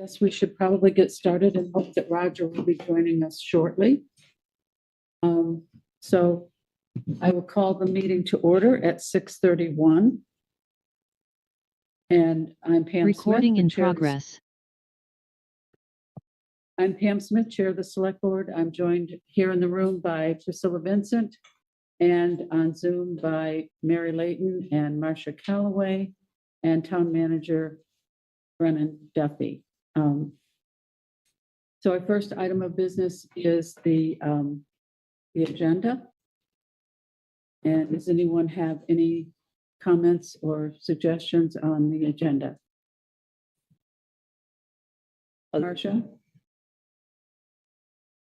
Guess we should probably get started and hope that Roger will be joining us shortly. So I will call the meeting to order at 6:31. And I'm Pam Smith. Recording in the chair of the- progress. I'm Pam Smith, Chair of the Select Board. I'm joined here in the room by Priscilla Vincent and on Zoom by Mary Layton and Marcia Calloway and Town Manager Brennan Duffy. So our first item of business is the agenda. And does anyone have any comments or suggestions on the agenda? Marcia?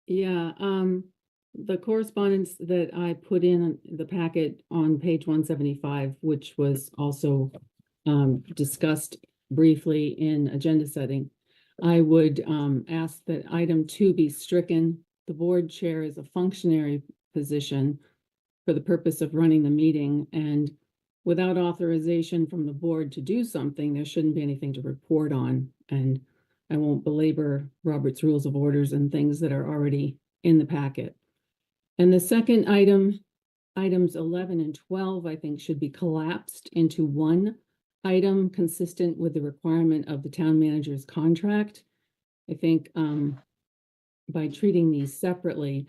Yeah, the correspondence that I put in the packet on page 175, which was also discussed briefly in agenda setting, I would ask that item 2 be stricken. The board chair is a functionary position for the purpose of running the meeting, and without authorization from the board to do something, there shouldn't be anything to report on. And I won't belabor Robert's Rules of Orders and things that are already in the packet. And the second item, items 11 and 12, I think should be collapsed into one item consistent with the requirement of the town manager's contract. I think by treating these separately,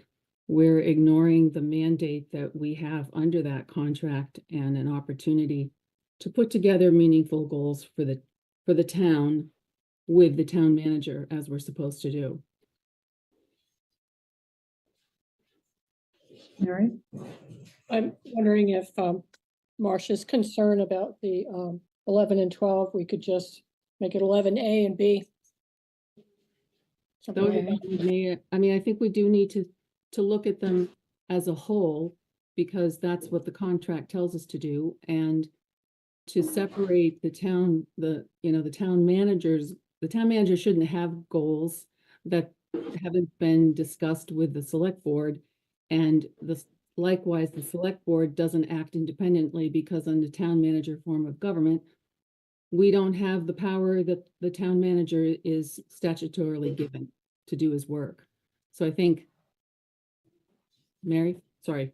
we're ignoring the mandate that we have under that contract and an opportunity to put together meaningful goals for the town with the town manager, as we're supposed to do. Mary? I'm wondering if Marcia's concern about the 11 and 12, we could just make it 11A and B. Something Those like are that. fine with me. I mean, I think we do need to look at them as a whole, because that's what the contract tells us to do, and to separate the town manager shouldn't have goals that haven't been discussed with the select board, and likewise, the select board doesn't act independently, because under town manager form of government, we don't have the power that the town manager is statutorily given to do his work. So I think, Mary, sorry.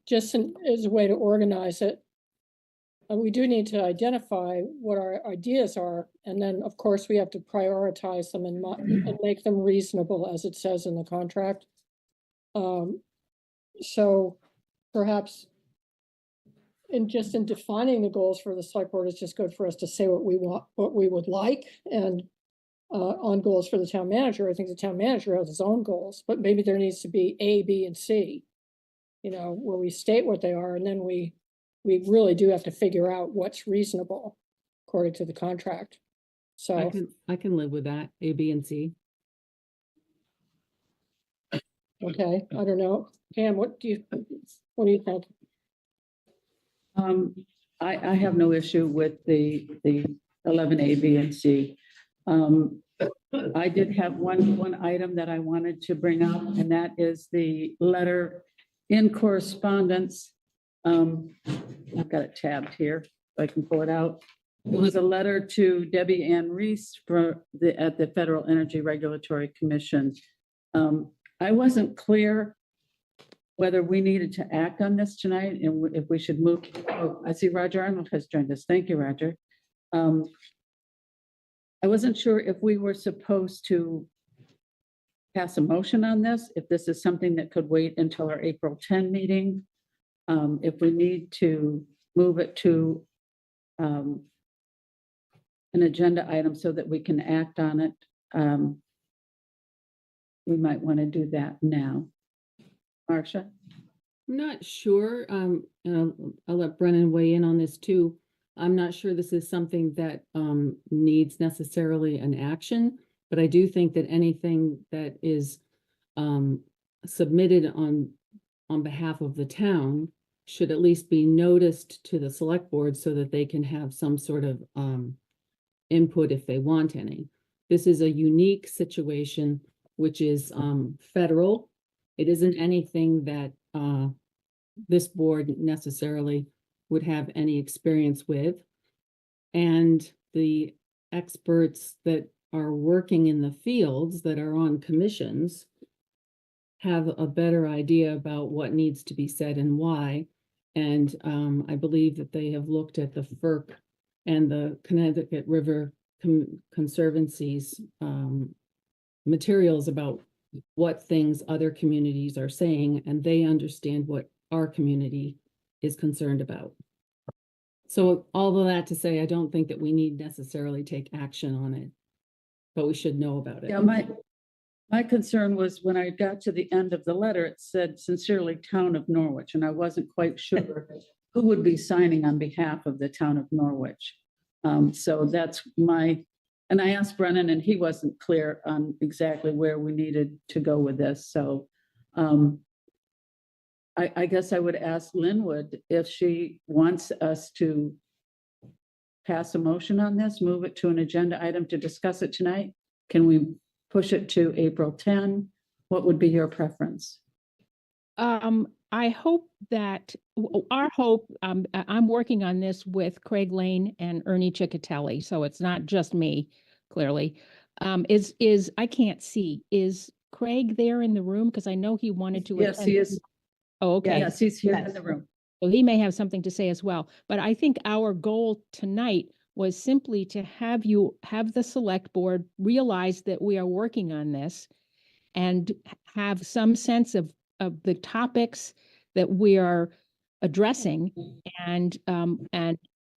Just as a way to organize it, we do need to identify what our ideas are, and then, of course, we have to prioritize them and make them reasonable, as it says in the contract. So perhaps in defining the goals for the select board, it's just good for us to say what we want, what we would like, and on goals for the town manager, I think the town manager has his own goals, but maybe there needs to be A, B, and C, where we state what they are, and then we really do have to figure out what's reasonable according to the contract. So I can live with that, A, B, and C. okay, I don't know. Pam, what do you think? I have no issue with the 11A, B, and C. I did have one item that I wanted to bring up, and that is the letter in correspondence. I've got it tabbed here, so I can pull it out. It was a letter to Debbie Ann Reese at the Federal Energy Regulatory Commission. I wasn't clear whether we needed to act on this tonight and if we should move. Oh, I see Roger Arnold has joined us. Thank you, Roger. I wasn't sure if we were supposed to pass a motion on this, if this is something that could wait until our April 10 meeting, if we need to move it to an agenda item so that we can act on it. We might want to do that now. Marcia? I'm not sure. I'll let Brennan weigh in on this too. I'm not sure this is something that needs necessarily an action, but I do think that anything that is submitted on behalf of the town should at least be noticed to the select board so that they can have some sort of input if they want any. This is a unique situation, which is federal. It isn't anything that this board necessarily would have any experience with. And the experts that are working in the fields, that are on commissions, have a better idea about what needs to be said and why. And I believe that they have looked at the FERC and the Connecticut River Conservancy's materials about what things other communities are saying, and they understand what our community is concerned about. So all of that to say, I don't think that we need necessarily take action on it, but we should know about it. Yeah, my concern was when I got to the end of the letter, it said sincerely Town of Norwich, and I wasn't quite sure who would be signing on behalf of the Town of Norwich. So that's and I asked Brennan and he wasn't clear on exactly where we needed to go with this. So I guess I would ask Linwood if she wants us to pass a motion on this, move it to an agenda item to discuss it tonight. Can we push it to April 10? What would be your preference? I hope that our hope, I'm working on this with Craig Lane and Ernie Ciccatelli, so it's not just me, clearly. Is I can't see. Is Craig there in the room? Because I know he wanted to. Yes, he is. Oh, okay. Yes, he's here in the room. So he may have something to say as well. But I think our goal tonight was simply to have the select board realize that we are working on this and have some sense of the topics that we are addressing. And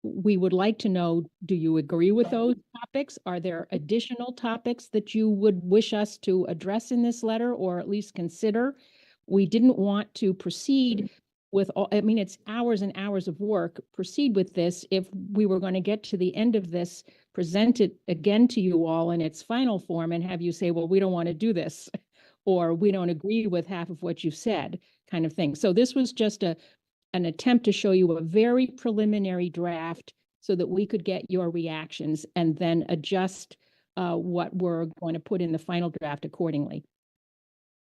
we would like to know, do you agree with those topics? Are there additional topics that you would wish us to address in this letter, or at least consider? We didn't want to proceed with all, I mean, it's hours and hours of work, proceed with this if we were going to get to the end of this, present it again to you all in its final form and have you say, well, we don't want to do this, or we don't agree with half of what you said, kind of thing. So this was just an attempt to show you a very preliminary draft so that we could get your reactions and then adjust what we're going to put in the final draft accordingly.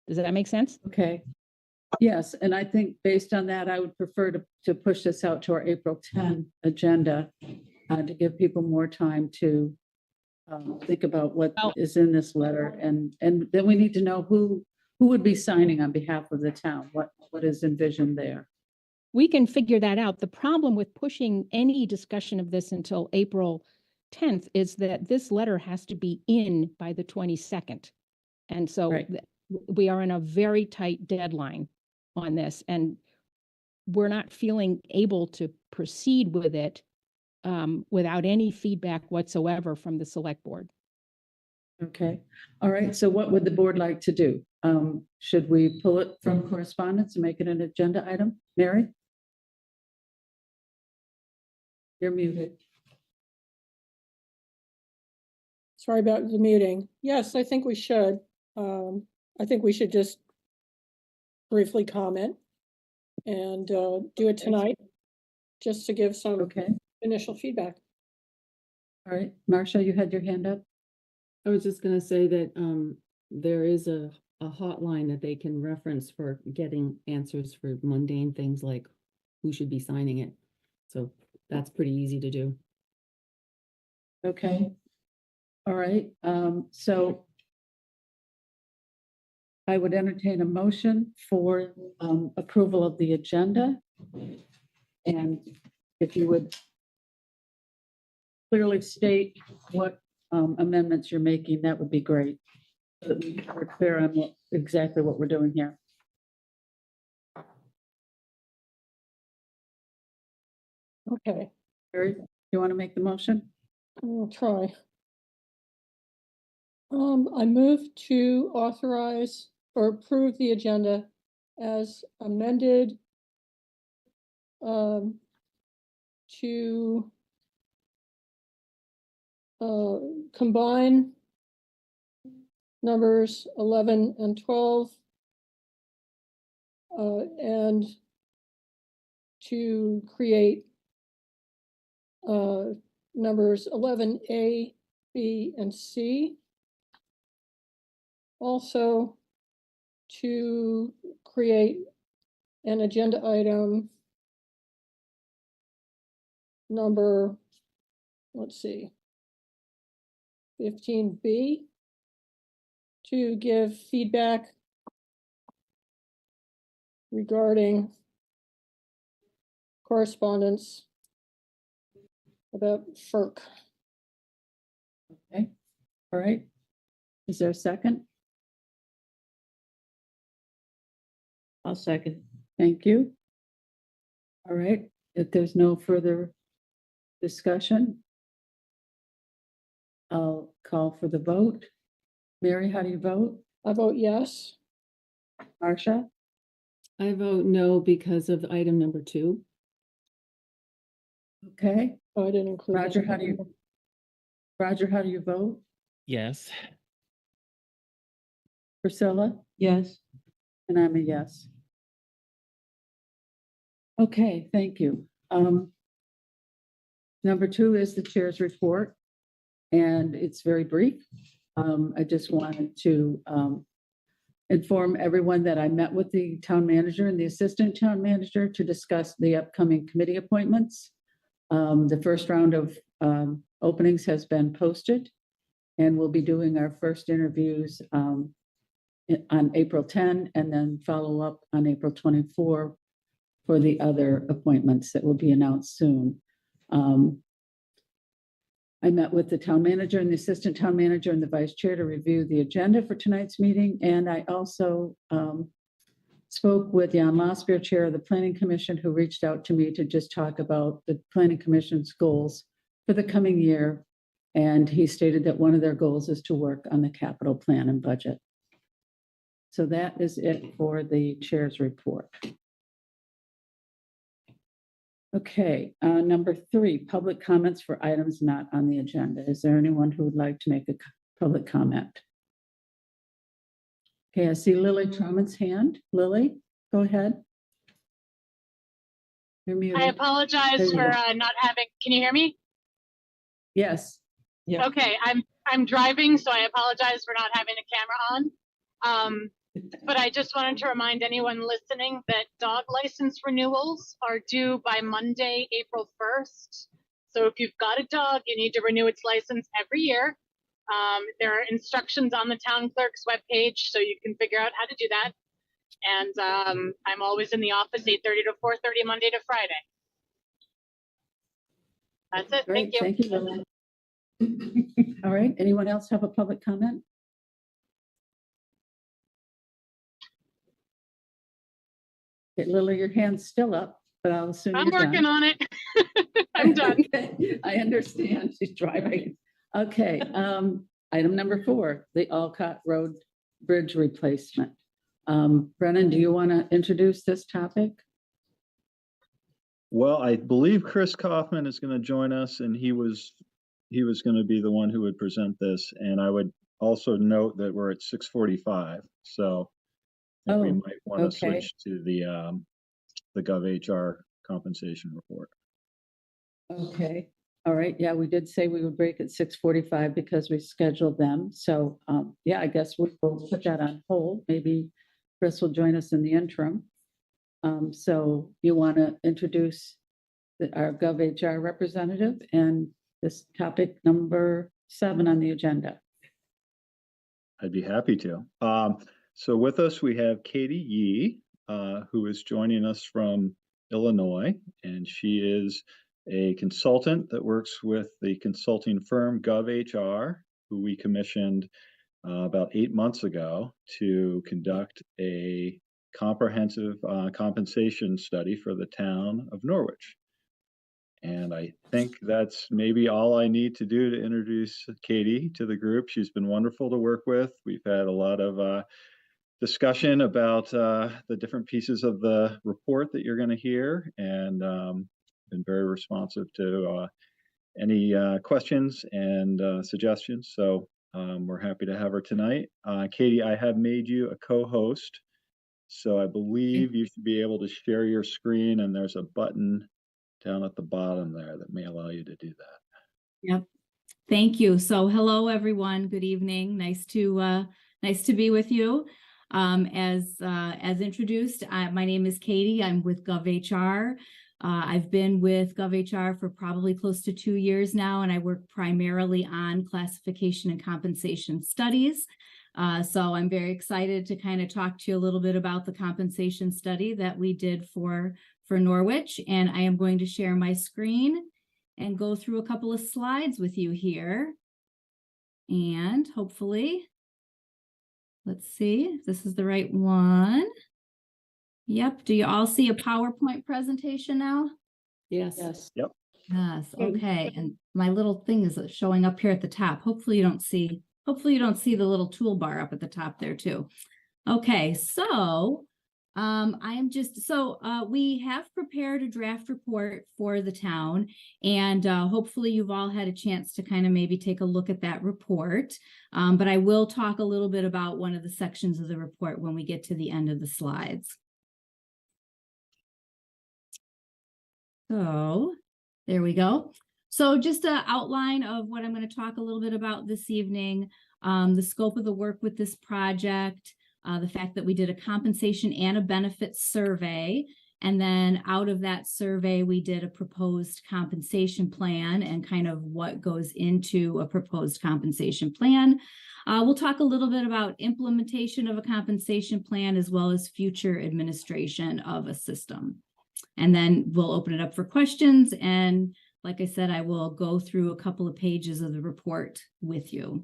Does that make sense? Okay. Yes, and I think based on that, I would prefer to push this out to our April 10 agenda to give people more time to think about what is in this letter. And then we need to know who would be signing on behalf of the town, what is envisioned there. We can figure that out. The problem with pushing any discussion of this until April 10th is that this letter has to be in by the 22nd. And so Right. We are in a very tight deadline on this, and we're not feeling able to proceed with it without any feedback whatsoever from the select board. Okay. All right. So what would the board like to do? Should we pull it from correspondence and make it an agenda item? Mary? You're muted. Sorry about the muting. Yes, I think we should. I think we should just briefly comment and do it tonight, just to give some Okay. initial feedback. All right. Marcia, you had your hand up? I was just gonna say that there is a hotline that they can reference for getting answers for mundane things like who should be signing it. So that's pretty easy to do. Okay. All right. So I would entertain a motion for approval of the agenda. And if you would clearly state what amendments you're making, that would be great. So that we're clear on exactly what we're doing here. Okay, Barry, you want to make the motion? I'll try. I move to authorize or approve the agenda as amended to combine numbers 11 and 12 and to create numbers 11A, B, and C. Also to create an agenda item number, let's see, 15B to give feedback regarding correspondence about FERC. Okay, all right. Is there a second? I'll second. Thank you. All right, if there's no further discussion, I'll call for the vote. Mary, how do you vote? I vote yes. Marcia? I vote no because of item number 2. Okay. Oh, I didn't include. Roger, that. how do you vote? Yes. Priscilla? Yes. And I'm a yes. Okay, thank you. Number 2 is the chair's report, and it's very brief. I just wanted to inform everyone that I met with the town manager and the assistant town manager to discuss the upcoming committee appointments. The first round of openings has been posted, and we'll be doing our first interviews on April 10 and then follow up on April 24 for the other appointments that will be announced soon. I met with the town manager and the assistant town manager and the vice chair to review the agenda for tonight's meeting. And I also spoke with Jan Losbeer, chair of the Planning Commission, who reached out to me to just talk about the Planning Commission's goals for the coming year. And he stated that one of their goals is to work on the capital plan and budget. So that is it for the chair's report. Okay, number 3, public comments for items not on the agenda. Is there anyone who would like to make a public comment? Okay, I see Lily Truman's hand. Lily, go ahead. You're muted. I apologize There you for go. not having, can you hear me? Yes. Yeah. Okay, I'm driving, so I apologize for not having a camera on. But I just wanted to remind anyone listening that dog license renewals are due by Monday, April 1st. So if you've got a dog, you need to renew its license every year. There are instructions on the town clerk's webpage, so you can figure out how to do that. And I'm always in the office 8:30 to 4:30, Monday to Friday. That's it. Great, Thank you. Lily. All right, anyone else have a public comment? Okay, Lily, your hand's still up, but I'll assume I'm you're done. working on it. I'm done. Okay, I understand. She's driving. Okay, item number 4, the Olcott Road Bridge replacement. Brennan, do you want to introduce this topic? Well, I believe Chris Kaufman is going to join us, and he was going to be the one who would present this. And I would also note that we're at 6:45, so I think we might want to okay. switch to the GovHR compensation report. Okay, all right. Yeah, we did say we would break at 6:45 because we scheduled them. So yeah, I guess we'll put that on hold. Maybe Chris will join us in the interim. So you want to introduce our GovHR representative and this topic number 7 on the agenda. I'd be happy to. So with us, we have Katie Yee, who is joining us from Illinois, and she is a consultant that works with the consulting firm GovHR, who we commissioned about 8 months ago to conduct a comprehensive compensation study for the town of Norwich. And I think that's maybe all I need to do to introduce Katie to the group. She's been wonderful to work with. We've had a lot of discussion about the different pieces of the report that you're going to hear, and been very responsive to any questions and suggestions. So we're happy to have her tonight. Katie, I have made you a co-host, so I believe you should be able to share your screen, and there's a button down at the bottom there that may allow you to do that. Yep. Thank you. So hello, everyone. Good evening. Nice to be with you. As introduced, my name is Katie. I'm with GovHR. I've been with GovHR for probably close to 2 years now, and I work primarily on classification and compensation studies. So I'm very excited to kind of talk to you a little bit about the compensation study that we did for Norwich. And I am going to share my screen and go through a couple of slides with you here. And hopefully, let's see if this is the right one. Yep. Do you all see a PowerPoint presentation now? Yes. Yes. Yes. Okay. And my little thing is showing up here at the top. Hopefully you don't see the little toolbar up at the top there too. Okay. So we have prepared a draft report for the town, and hopefully you've all had a chance to kind of maybe take a look at that report. But I will talk a little bit about one of the sections of the report when we get to the end of the slides. So there we go. So just an outline of what I'm going to talk a little bit about this evening, the scope of the work with this project, the fact that we did a compensation and a benefits survey. And then out of that survey, we did a proposed compensation plan and kind of what goes into a proposed compensation plan. We'll talk a little bit about implementation of a compensation plan as well as future administration of a system. And then we'll open it up for questions. And like I said, I will go through a couple of pages of the report with you.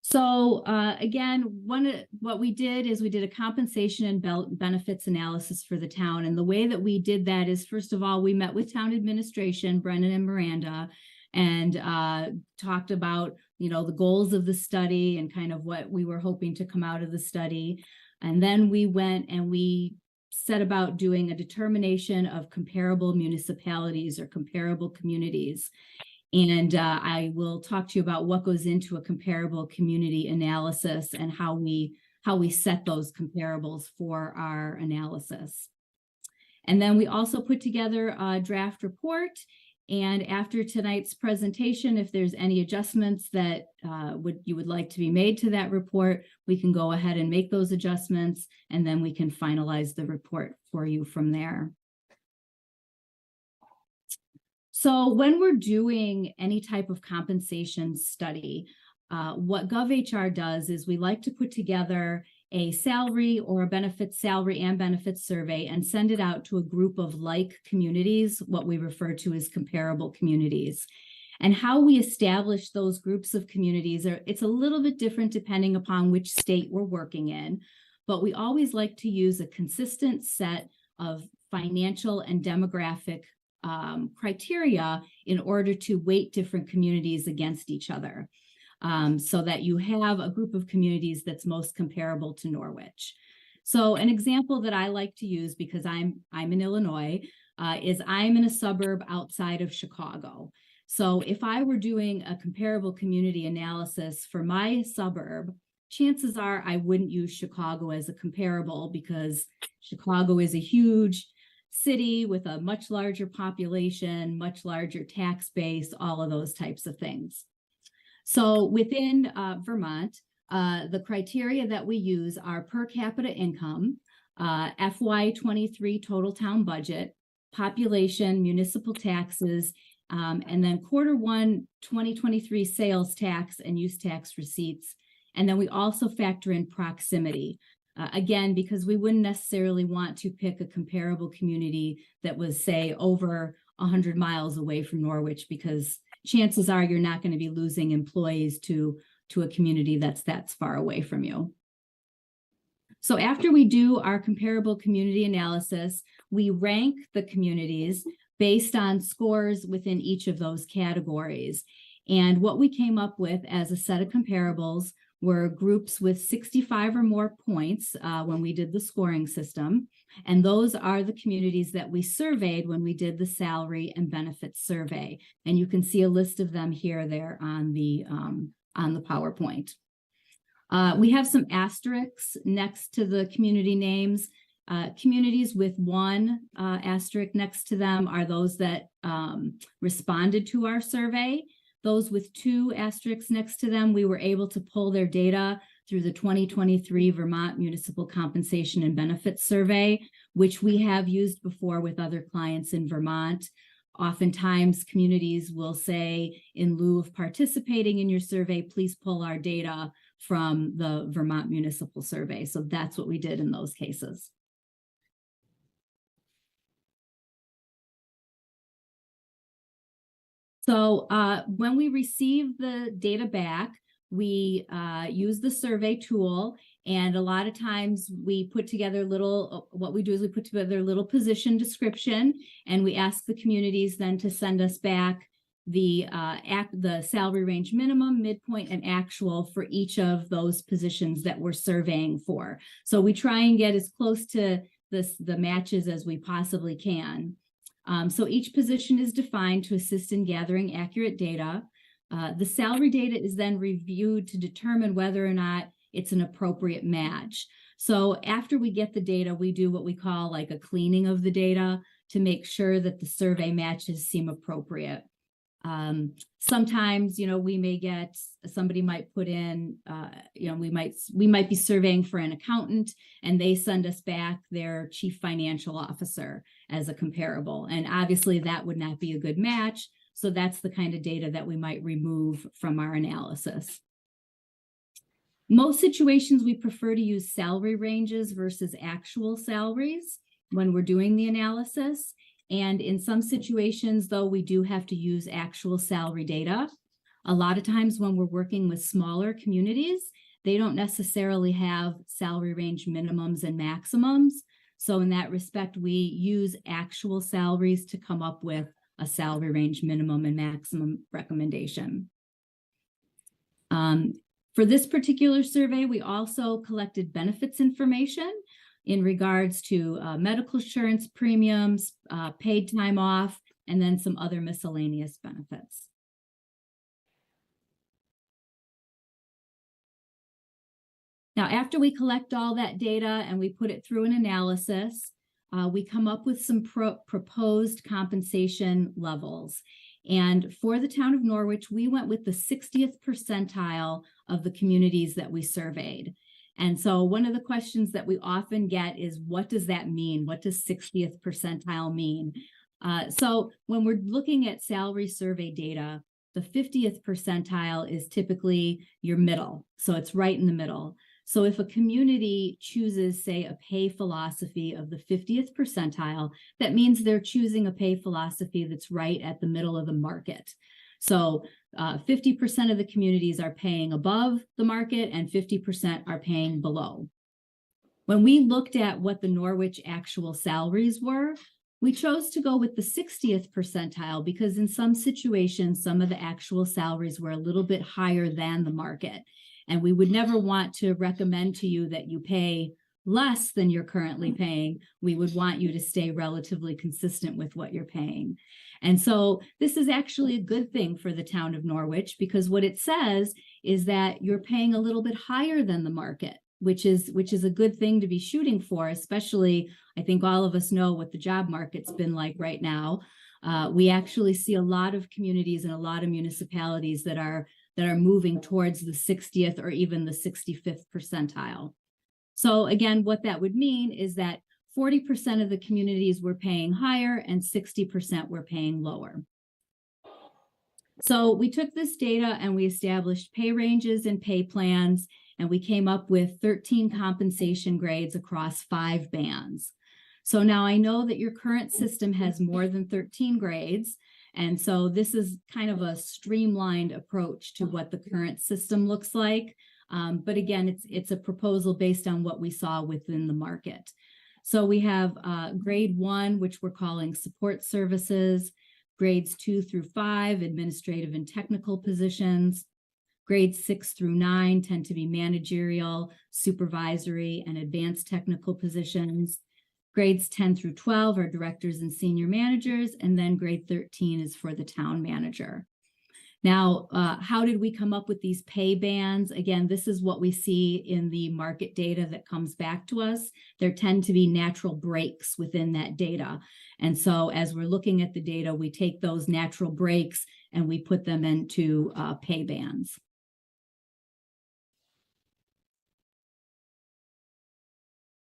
So again, what we did is we did a compensation and benefits analysis for the town. And the way that we did that is, first of all, we met with town administration, Brendan and Miranda, and talked about, the goals of the study and kind of what we were hoping to come out of the study. And then we went and we set about doing a determination of comparable municipalities or comparable communities. And I will talk to you about what goes into a comparable community analysis and how we set those comparables for our analysis. And then we also put together a draft report. And after tonight's presentation, if there's any adjustments that you would like to be made to that report, we can go ahead and make those adjustments, and then we can finalize the report for you from there. So when we're doing any type of compensation study, what GovHR does is we like to put together a salary or a salary and benefits survey and send it out to a group of like communities, what we refer to as comparable communities. And how we establish those groups of communities it's a little bit different depending upon which state we're working in, but we always like to use a consistent set of financial and demographic criteria in order to weight different communities against each other. So that you have a group of communities that's most comparable to Norwich. So an example that I like to use, because I'm in Illinois, is I'm in a suburb outside of Chicago. So if I were doing a comparable community analysis for my suburb, chances are I wouldn't use Chicago as a comparable because Chicago is a huge city with a much larger population, much larger tax base, all of those types of things. So within Vermont, the criteria that we use are per capita income, FY23 total town budget, population, municipal taxes, and then Q1 2023 sales tax and use tax receipts. And then we also factor in proximity. Again, because we wouldn't necessarily want to pick a comparable community that was, say, over 100 miles away from Norwich, because chances are you're not going to be losing employees to a community that's far away from you. So after we do our comparable community analysis, we rank the communities based on scores within each of those categories. And what we came up with as a set of comparables were groups with 65 or more points when we did the scoring system. And those are the communities that we surveyed when we did the salary and benefits survey. And you can see a list of them here there on the PowerPoint. We have some asterisks next to the community names. Communities with one asterisk next to them are those that responded to our survey. Those with two asterisks next to them, we were able to pull their data through the 2023 Vermont Municipal Compensation and Benefits Survey, which we have used before with other clients in Vermont. Oftentimes, communities will say, in lieu of participating in your survey, please pull our data from the Vermont Municipal Survey. So that's what we did in those cases. So when we receive the data back, we use the survey tool, and a lot of times we put together what we do is we put together a little position description, and we ask the communities then to send us back the salary range minimum, midpoint, and actual for each of those positions that we're surveying for. So we try and get as close to the matches as we possibly can. So each position is defined to assist in gathering accurate data. The salary data is then reviewed to determine whether or not it's an appropriate match. So after we get the data, we do what we call like a cleaning of the data to make sure that the survey matches seem appropriate. Sometimes, we may get, somebody might put in, we might be surveying for an accountant, and they send us back their chief financial officer as a comparable. And obviously that would not be a good match. So that's the kind of data that we might remove from our analysis. Most situations, we prefer to use salary ranges versus actual salaries when we're doing the analysis. And in some situations, though, we do have to use actual salary data. A lot of times when we're working with smaller communities, they don't necessarily have salary range minimums and maximums. So in that respect, we use actual salaries to come up with a salary range minimum and maximum recommendation. For this particular survey, we also collected benefits information in regards to medical insurance premiums, paid time off, and then some other miscellaneous benefits. Now, after we collect all that data and we put it through an analysis, we come up with some proposed compensation levels. And for the town of Norwich, we went with the 60th percentile of the communities that we surveyed. And so one of the questions that we often get is, what does that mean? What does 60th percentile mean? So when we're looking at salary survey data, the 50th percentile is typically your middle. So it's right in the middle. So if a community chooses, say, a pay philosophy of the 50th percentile, that means they're choosing a pay philosophy that's right at the middle of the market. So 50% of the communities are paying above the market and 50% are paying below. When we looked at what the Norwich actual salaries were, we chose to go with the 60th percentile because in some situations, some of the actual salaries were a little bit higher than the market. And we would never want to recommend to you that you pay less than you're currently paying. We would want you to stay relatively consistent with what you're paying. And so this is actually a good thing for the town of Norwich, because what it says is that you're paying a little bit higher than the market, which is a good thing to be shooting for, especially, I think all of us know what the job market's been like right now. We actually see a lot of communities and a lot of municipalities that are moving towards the 60th or even the 65th percentile. So again, what that would mean is that 40% of the communities were paying higher and 60% were paying lower. So we took this data and we established pay ranges and pay plans, and we came up with 13 compensation grades across 5 bands. So now I know that your current system has more than 13 grades. And so this is kind of a streamlined approach to what the current system looks like. But again, it's a proposal based on what we saw within the market. So we have grade 1, which we're calling support services, grades 2 through 5, administrative and technical positions. Grades 6 through 9 tend to be managerial, supervisory, and advanced technical positions. Grades 10 through 12 are directors and senior managers, and then grade 13 is for the town manager. Now, how did we come up with these pay bands? Again, this is what we see in the market data that comes back to us. There tend to be natural breaks within that data. And so as we're looking at the data, we take those natural breaks and we put them into pay bands.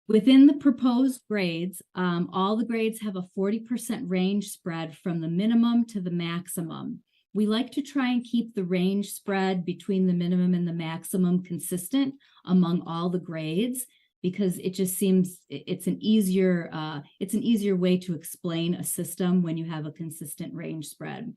Within the proposed grades, all the grades have a 40% range spread from the minimum to the maximum. We like to try and keep the range spread between the minimum and the maximum consistent among all the grades, because it just seems it's an easier way to explain a system when you have a consistent range spread.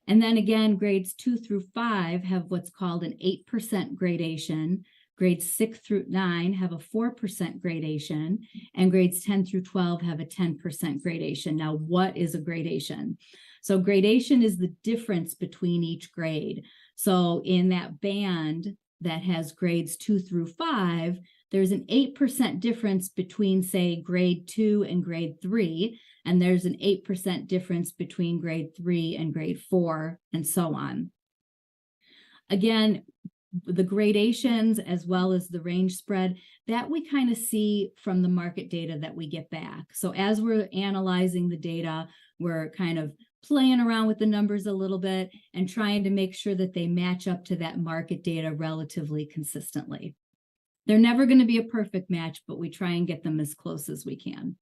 And then again, grades 2 through 5 have what's called an 8% gradation. Grades 6 through 9 have a 4% gradation, and grades 10 through 12 have a 10% gradation. Now, what is a gradation? So gradation is the difference between each grade. So in that band that has grades 2 through 5, there's an 8% difference between, say, grade 2 and grade 3, and there's an 8% difference between grade 3 and grade 4, and so on. Again, the gradations as well as the range spread, that we kind of see from the market data that we get back. So as we're analyzing the data, we're kind of playing around with the numbers a little bit and trying to make sure that they match up to that market data relatively consistently. They're never going to be a perfect match, but we try and get them as close as we can.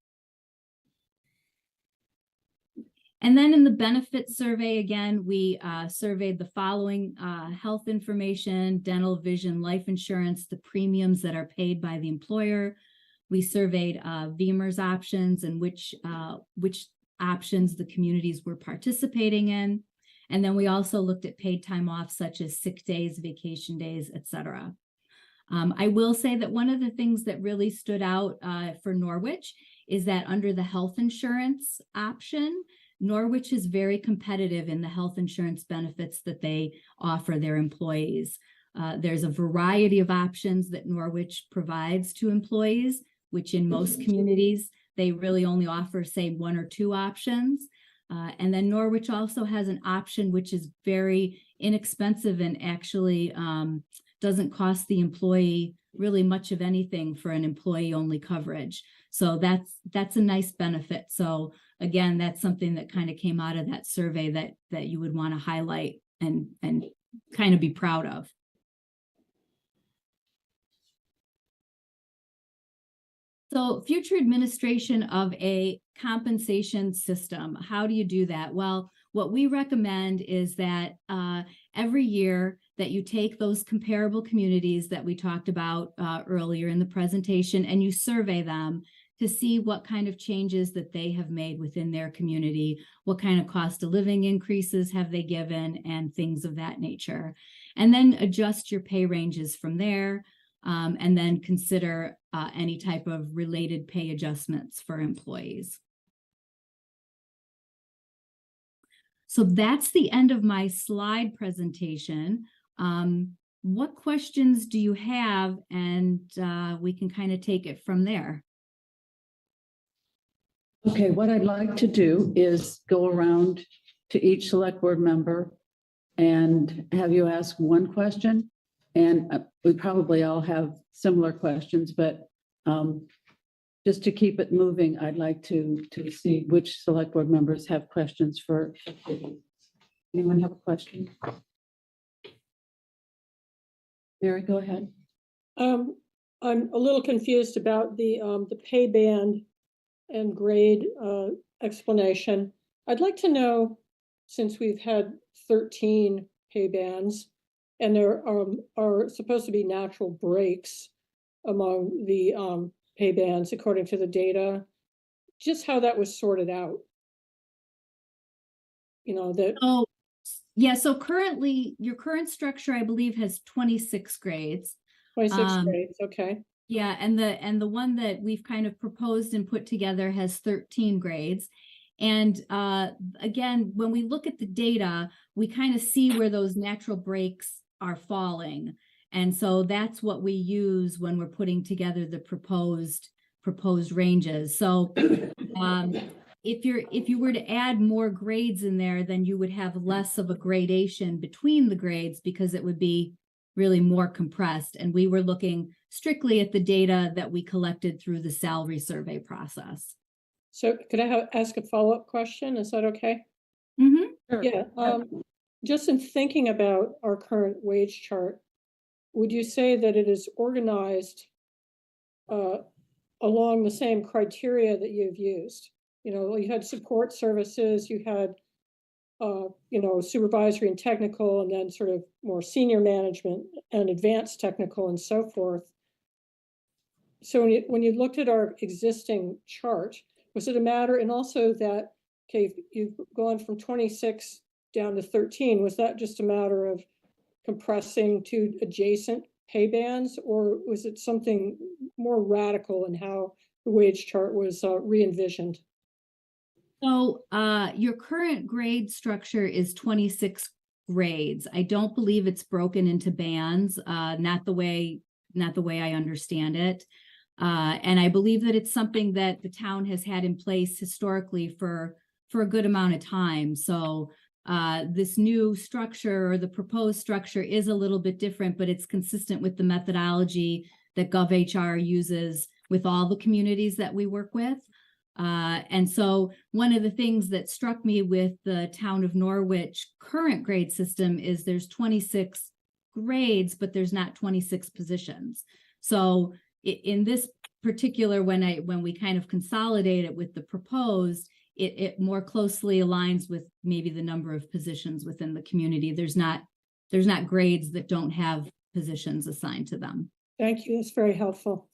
And then in the benefit survey, again, we surveyed the following health information, dental, vision, life insurance, the premiums that are paid by the employer. We surveyed VEMR's options and which options the communities were participating in. And then we also looked at paid time off, such as sick days, vacation days, etc. I will say that one of the things that really stood out for Norwich is that under the health insurance option, Norwich is very competitive in the health insurance benefits that they offer their employees. There's a variety of options that Norwich provides to employees, which in most communities, they really only offer, say, 1 or 2 options. And then Norwich also has an option which is very inexpensive and actually doesn't cost the employee really much of anything for an employee-only coverage. So that's a nice benefit. So again, that's something that kind of came out of that survey that you would want to highlight and kind of be proud of. So future administration of a compensation system, how do you do that? Well, what we recommend is that every year that you take those comparable communities that we talked about earlier in the presentation and you survey them to see what kind of changes that they have made within their community, what kind of cost of living increases have they given, and things of that nature. And then adjust your pay ranges from there, and then consider any type of related pay adjustments for employees. So that's the end of my slide presentation. What questions do you have? And we can kind of take it from there. Okay, what I'd like to do is go around to each select board member and have you ask one question. And we probably all have similar questions, but just to keep it moving, I'd like to see which select board members have questions for. Anyone have a question? Mary, go ahead. I'm a little confused about the pay band and grade explanation. I'd like to know, since we've had 13 pay bands and there are supposed to be natural breaks among the pay bands according to the data, just how that was sorted out. You know, that. Oh, yeah. So currently, your current structure, I believe, has 26 grades. 26 grades, okay. Yeah, and the one that we've kind of proposed and put together has 13 grades. And again, when we look at the data, we kind of see where those natural breaks are falling. And so that's what we use when we're putting together the proposed ranges. So if you were to add more grades in there, then you would have less of a gradation between the grades because it would be really more compressed. And we were looking strictly at the data that we collected through the salary survey process. So could I ask a follow-up question? Is that okay? Mm-hmm. Sure. Yeah. Just in thinking about our current wage chart, would you say that it is organized along the same criteria that you've used. You know, you had support services, you had, you know, supervisory and technical, and then sort of more senior management and advanced technical and so forth. So when you looked at our existing chart, was it a matter, and also that, okay, you've gone from 26 down to 13, was that just a matter of compressing to adjacent pay bands, or was it something more radical in how the wage chart was re-envisioned? So your current grade structure is 26 grades. I don't believe it's broken into bands, not the way I understand it. And I believe that it's something that the town has had in place historically for a good amount of time. So this new structure, or the proposed structure, is a little bit different, but it's consistent with the methodology that GovHR uses with all the communities that we work with. And so one of the things that struck me with the town of Norwich current grade system is there's 26 grades, but there's not 26 positions. So in this particular, when we kind of consolidate it with the proposed, it more closely aligns with maybe the number of positions within the community. There's not grades that don't have positions assigned to them. Thank you, that's very helpful.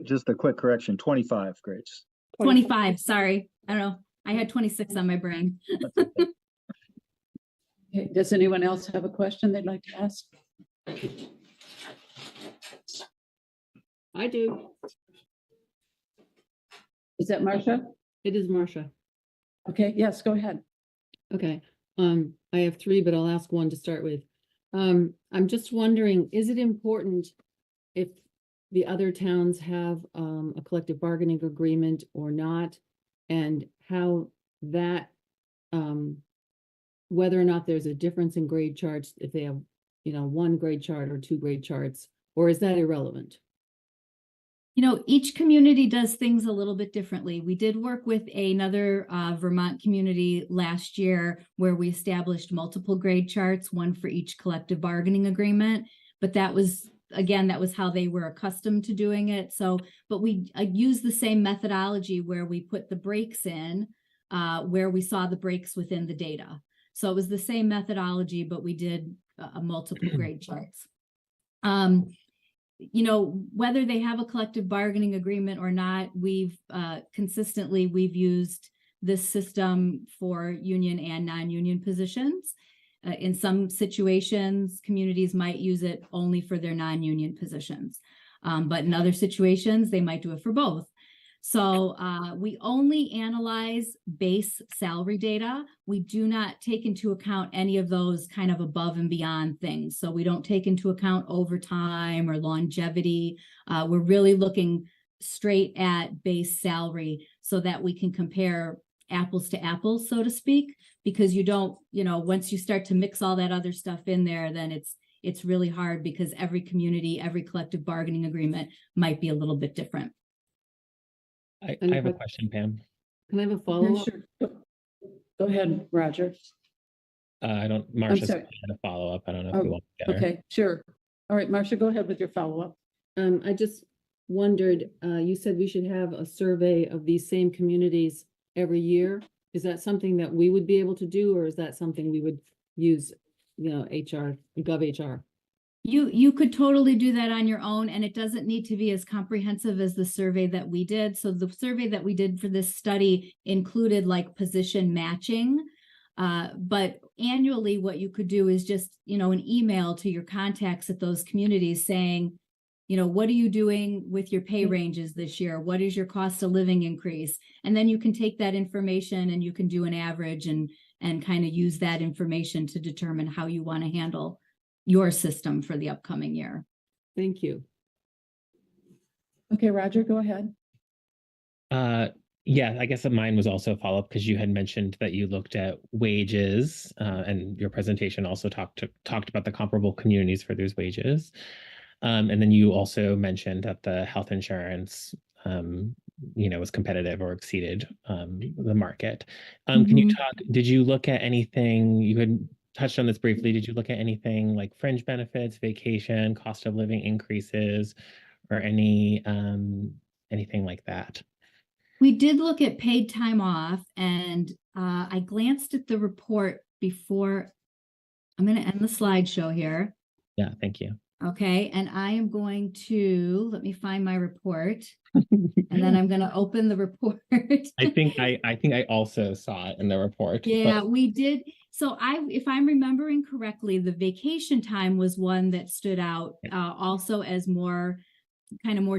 Just a quick correction, 25 grades. 25, sorry. I don't know. I had 26 on my brain. Okay, does anyone else have a question they'd like to ask? I do. Is that Marcia? It is Marcia. Okay, yes, go ahead. Okay, I have three, but I'll ask one to start with. I'm just wondering, is it important if the other towns have a collective bargaining agreement or not? And how that, whether or not there's a difference in grade charts, if they have, you know, one grade chart or two grade charts, or is that irrelevant? You know, each community does things a little bit differently. We did work with another Vermont community last year where we established multiple grade charts, one for each collective bargaining agreement. But that was, again, that was how they were accustomed to doing it. So, but we used the same methodology where we put the breaks in, where we saw the breaks within the data. So it was the same methodology, but we did multiple grade charts. You know, whether they have a collective bargaining agreement or not, we've consistently used this system for union and non-union positions. In some situations, communities might use it only for their non-union positions, but in other situations, they might do it for both. So we only analyze base salary data. We do not take into account any of those kind of above and beyond things. So we don't take into account overtime or longevity. We're really looking straight at base salary so that we can compare apples to apples, so to speak, because you don't, you know, once you start to mix all that other stuff in there, then it's really hard because every community, every collective bargaining agreement might be a little bit different. I have a question, Pam. Can I have a Okay, follow-up? sure. Go ahead, Roger. Marcia sorry. had a follow-up. I don't know if Oh, we want to get her. Okay, sure. All right, Marcia, go ahead with your follow-up. I just wondered, you said we should have a survey of these same communities every year. Is that something that we would be able to do, or is that something we would use, you know, GovHR? You could totally do that on your own, and it doesn't need to be as comprehensive as the survey that we did. So the survey that we did for this study included like position matching. But annually, what you could do is just, you know, an email to your contacts at those communities saying, you know, what are you doing with your pay ranges this year? What is your cost of living increase? And then you can take that information and you can do an average and kind of use that information to determine how you want to handle your system for the upcoming year. Thank you. Okay, Roger, go ahead. Yeah, I guess that mine was also a follow-up because you had mentioned that you looked at wages, and your presentation also talked about the comparable communities for those wages. And then you also mentioned that the health insurance, you know, was competitive or exceeded the market. Can you talk, did you look at anything, you had touched on this briefly, did you look at anything like fringe benefits, vacation, cost of living increases, or any anything like that? We did look at paid time off, and I glanced at the report before. I'm going to end the slideshow here. Yeah, thank you. Okay, and I am going to, let me find my report, and then I'm going to open the report. I think I also saw it in the report. Yeah, but we did. So if I'm remembering correctly, the vacation time was one that stood out also as more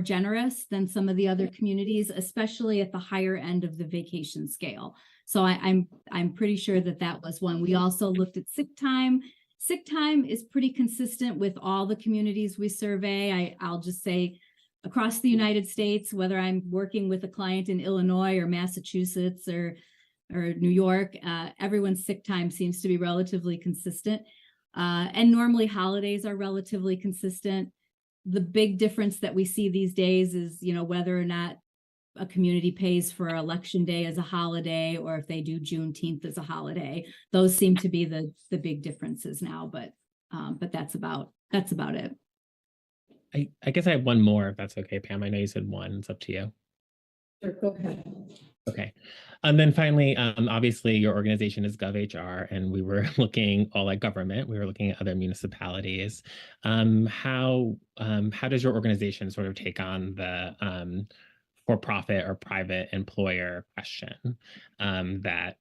generous than some of the other communities, especially at the higher end of the vacation scale. So I'm pretty sure that was one. We also looked at sick time. Sick time is pretty consistent with all the communities we survey. I'll just say across the United States, whether I'm working with a client in Illinois or Massachusetts or New York, everyone's sick time seems to be relatively consistent. And normally holidays are relatively consistent. The big difference that we see these days is, whether or not a community pays for Election Day as a holiday, or if they do Juneteenth as a holiday. Those seem to be the big differences now, but that's about it. I guess I have one more, if that's okay, Pam. I know you said one. It's up to you. Sure, go ahead. Okay. And then finally, obviously your organization is GovHR, and we were looking all at government. We were looking at other municipalities. How does your organization sort of take on the for-profit or private employer question that,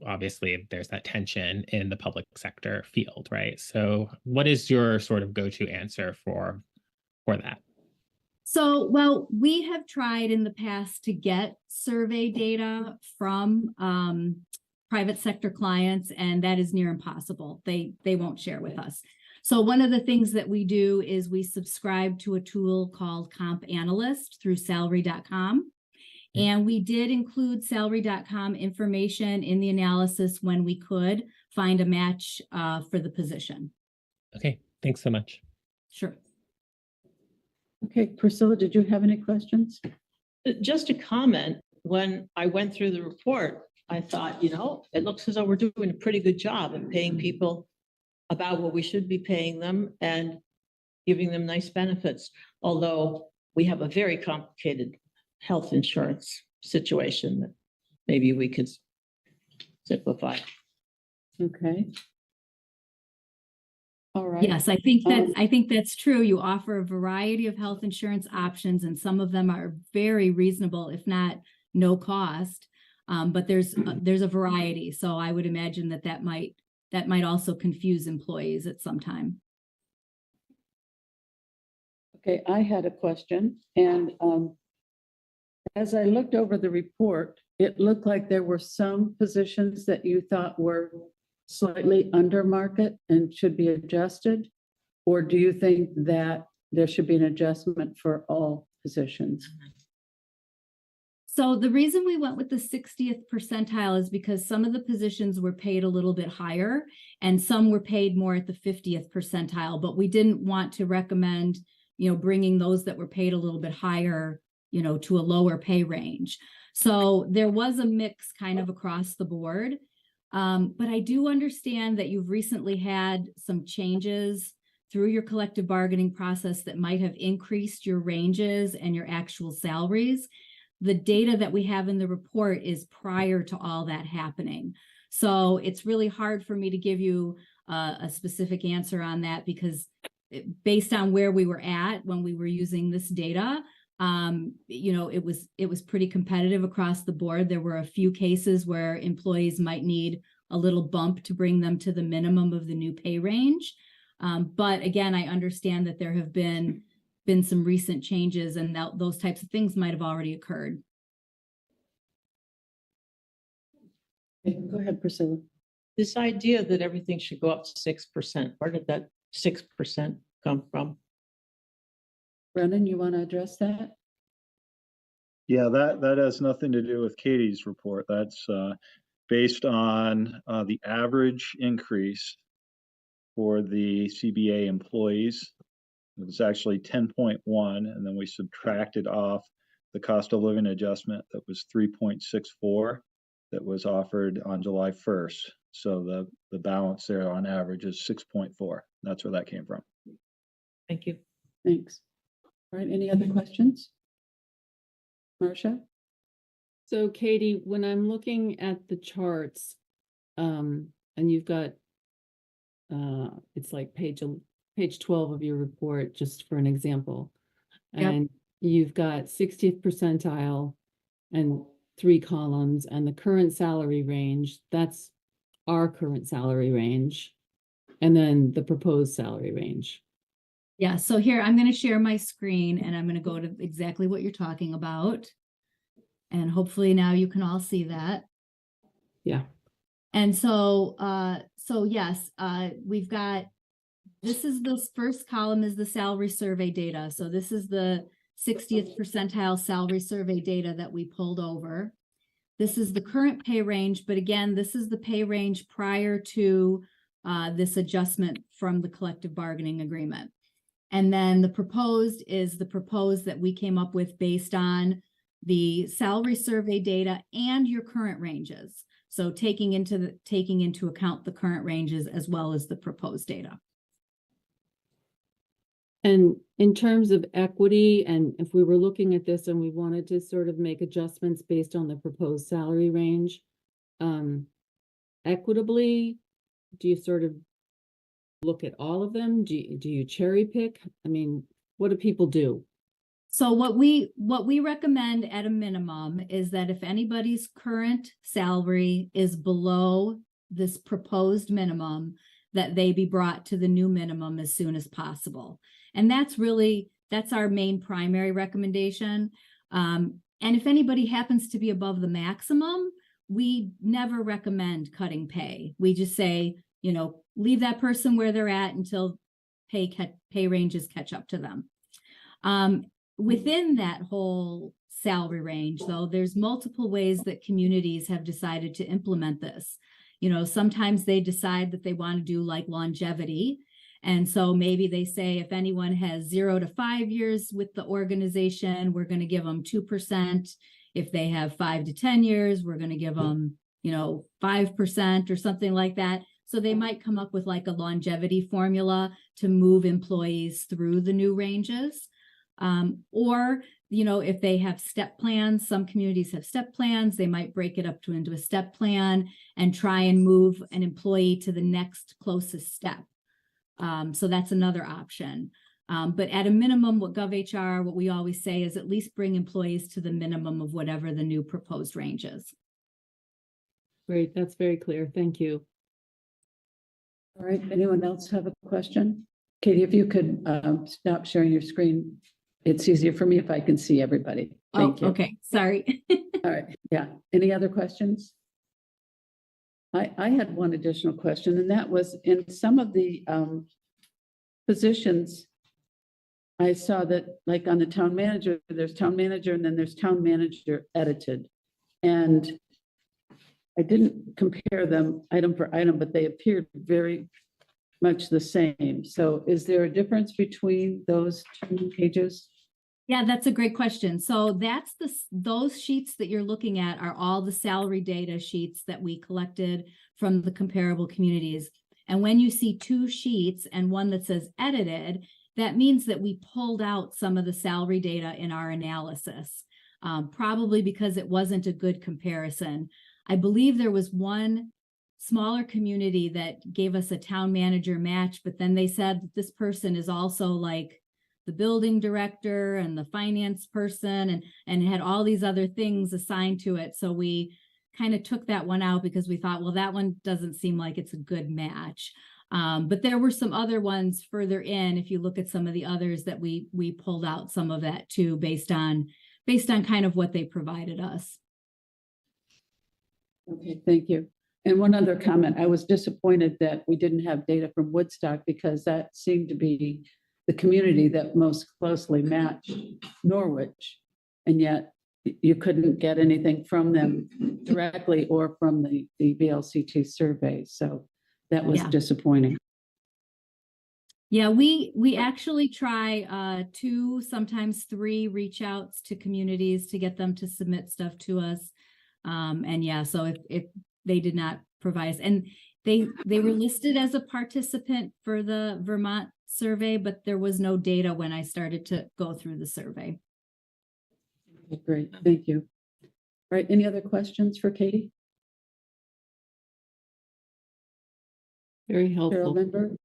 obviously there's that tension in the public sector field, right? So what is your sort of go-to answer for that? So, well, we have tried in the past to get survey data from private sector clients, and that is near impossible. They won't share with us. So one of the things that we do is we subscribe to a tool called Comp Analyst through salary.com. And we did include salary.com information in the analysis when we could find a match for the position. Okay, thanks so much. Sure. Okay, Priscilla, did you have any questions? Just a comment, when I went through the report, I thought, it looks as though we're doing a pretty good job of paying people about what we should be paying them and giving them nice benefits. Although we have a very complicated health insurance situation that maybe we could simplify. Okay. All right. Yes, I think that's true. You offer a variety of health insurance options, and some of them are very reasonable, if not no cost. But there's a variety. So I would imagine that might also confuse employees at some time. Okay, I had a question, and as I looked over the report, it looked like there were some positions that you thought were slightly under market and should be adjusted? Or do you think that there should be an adjustment for all positions? So the reason we went with the 60th percentile is because some of the positions were paid a little bit higher and some were paid more at the 50th percentile, but we didn't want to recommend, bringing those that were paid a little bit higher, to a lower pay range. So there was a mix kind of across the board. But I do understand that you've recently had some changes through your collective bargaining process that might have increased your ranges and your actual salaries. The data that we have in the report is prior to all that happening. So it's really hard for me to give you a specific answer on that, because based on where we were at when we were using this data, it was pretty competitive across the board. There were a few cases where employees might need a little bump to bring them to the minimum of the new pay range. But again, I understand that there have been some recent changes, and those types of things might have already occurred. Go ahead, Priscilla. This idea that everything should go up to 6%, where did that 6% come from? Brennan, you want to address that? Yeah, that has nothing to do with Katie's report. That's based on the average increase for the CBA employees. It was actually 10.1, and then we subtracted off the cost of living adjustment that was 3.64 that was offered on July 1st. So the balance there on average is 6.4. That's where that came from. Thank you. Thanks. All right, any other questions? Marcia? So Katie, when I'm looking at the charts, and you've got, it's like page 12 of your report, just for an example. Yep. And you've got 60th percentile and 3 columns, and the current salary range, that's our current salary range. And then the proposed salary range. Yeah, so here I'm going to share my screen and I'm going to go to exactly what you're talking about. And hopefully now you can all see that. Yeah. And so, yes, we've got, this first column is the salary survey data. So this is the 60th percentile salary survey data that we pulled over. This is the current pay range, but again, this is the pay range prior to this adjustment from the collective bargaining agreement. And then the proposed is the proposed that we came up with based on the salary survey data and your current ranges. So taking into account the current ranges as well as the proposed data. And in terms of equity, and if we were looking at this and we wanted to sort of make adjustments based on the proposed salary range, equitably, do you sort of look at all of them? Do you cherry pick? I mean, what do people do? So what we recommend at a minimum is that if anybody's current salary is below this proposed minimum, that they be brought to the new minimum as soon as possible. And that's our main primary recommendation. And if anybody happens to be above the maximum, we never recommend cutting pay. We just say, leave that person where they're at until pay ranges catch up to them. Within that whole salary range, though, there's multiple ways that communities have decided to implement this. Sometimes they decide that they want to do like longevity. And so maybe they say if anyone has 0 to 5 years with the organization, we're going to give them 2%. If they have 5 to 10 years, we're going to give them, 5% or something like that. So they might come up with like a longevity formula to move employees through the new ranges. Or, if they have step plans, some communities have step plans, they might break it up into a step plan and try and move an employee to the next closest step. So that's another option. But at a minimum, what GovHR, what we always say is at least bring employees to the minimum of whatever the new proposed range is. Great, that's very clear. Thank you. All right, anyone else have a question? Katie, if you could stop sharing your screen, it's easier for me if I can see everybody. Thank you. Okay, sorry. All right, yeah. Any other questions? I had one additional question, and that was in some of the positions, I saw that like on the town manager, there's town manager and then there's town manager edited. And I didn't compare them item for item, but they appeared very much the same. So is there a difference between those 2 pages? Yeah, that's a great question. So that's those sheets that you're looking at are all the salary data sheets that we collected from the comparable communities. And when you see 2 sheets and one that says edited, that means that we pulled out some of the salary data in our analysis, probably because it wasn't a good comparison. I believe there was one smaller community that gave us a town manager match, but then they said that this person is also like the building director and the finance person and had all these other things assigned to it. So we kind of took that one out because we thought, well, that one doesn't seem like it's a good match. But there were some other ones further in, if you look at some of the others that we pulled out some of that too, based on kind of what they provided us. Okay, thank you. And one other comment, I was disappointed that we didn't have data from Woodstock because that seemed to be the community that most closely matched Norwich. And yet you couldn't get anything from them directly or from the VLCT survey. So that was disappointing. Yeah, we actually try 2, sometimes 3 reach outs to communities to get them to submit stuff to us. And yeah, so if they did not provide us, and they were listed as a participant for the Vermont survey, but there was no data when I started to go through the survey. Okay, great, thank you. All right, any other questions for Katie? Very Cheryl helpful. Lindberg?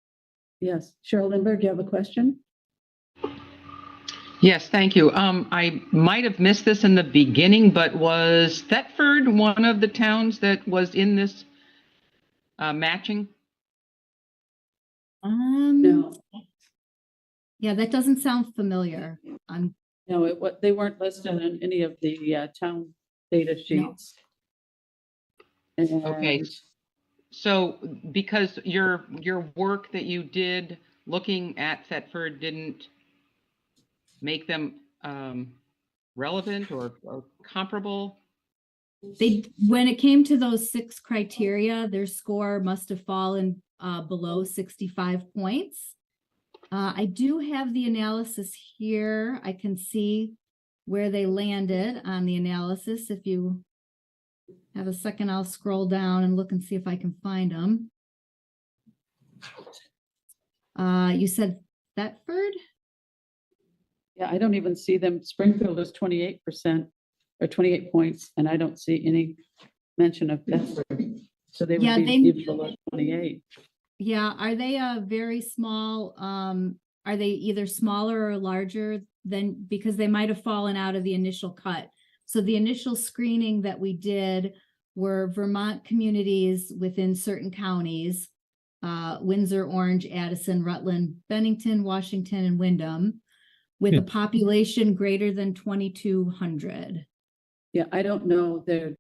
Yes, Cheryl Lindberg, do you have a question? Yes, thank you. I might have missed this in the beginning, but was Thetford one of the towns that was in this matching? No, Yeah, that doesn't sound familiar. no, they weren't listed on any of the town data sheets. Okay. And So because your work that you did looking at Thetford didn't make them relevant or comparable? When it came to those 6 criteria, their score must have fallen below 65 points. I do have the analysis here. I can see where they landed on the analysis. If you have a second, I'll scroll down and look and see if I can find them. You said Thetford? yeah, I don't even see them. Springfield is 28% or 28 points, and I don't see any mention of Bedford. So they Yeah, would be they- even below 28. Yeah, are they a very small, are they either smaller or larger than, because they might have fallen out of the initial cut. So the initial screening that we did were Vermont communities within certain counties, Windsor, Orange, Addison, Rutland, Bennington, Washington, and Wyndham, with a population greater than 2,200. Yeah, I don't know their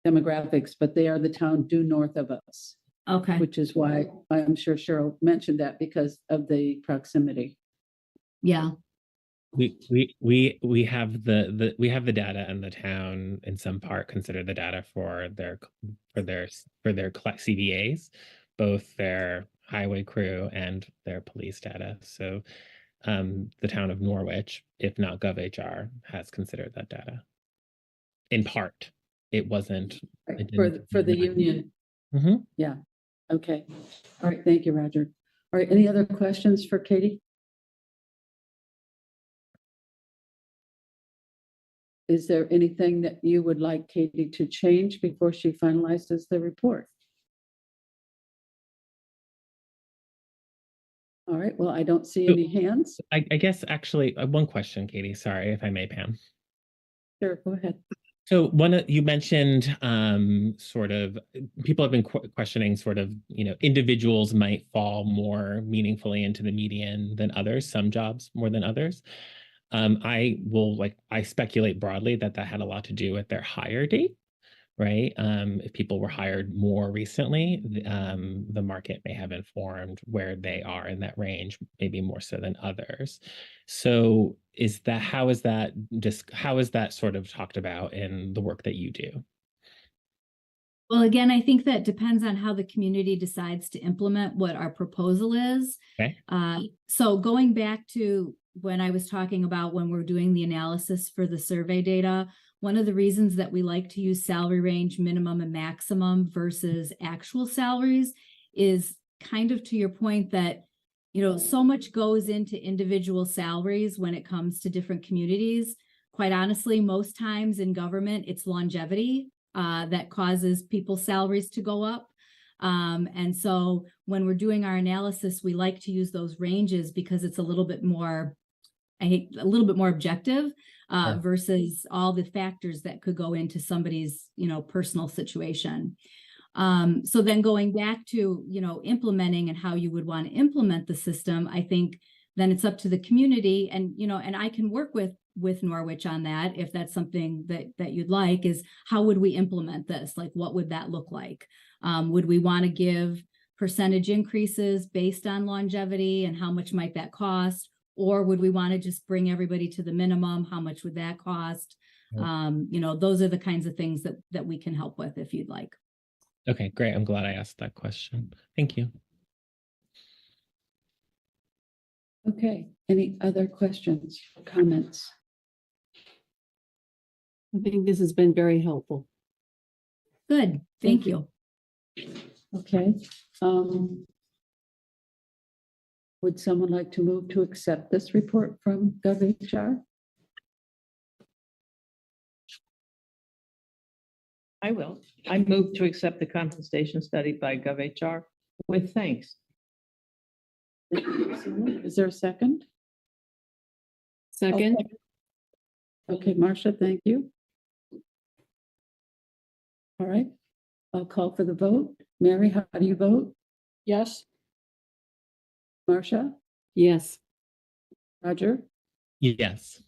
demographics, but they are the town due north of us, Okay. which is why I'm sure Cheryl mentioned that because of the proximity. Yeah. We have the data, and the town in some part consider the data for their CVAs, both their highway crew and their police data. So the town of Norwich, if not GovHR, has considered that data. In part, it wasn't Right, it for didn't- for the union. Mhm. Yeah. Okay. All right. Thank you, Roger. All right. Any other questions for Katie? Is there anything that you would like Katie to change before she finalizes the report? All right. Well, I don't see any hands. I guess actually one question, Katie. Sorry if I may, Pam. Sure. Go ahead. So you mentioned sort of people have been questioning sort of, individuals might fall more meaningfully into the median than others, some jobs more than others. I speculate broadly that had a lot to do with their hire date, right? If people were hired more recently, the market may have informed where they are in that range, maybe more so than others. So how is that sort of talked about in the work that you do? Well, again, I think that depends on how the community decides to implement what our proposal is. Okay. So going back to when I was talking about when we're doing the analysis for the survey data, one of the reasons that we like to use salary range minimum and maximum versus actual salaries is kind of to your point that, so much goes into individual salaries when it comes to different communities. Quite honestly, most times in government, it's longevity that causes people's salaries to go up. And so when we're doing our analysis, we like to use those ranges because it's a little bit more objective versus all the factors that could go into somebody's, personal situation. So then going back to, implementing and how you would want to implement the system, I think then it's up to the community and, and I can work with Norwich on that. If that's something that you'd like, is how would we implement this? Like, what would that look like? Would we want to give percentage increases based on longevity and how much might that cost? Or would we want to just bring everybody to the minimum? How much would that cost? Those are the kinds of things that we can help with if you'd like. Okay, great. I'm glad I asked that question. Thank you. Okay. Any other questions, comments? I think this has been very helpful. Good. Thank you. Okay. Would someone like to move to accept this report from GovHR? I will. I move to accept the compensation study by GovHR with thanks. Thank you, Priscilla. Is there a second? Second, Okay, Marcia, thank you. All right, I'll call for the vote. Mary, how do you vote? Yes, Marcia, yes. Roger, Yes.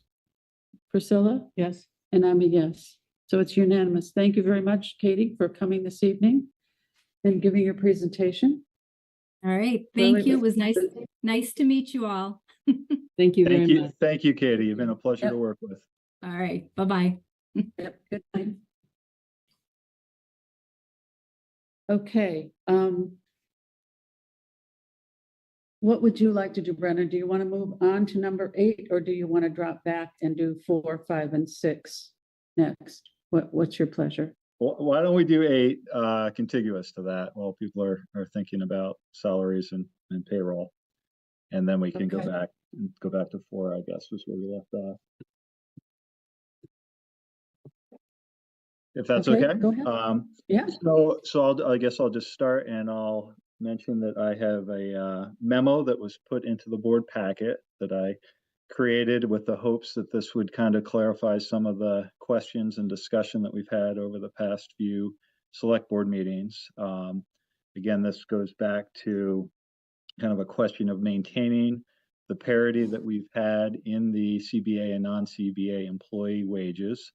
Priscilla, Yes. and I'm a yes. So it's unanimous. Thank you very much, Katie, for coming this evening and giving your presentation. All right, Really thank you. It was- was nice to meet you all. Thank you very much. Thank you, Katie. You've been a pleasure to Yep. work with. All right, bye-bye. Yep, good night. Okay, what would you like to do, Brennan? Do you want to move on to number 8, or do you want to drop back and do 4, 5, and 6 next? What's your pleasure? Why don't we do 8 contiguous to that while people are thinking about salaries and payroll? And then we can Okay. go back to 4, I guess, was where we left off. If that's okay. Go ahead. Yeah, I guess I'll just start, and I'll mention that I have a memo that was put into the board packet that I created with the hopes that this would kind of clarify some of the questions and discussion that we've had over the past few select board meetings. Again, this goes back to kind of a question of maintaining the parity that we've had in the CBA and non-CBA employee wages,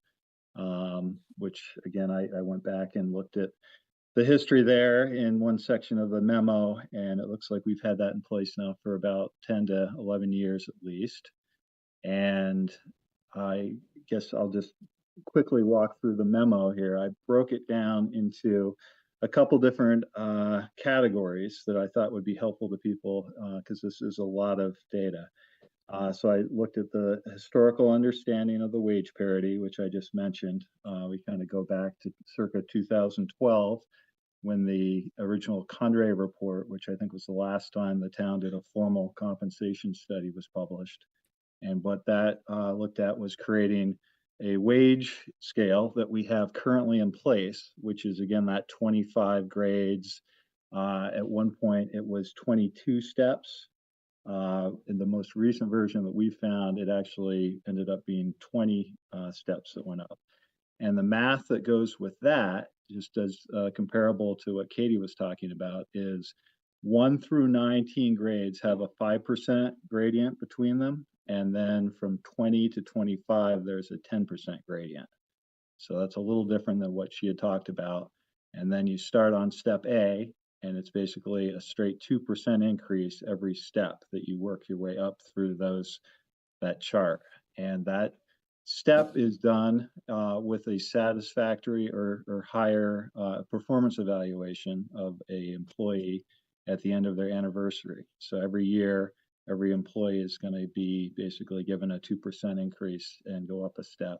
which again, I went back and looked at the history there in one section of the memo, and it looks like we've had that in place now for about 10 to 11 years at least. And I guess I'll just quickly walk through the memo here. I broke it down into a couple different categories that I thought would be helpful to people because this is a lot of data. So I looked at the historical understanding of the wage parity, which I just mentioned. We kind of go back to circa 2012 when the original Condrey report, which I think was the last time the town did a formal compensation study, was published. And what that looked at was creating a wage scale that we have currently in place, which is again that 25 grades. At one point, it was 22 steps. In the most recent version that we found, it actually ended up being 20 steps that went up. And the math that goes with that, just as comparable to what Katie was talking about, is 1 through 19 grades have a 5% gradient between them. And then from 20 to 25, there's a 10% gradient. So that's a little different than what she had talked about. And then you start on step A, and it's basically a straight 2% increase every step that you work your way up through that chart. And that step is done with a satisfactory or higher performance evaluation of an employee at the end of their anniversary. So every year, every employee is going to be basically given a 2% increase and go up a step.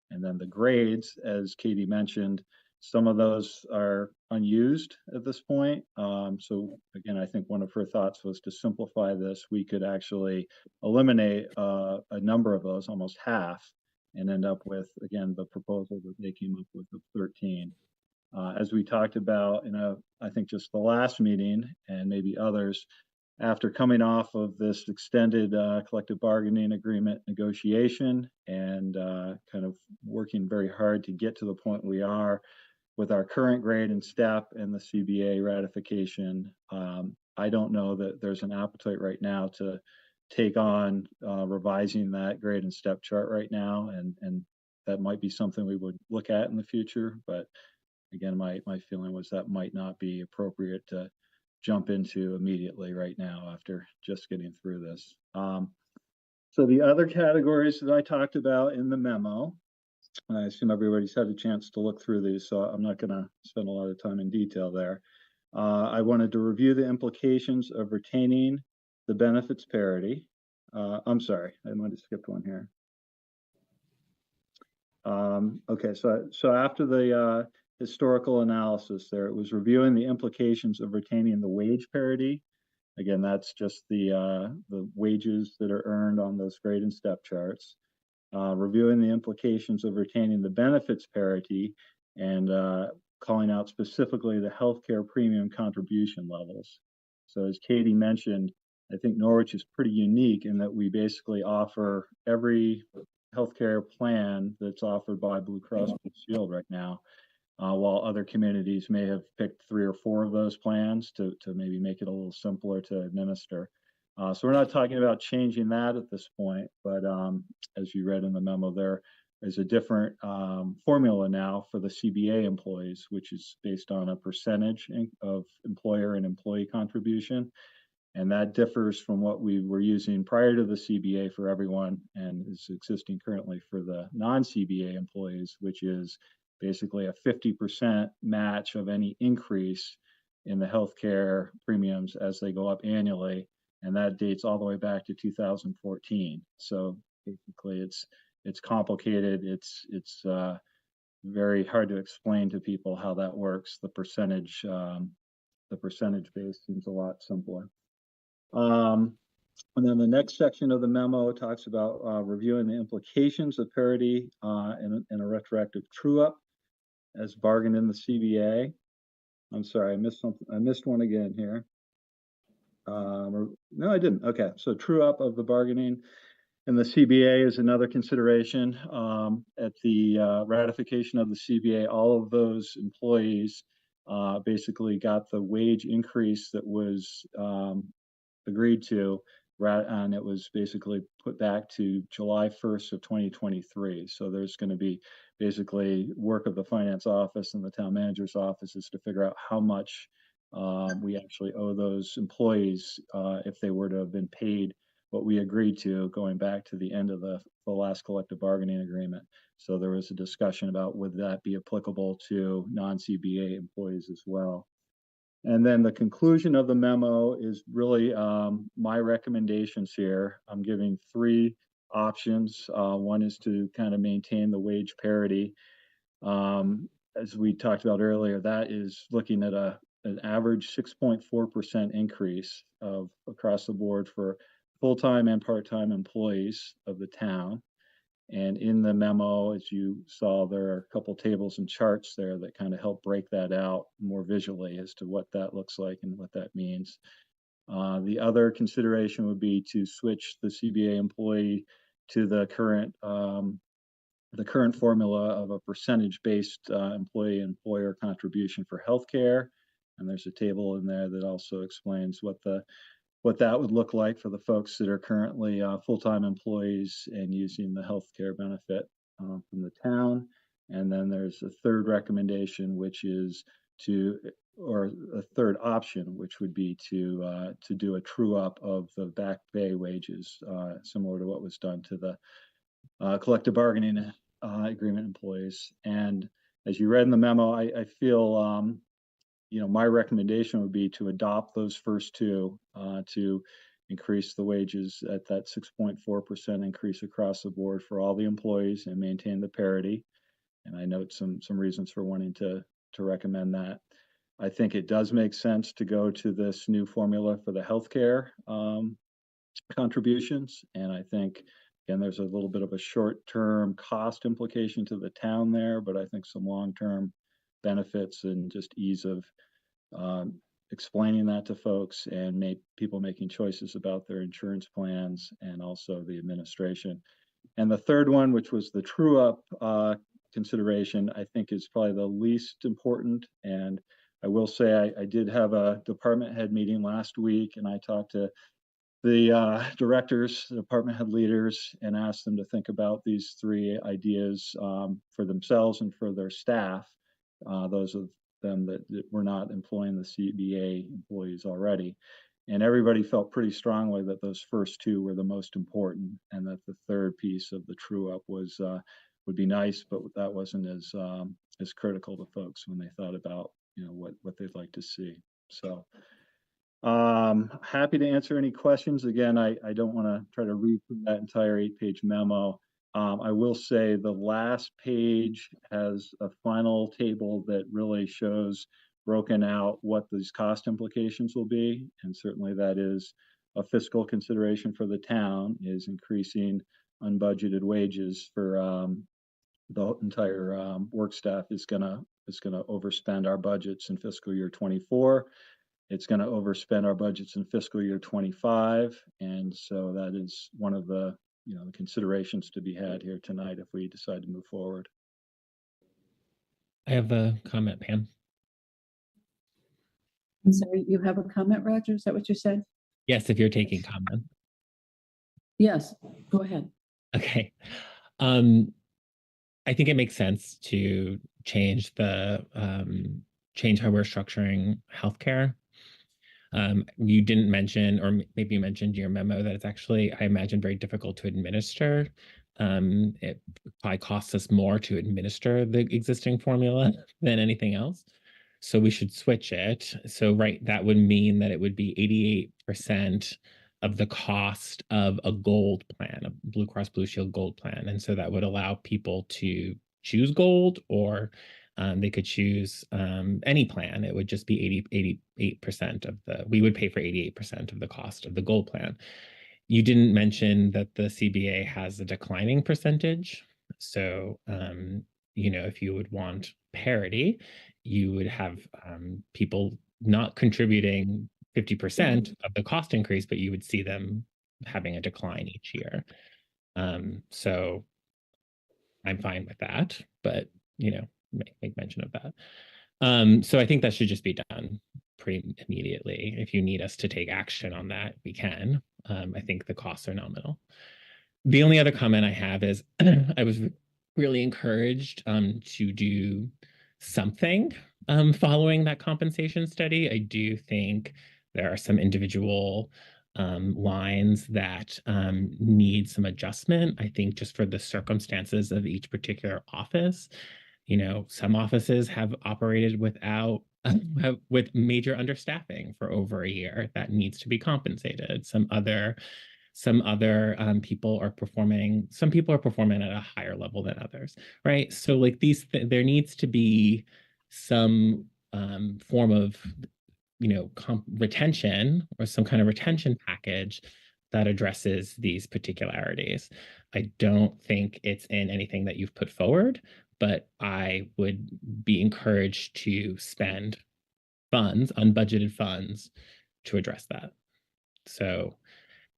And then the grades, as Katie mentioned, some of those are unused at this point. So again, I think one of her thoughts was to simplify this. We could actually eliminate a number of those, almost half, and end up with, again, the proposal that they came up with of 13. As we talked about in I think just the last meeting and maybe others, after coming off of this extended collective bargaining agreement negotiation and kind of working very hard to get to the point we are with our current grade and step and the CBA ratification, I don't know that there's an appetite right now to take on revising that grade and step chart right now, and that might be something we would look at in the future. But again, my feeling was that might not be appropriate to jump into immediately right now after just getting through this. So the other categories that I talked about in the memo, and I assume everybody's had a chance to look through these, so I'm not going to spend a lot of time in detail there. I wanted to review the implications of retaining the benefits parity. I'm sorry, I might have skipped one here. Okay, so after the historical analysis there, it was reviewing the implications of retaining the wage parity. Again, that's just the wages that are earned on those grade and step charts. Reviewing the implications of retaining the benefits parity and calling out specifically the healthcare premium contribution levels. So as Katie mentioned, I think Norwich is pretty unique in that we basically offer every healthcare plan that's offered by Blue Cross Blue Shield right now, while other communities may have picked 3 or 4 of those plans to maybe make it a little simpler to administer. So we're not talking about changing that at this point, but as you read in the memo, there is a different formula now for the CBA employees, which is based on a percentage of employer and employee contribution. And that differs from what we were using prior to the CBA for everyone and is existing currently for the non-CBA employees, which is basically a 50% match of any increase in the healthcare premiums as they go up annually. And that dates all the way back to 2014. So basically it's complicated. It's very hard to explain to people how that works. The percentage base seems a lot simpler. And then the next section of the memo talks about reviewing the implications of parity and a retroactive true-up as bargained in the CBA. I'm sorry, I missed something. I missed one again here. No, I didn't. Okay, so true-up of the bargaining and the CBA is another consideration. At the ratification of the CBA, all of those employees basically got the wage increase that was agreed to, and it was basically put back to July 1st of 2023. So there's going to be basically work of the finance office and the town manager's offices to figure out how much we actually owe those employees if they were to have been paid what we agreed to going back to the end of the last collective bargaining agreement. So there was a discussion about would that be applicable to non-CBA employees as well. And then the conclusion of the memo is really my recommendations here. I'm giving 3 options. One is to kind of maintain the wage parity. As we talked about earlier, that is looking at an average 6.4% increase across the board for full-time and part-time employees of the town. And in the memo, as you saw, there are a couple tables and charts there that kind of help break that out more visually as to what that looks like and what that means. The other consideration would be to switch the CBA employee to the current formula of a percentage-based employee-employer contribution for healthcare. And there's a table in there that also explains what that would look like for the folks that are currently full-time employees and using the healthcare benefit from the town. And then there's a third recommendation, which is or a third option, which would be to do a true up of the back pay wages, similar to what was done to the collective bargaining agreement employees. And as you read in the memo, I feel my recommendation would be to adopt those first 2 to increase the wages at that 6.4% increase across the board for all the employees and maintain the parity. And I note some reasons for wanting to recommend that. I think it does make sense to go to this new formula for the healthcare contributions. And I think, again, there's a little bit of a short-term cost implication to the town there, but I think some long-term benefits and just ease of explaining that to folks and people making choices about their insurance plans and also the administration. And the third one, which was the true up consideration, I think is probably the least important. And I will say I did have a department head meeting last week, and I talked to the directors, the department head leaders, and asked them to think about these 3 ideas for themselves and for their staff. Those of them that were not employing the CBA employees already. And everybody felt pretty strongly that those first 2 were the most important, and that the third piece of the true up would be nice, but that wasn't as critical to folks when they thought about what they'd like to see. So happy to answer any questions. Again, I don't want to try to read through that entire 8-page memo. I will say the last page has a final table that really shows broken out what these cost implications will be. And certainly that is a fiscal consideration for the town, is increasing unbudgeted wages for the entire work staff is gonna overspend our budgets in fiscal year 24. It's gonna overspend our budgets in fiscal year 25, and so that is one of the the considerations to be had here tonight if we decide to move forward. I have a comment, Pam. I'm sorry, you have a comment, Roger? Is that what you said? Yes, if you're taking comment. Yes, go ahead. Okay. I think it makes sense to change the change how we're structuring healthcare. You didn't mention, or maybe you mentioned in your memo, that it's actually, I imagine, very difficult to administer. It probably costs us more to administer the existing formula than anything else. So we should switch it. So that would mean that it would be 88% of the cost of a gold plan, a Blue Cross Blue Shield gold plan. And so that would allow people to choose gold, or they could choose any plan. It would just be 88% we would pay for 88% of the cost of the gold plan. You didn't mention that the CBA has a declining percentage. So, if you would want parity, you would have people not contributing 50% of the cost increase, but you would see them having a decline each year. So I'm fine with that, but, make mention of that. So I think that should just be done pretty immediately. If you need us to take action on that, we can. I think the costs are nominal. The only other comment I have is I was really encouraged to do something following that compensation study. I do think there are some individual lines that need some adjustment. I think just for the circumstances of each particular office. Some offices have operated with major understaffing for over a year. That needs to be compensated. Some other people are performing. Some people are performing at a higher level than others, right? So like there needs to be some form of retention, or some kind of retention package that addresses these particularities. I don't think it's in anything that you've put forward, but I would be encouraged to spend unbudgeted funds, to address that. So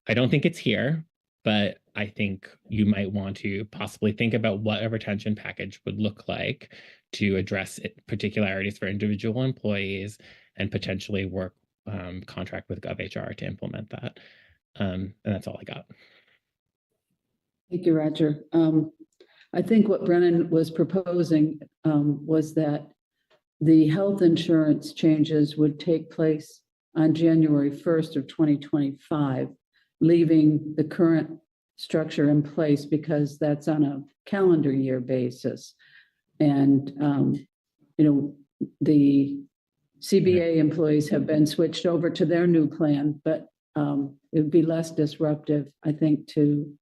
I don't think it's here, but I think you might want to possibly think about what a retention package would look like to address particularities for individual employees, and potentially contract with GovHR to implement that. And that's all I got. Thank you, Roger. I think what Brennan was proposing was that the health insurance changes would take place on January 1st of 2025, leaving the current structure in place because that's on a calendar year basis. And, the CBA employees have been switched over to their new plan, but it would be less disruptive, I think, to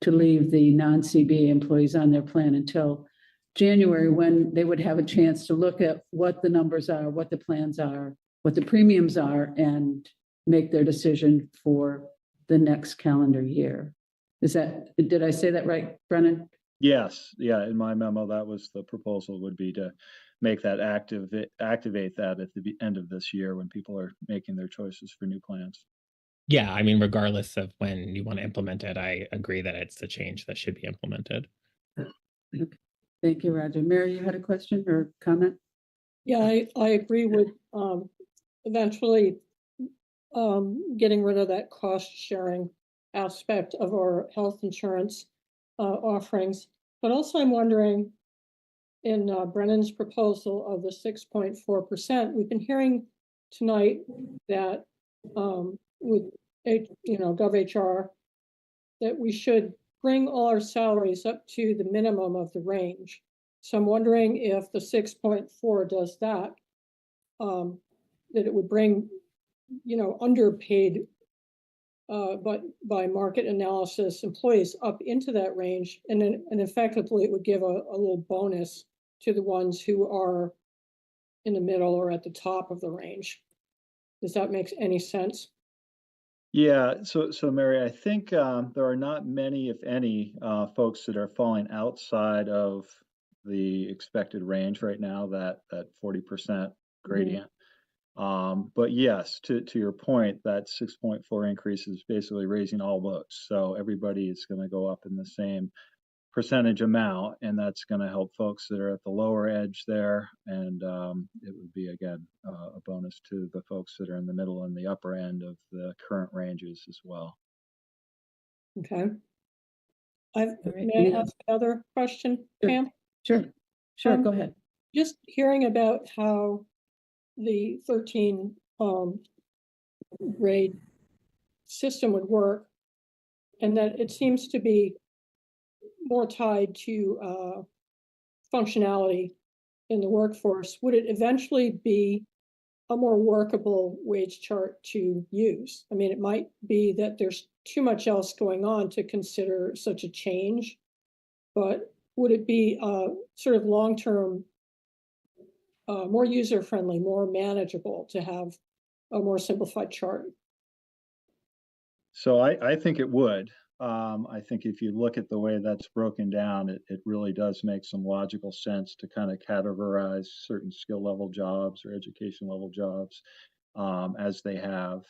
leave the non-CBA employees on their plan until January, when they would have a chance to look at what the numbers are, what the plans are, what the premiums are, and make their decision for the next calendar year. Did I say that right, Brennan? Yes. Yeah. In my memo, that was the proposal, would be to make that activate that at the end of this year when people are making their choices for new plans. Yeah, I mean, regardless of when you want to implement it, I agree that it's a change that should be implemented. Okay. Thank you, Roger. Mary, you had a question or comment? Yeah, I agree with eventually getting rid of that cost sharing aspect of our health insurance offerings. But also I'm wondering, in Brennan's proposal of the 6.4%, we've been hearing tonight that with GovHR, that we should bring all our salaries up to the minimum of the range. So I'm wondering if the 6.4 does that, that it would bring, underpaid, but by market analysis, employees up into that range, and effectively it would give a little bonus to the ones who are in the middle or at the top of the range. Does that make any sense? Yeah, so Mary, I think there are not many, if any, folks that are falling outside of the expected range right now, that 40% gradient. But yes, to your point, that 6.4 increase is basically raising all boats. So everybody is going to go up in the same percentage amount, and that's going to help folks that are at the lower edge there. And it would be, again, a bonus to the folks that are in the middle and the upper end of the current ranges as well. Okay. right. May I ask another question, Sure. Pam? Sure, go ahead. Just hearing about how the 13 grade system would work, and that it seems to be more tied to functionality in the workforce. Would it eventually be a more workable wage chart to use? I mean, it might be that there's too much else going on to consider such a change, but would it be sort of long-term, more user-friendly, more manageable to have a more simplified chart? So I think it would. I think if you look at the way that's broken down, it really does make some logical sense to kind of categorize certain skill level jobs or education level jobs as they have.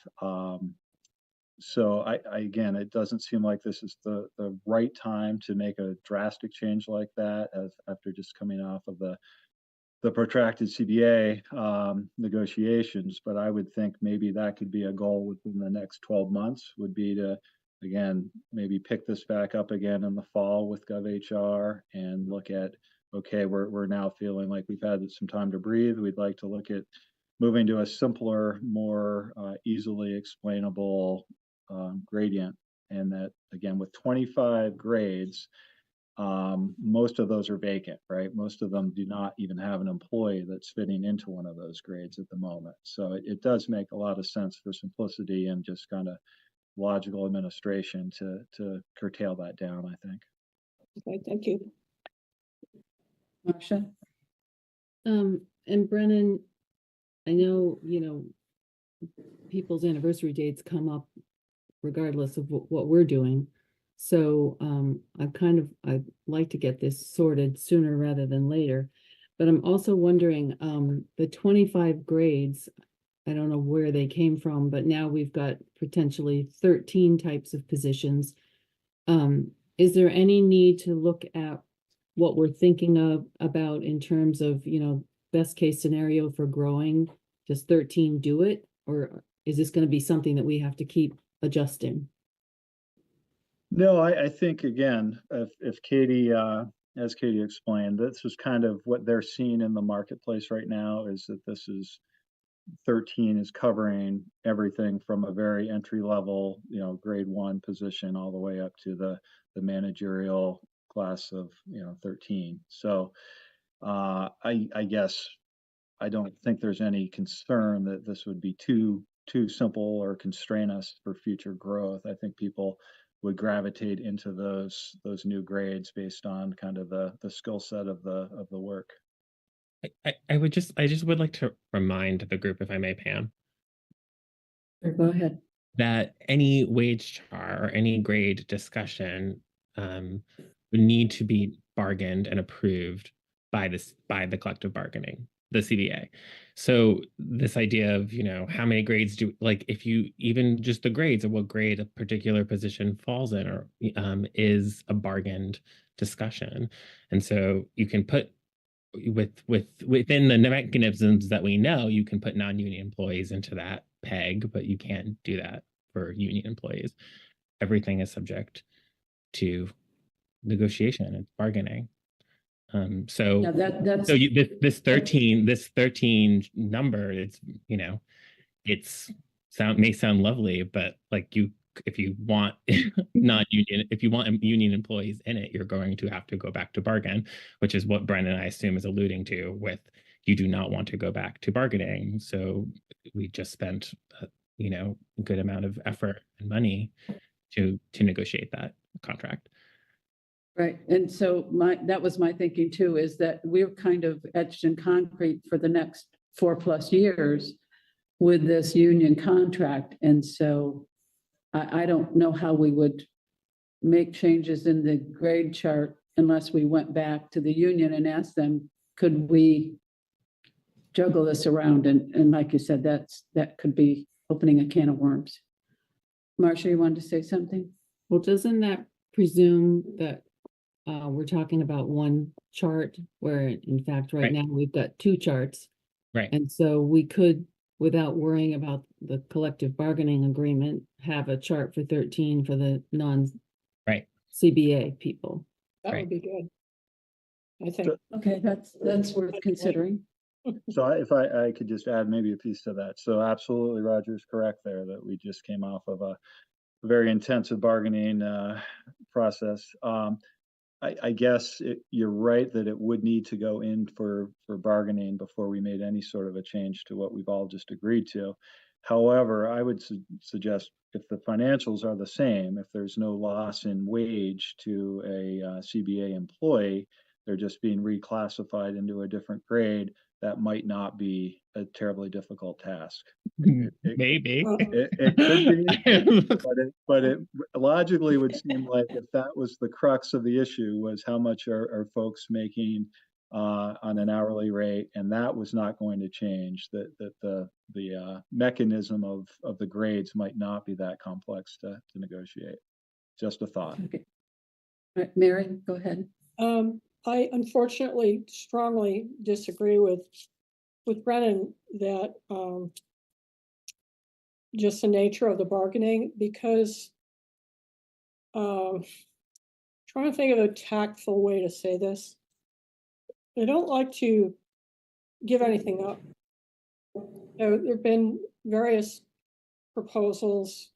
So I again, it doesn't seem like this is the right time to make a drastic change like that after just coming off of the protracted CBA negotiations. But I would think maybe that could be a goal within the next 12 months, would be to, again, maybe pick this back up again in the fall with GovHR and look at, okay, we're now feeling like we've had some time to breathe. We'd like to look at moving to a simpler, more easily explainable gradient. And that, again, with 25 grades, most of those are vacant, right? Most of them do not even have an employee that's fitting into one of those grades at the moment. So it does make a lot of sense for simplicity and just kind of logical administration to curtail that down, I think. Okay, thank you. Marcia? And Brennan, I know, people's anniversary dates come up regardless of what we're doing. So I'd like to get this sorted sooner rather than later. But I'm also wondering, the 25 grades, I don't know where they came from, but now we've got potentially 13 types of positions. Is there any need to look at what we're thinking about in terms of, best case scenario for growing? Does 13 do it? Or is this going to be something that we have to keep adjusting? No, I think, again, if Katie, as Katie explained, this is kind of what they're seeing in the marketplace right now, is that this is 13 is covering everything from a very entry level, grade 1 position all the way up to the managerial class of, 13. So I guess I don't think there's any concern that this would be too simple or constrain us for future growth. I think people would gravitate into those new grades based on kind of the skill set of the work. I just would like to remind the group, if I may, Pam, Go ahead. that any wage chart or any grade discussion would need to be bargained and approved by the collective bargaining, the CBA. So this idea of, how many grades if you even just the grades of what grade a particular position falls in, or is a bargained discussion. And so you can put within the mechanisms that we know, you can put non-union employees into that peg, but you can't do that for union employees. Everything is subject to negotiation and bargaining. So Yeah, that's so this 13 number, it's may sound lovely, but if you want non-union, if you want union employees in it, you're going to have to go back to bargain, which is what Brennan, I assume, is alluding to with, you do not want to go back to bargaining. So we just spent a good amount of effort and money to negotiate that contract. right. And so that was my thinking too, is that we're kind of etched in concrete for the next 4+ years with this union contract. And so I don't know how we would make changes in the grade chart unless we went back to the union and asked them, could we juggle this around? And like you said, that could be opening a can of worms. Marcia, you wanted to say something? Well, doesn't that presume that we're talking about one chart where in fact right Right. now we've got two charts? Right. And so we could, without worrying about the collective bargaining agreement, have a chart for 13 for the Right. non-CBA people. That Right. would be good. I think. Okay, that's worth considering. So if I could just add maybe a piece to that. So absolutely, Roger's correct there that we just came off of a very intensive bargaining process. I guess you're right that it would need to go in for bargaining before we made any sort of a change to what we've all just agreed to. However, I would suggest if the financials are the same, if there's no loss in wage to a CBA employee, they're just being reclassified into a different grade, that might not be a terribly difficult task. Maybe. It could be, but it logically would seem like if that was the crux of the issue, was how much are folks making on an hourly rate, and that was not going to change, that the mechanism of the grades might not be that complex to negotiate. Just a thought. Okay. All right, Mary, go ahead. I unfortunately strongly disagree with Brennan that just the nature of the bargaining, because trying to think of a tactful way to say this. I don't like to give anything up. There have been various proposals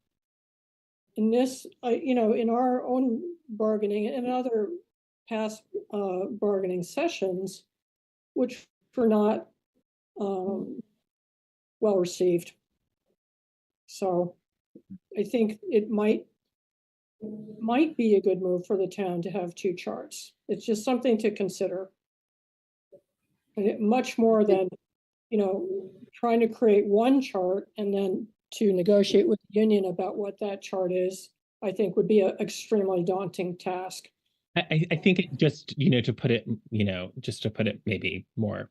in this, in our own bargaining and other past bargaining sessions, which were not well received. So I think it might be a good move for the town to have two charts. It's just something to consider. And much more than, trying to create one chart and then to negotiate with the union about what that chart is, I think would be an extremely daunting task. I think it just, to put it, just to put it maybe more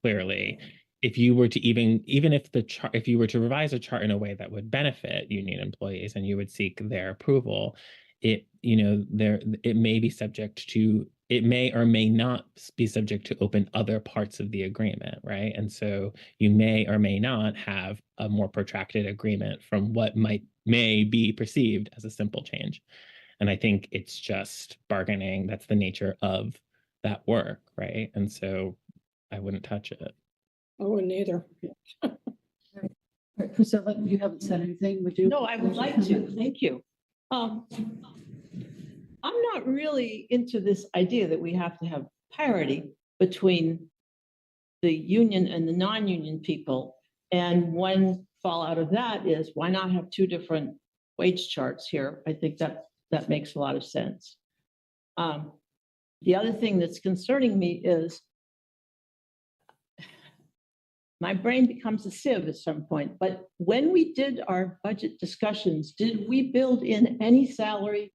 clearly, if you were to even if the chart, if you were to revise a chart in a way that would benefit union employees and you would seek their approval, it may be subject to, it may or may not be subject to open other parts of the agreement, right? And so you may or may not have a more protracted agreement from what may be perceived as a simple change. And I think it's just bargaining. That's the nature of that work, right? And so I wouldn't touch it. I wouldn't either. All right, Priscilla, you haven't said anything, would you? No, I would like to. Thank you. I'm not really into this idea that we have to have parity between the union and the non-union people. And one fallout of that is, why not have two different wage charts here? I think that makes a lot of sense. The other thing that's concerning me is my brain becomes a sieve at some point, but when we did our budget discussions, did we build in any salary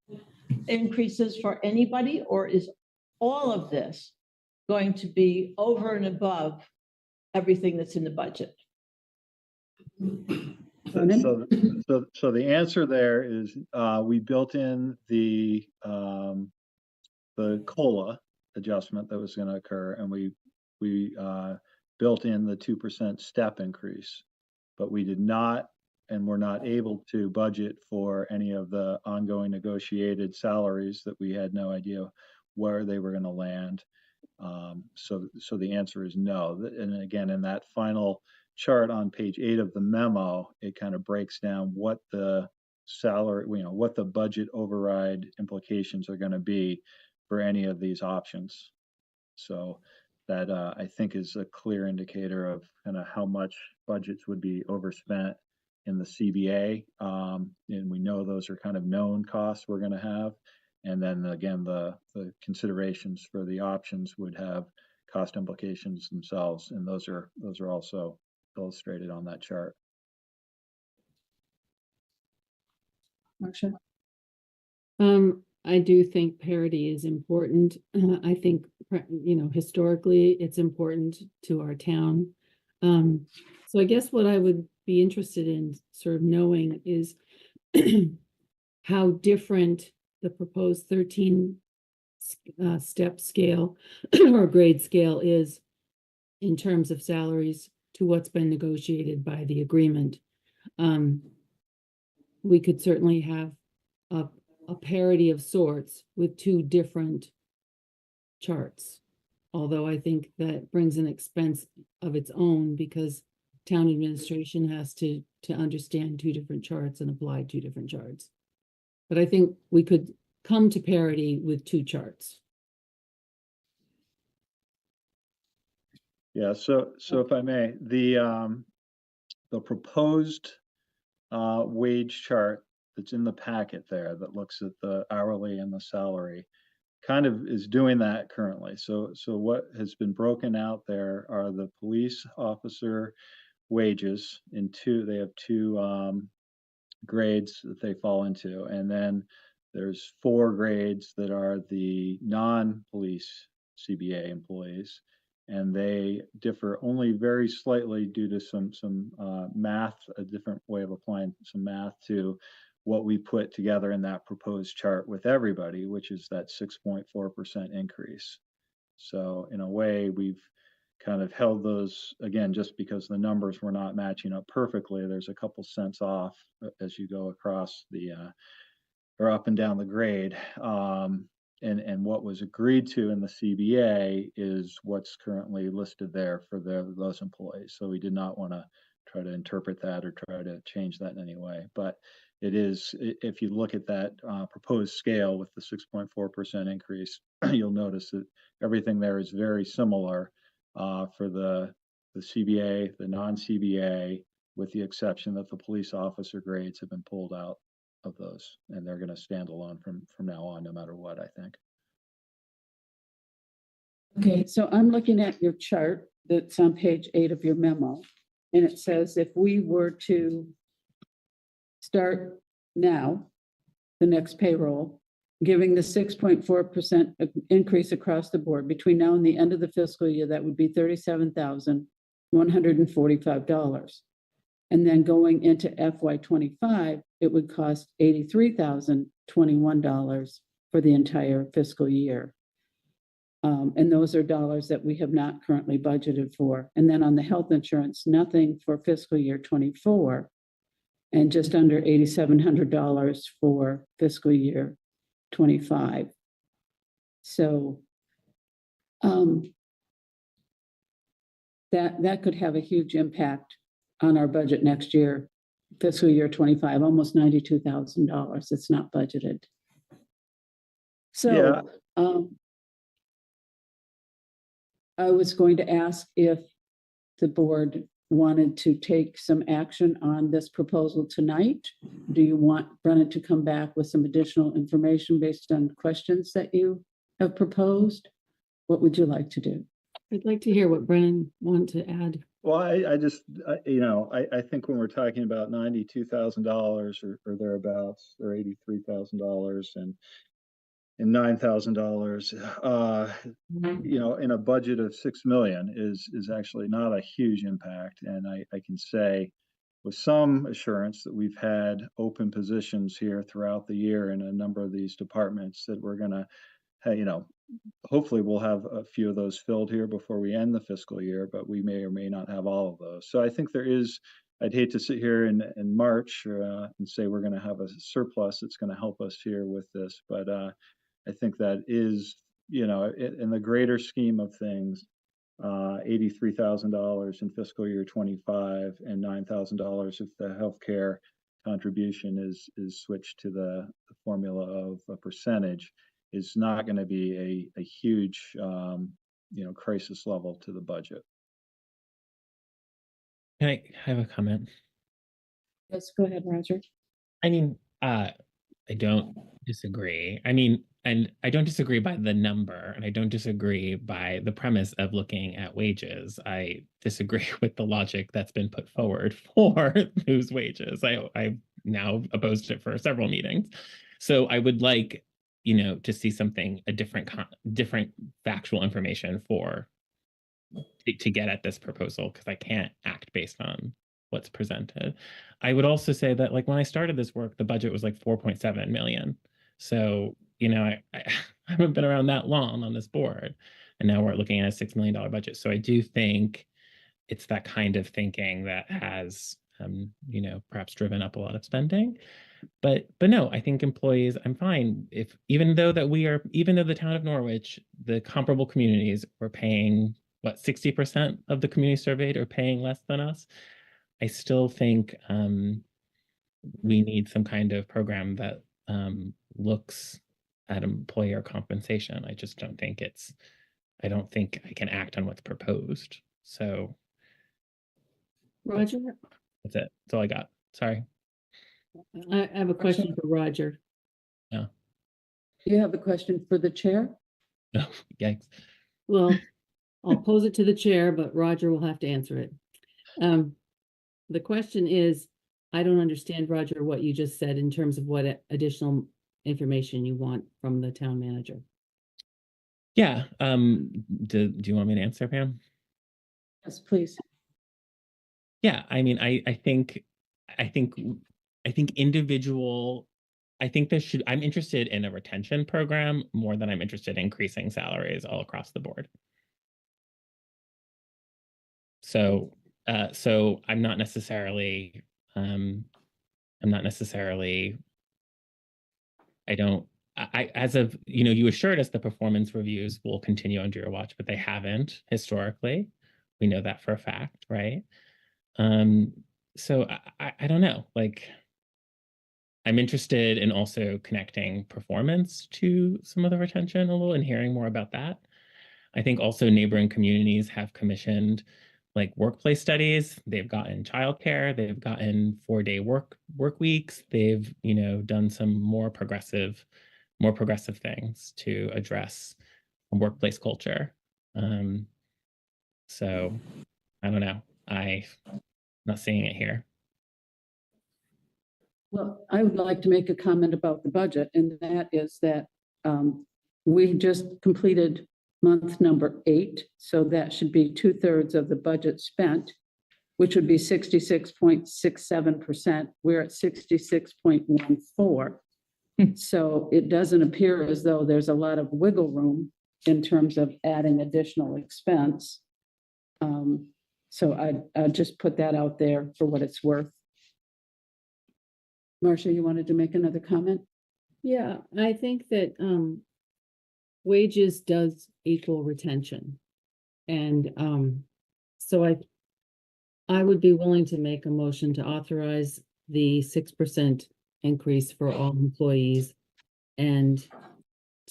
increases for anybody, or is all of this going to be over and above everything that's in the budget? So the answer there is we built in the COLA adjustment that was going to occur, and we built in the 2% step increase, but we did not, and we're not able to budget for any of the ongoing negotiated salaries that we had no idea where they were going to land. So the answer is no. And again, in that final chart on page 8 of the memo, it kind of breaks down what the salary, what the budget override implications are going to be for any of these options. So that I think is a clear indicator of kind of how much budgets would be overspent in the CBA. And we know those are kind of known costs we're going to have. And then again, the considerations for the options would have cost implications themselves. And those are also illustrated on that chart. Marcia? I do think parity is important. I think, historically, it's important to our town. So I guess what I would be interested in sort of knowing is how different the proposed 13 step scale or grade scale is in terms of salaries to what's been negotiated by the agreement. We could certainly have a parity of sorts with two different charts. Although I think that brings an expense of its own because town administration has to understand two different charts and apply two different charts. But I think we could come to parity with two charts. Yeah, so if I may, the proposed wage chart that's in the packet there that looks at the hourly and the salary kind of is doing that currently. So what has been broken out there are the police officer wages in they have two grades that they fall into, and then there's 4 grades that are the non-police CBA employees, and they differ only very slightly due to some math, a different way of applying some math to what we put together in that proposed chart with everybody, which is that 6.4% increase. So in a way, we've kind of held those, again, just because the numbers were not matching up perfectly. There's a couple cents off as you go across the or up and down the grade. And what was agreed to in the CBA is what's currently listed there for those employees. So we did not want to try to interpret that or try to change that in any way. But it is, if you look at that proposed scale with the 6.4% increase, you'll notice that everything there is very similar for the CBA, the non-CBA, with the exception that the police officer grades have been pulled out of those, and they're going to stand alone from now on, no matter what, I think. Okay, so I'm looking at your chart that's on page 8 of your memo, and it says if we were to start now, the next payroll, giving the 6.4% increase across the board between now and the end of the fiscal year, that would be $37,145. And then going into FY25, it would cost $83,021 for the entire fiscal year. And those are dollars that we have not currently budgeted for. And then on the health insurance, nothing for fiscal year 24, and just under $8,700 for fiscal year 25. So that could have a huge impact on our budget next year, fiscal year 25, almost $92,000. It's not budgeted. So Yeah. I was going to ask if the board wanted to take some action on this proposal tonight. Do you want Brennan to come back with some additional information based on questions that you have proposed? What would you like to do? I'd like to hear what Brennan wanted to add. Well, I just, I think when we're talking about $92,000 or thereabouts, or $83,000 and $9,000, in a budget of 6 million is actually not a huge impact. And I can say with some assurance that we've had open positions here throughout the year in a number of these departments that we're going to, hopefully we'll have a few of those filled here before we end the fiscal year, but we may or may not have all of those. So I think there is, I'd hate to sit here in March and say we're going to have a surplus that's going to help us here with this, but I think that is, in the greater scheme of things, $83,000 in fiscal year 25 and $9,000 if the healthcare contribution is switched to the formula of a percentage is not going to be a huge, crisis level to the budget. Can I have a comment? Yes, go ahead, Roger. I mean, I don't disagree. And I don't disagree by the number, and I don't disagree by the premise of looking at wages. I disagree with the logic that's been put forward for those wages. I've now opposed it for several meetings. So I would like to see something, a different factual information to get at this proposal, because I can't act based on what's presented. I would also say that, like, when I started this work, the budget was like 4.7 million. So, I haven't been around that long on this board, and now we're looking at a $6 million budget. So I do think it's that kind of thinking that has, perhaps driven up a lot of spending. But no, I think employees, I'm fine if, even though the town of Norwich, the comparable communities were paying, what, 60% of the community surveyed are paying less than us. I still think we need some kind of program that looks at employer compensation. I just don't think I don't think I can act on what's proposed. So Roger, that's it. That's all I got. Sorry. I have a question for Roger. Do you have a question for the chair? No, yikes. Well, I'll pose it to the chair, but Roger will have to answer it. The question is, I don't understand, Roger, what you just said in terms of what additional information you want from the town manager. Yeah. Do you want me to answer, Pam? Yes, please. Yeah, I mean, I think individual, I'm interested in a retention program more than I'm interested in increasing salaries all across the board. So I'm not necessarily, as of, you assured us the performance reviews will continue under your watch, but they haven't historically. We know that for a fact, right? So I don't know, like, I'm interested in also connecting performance to some of the retention a little and hearing more about that. I think also neighboring communities have commissioned like workplace studies. They've gotten childcare, they've gotten 4-day work weeks. They've, done some more progressive things to address workplace culture. So I don't know. I'm not seeing it here. Well, I would like to make a comment about the budget, and that is that we just completed month number 8, so that should be 2/3 of the budget spent, which would be 66.67%. We're at 66.14. So it doesn't appear as though there's a lot of wiggle room in terms of adding additional expense. So I'd just put that out there for what it's worth. Marcia, you wanted to make another comment? Yeah, I think that wages does equal retention. And so I would be willing to make a motion to authorize the 6% increase for all employees and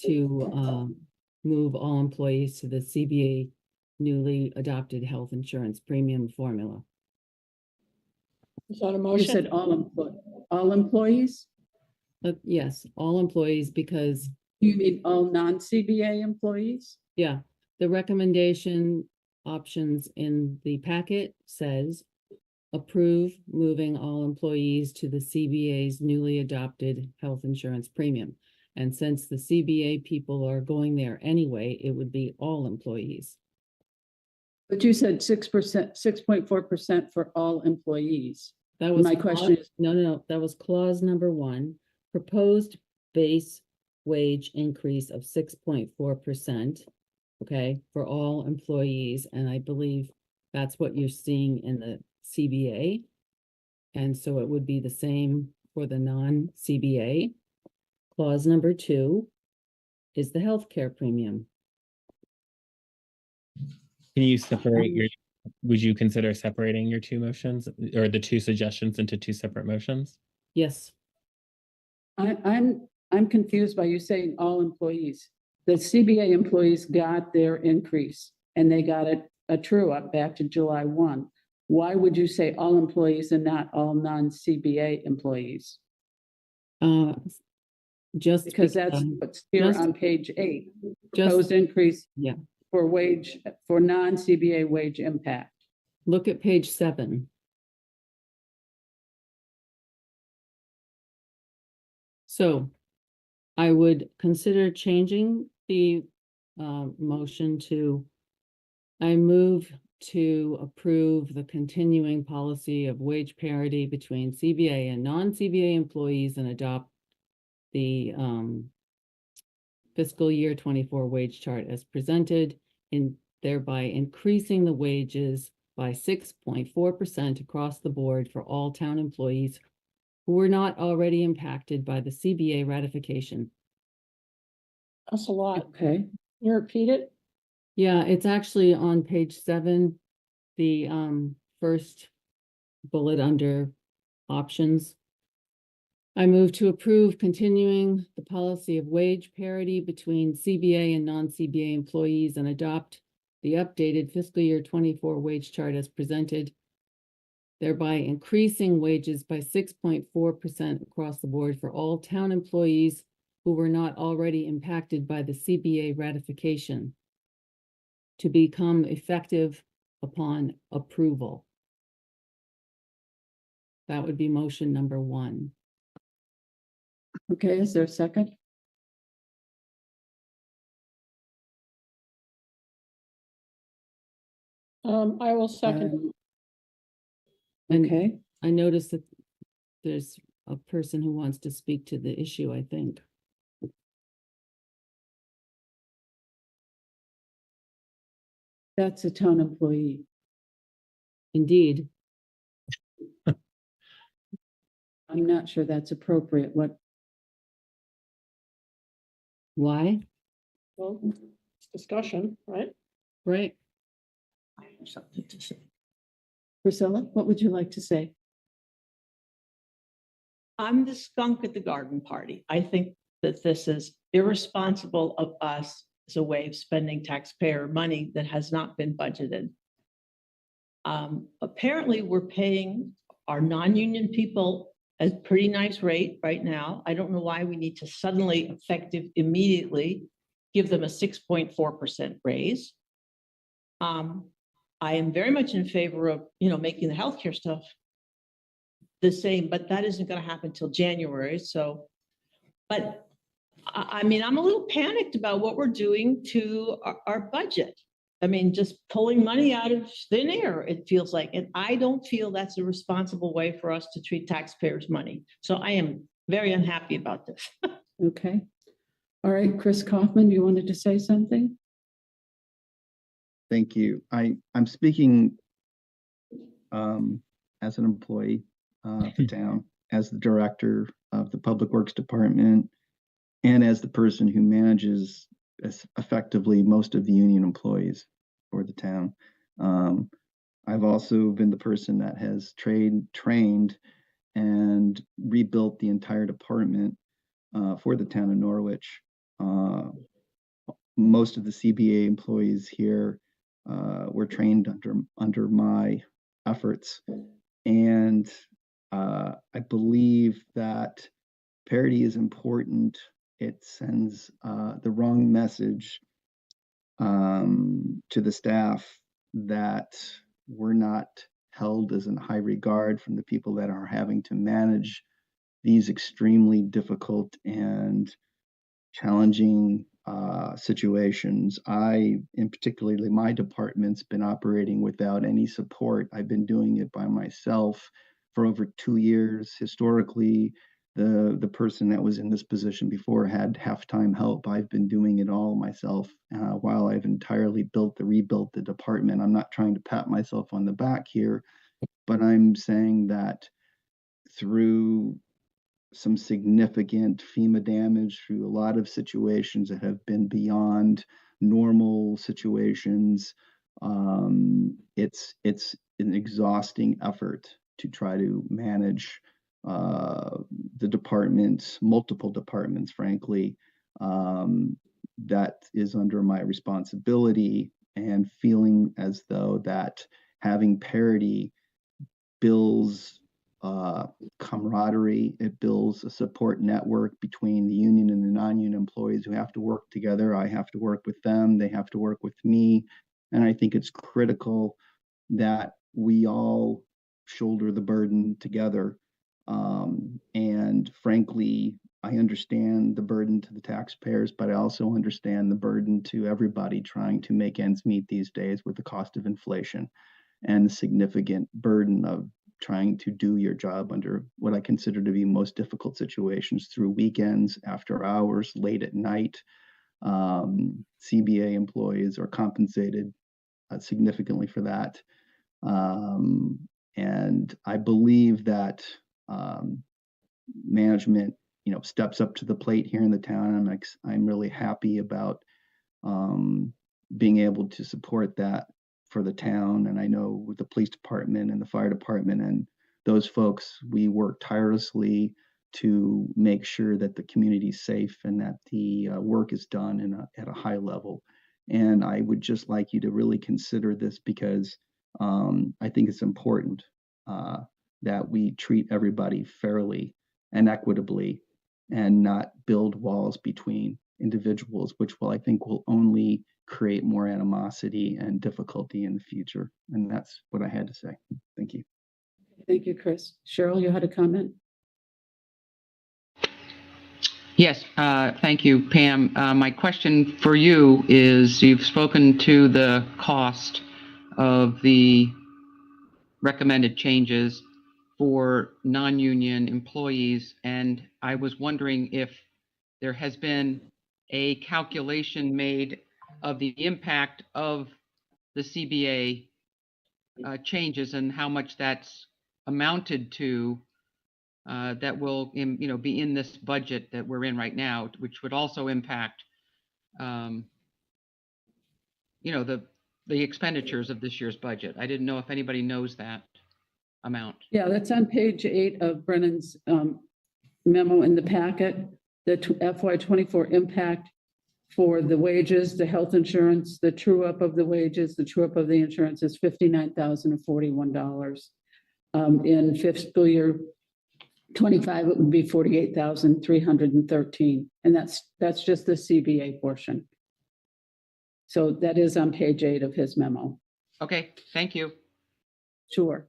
to move all employees to the CBA newly adopted health insurance premium formula. Is that a You motion? said all employees? Yes, all employees, because You mean all non-CBA employees? yeah, the recommendation options in the packet says approve moving all employees to the CBA's newly adopted health insurance premium. And since the CBA people are going there anyway, it would be all employees. But you said 6%, 6.4% for all employees. That was My question is, no, that was clause number 1, proposed base wage increase of 6.4%. Okay, for all employees, and I believe that's what you're seeing in the CBA. And so it would be the same for the non-CBA. Clause number 2 is the healthcare premium. Can you separate would you consider separating your two motions or the two suggestions into two separate motions? Yes. I'm confused by you saying all employees. The CBA employees got their increase and they got a true up back to July 1. Why would you say all employees and not all non-CBA employees? Just Because that's what's here on page 8. Proposed increase for non-CBA wage impact. Look at page 7. So I would consider changing the motion to, I move to approve the continuing policy of wage parity between CBA and non-CBA employees and adopt the fiscal year 24 wage chart as presented, in thereby increasing the wages by 6.4% across the board for all town employees who were not already impacted by the CBA ratification. That's a lot. Okay, You repeat it? Yeah, it's actually on page 7, the first bullet under options. I move to approve continuing the policy of wage parity between CBA and non-CBA employees and adopt the updated fiscal year 24 wage chart as presented, thereby increasing wages by 6.4% across the board for all town employees who were not already impacted by the CBA ratification, to become effective upon approval. That would be motion number 1. okay, is there a second? I will second. And Okay, I noticed that there's a person who wants to speak to the issue, I think. that's a town employee. Indeed. I'm not sure that's appropriate. What, Why? Well, it's discussion, right? Right? I have something to say. Priscilla, what would you like to say? I'm the skunk at the garden party. I think that this is irresponsible of us as a way of spending taxpayer money that has not been budgeted. Apparently, we're paying our non-union people a pretty nice rate right now. I don't know why we need to suddenly, effective immediately, give them a 6.4% raise. I am very much in favor of, making the healthcare stuff the same, but that isn't going to happen till January. So, but I mean, I'm a little panicked about what we're doing to our budget. I mean, just pulling money out of thin air, it feels like, and I don't feel that's a responsible way for us to treat taxpayers' money. So I am very unhappy about this. Okay. All right, Chris Kaufman, you wanted to say something? Thank you. I'm speaking as an employee of the town, as the director of the Public Works Department, and as the person who manages effectively most of the union employees for the town. I've also been the person that has trained and rebuilt the entire department for the town of Norwich. Most of the CBA employees here were trained under my efforts, and I believe that parity is important. It sends the wrong message to the staff that we're not held as in high regard from the people that are having to manage these extremely difficult and challenging situations. In particularly my department's been operating without any support. I've been doing it by myself for over 2 years. Historically, the person that was in this position before had half-time help. I've been doing it all myself while I've entirely rebuilt the department. I'm not trying to pat myself on the back here, but I'm saying that through some significant FEMA damage, through a lot of situations that have been beyond normal situations, it's an exhausting effort to try to manage the departments, multiple departments, frankly, that is under my responsibility, and feeling as though that having parity builds camaraderie, it builds a support network between the union and the non-union employees who have to work together. I have to work with them, they have to work with me, and I think it's critical that we all shoulder the burden together. And frankly, I understand the burden to the taxpayers, but I also understand the burden to everybody trying to make ends meet these days with the cost of inflation and the significant burden of trying to do your job under what I consider to be most difficult situations through weekends, after hours, late at night. CBA employees are compensated significantly for that. And I believe that management, steps up to the plate here in the town. I'm really happy about being able to support that for the town. And I know with the police department and the fire department and those folks, we work tirelessly to make sure that the community is safe and that the work is done at a high level. And I would just like you to really consider this, because I think it's important that we treat everybody fairly and equitably and not build walls between individuals, which I think will only create more animosity and difficulty in the future. And that's what I had to say. Thank you. Thank you, Chris. Cheryl, you had a comment? Yes, thank you, Pam. My question for you is, you've spoken to the cost of the recommended changes for non-union employees, and I was wondering if there has been a calculation made of the impact of the CBA changes and how much that's amounted to, that will be in this budget that we're in right now, which would also impact the expenditures of this year's budget. I didn't know if anybody knows that amount. Yeah, that's on page 8 of Brennan's memo in the packet. The FY24 impact for the wages, the health insurance, the true up of the wages, the true up of the insurance is $59,041. In fiscal year 25, it would be $48,313, and that's just the CBA portion. So that is on page 8 of his memo. Okay, thank you. Sure.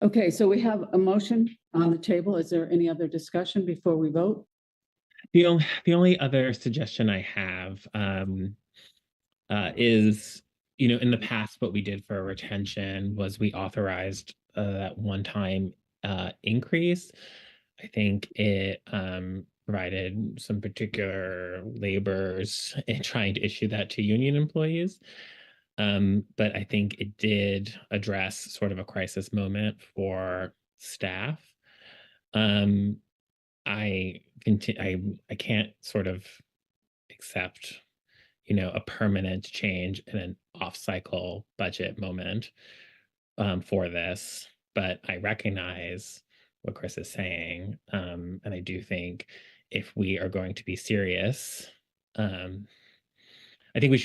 Okay, so we have a motion on the table. Is there any other discussion before we vote? The only other suggestion I have is, in the past, what we did for retention was we authorized that one-time increase. I think it provided some particular labors in trying to issue that to union employees. But I think it did address sort of a crisis moment for staff. I can't sort of accept, a permanent change in an off-cycle budget moment for this, but I recognize what Chris is saying, and I do think if we are going to be serious, I think we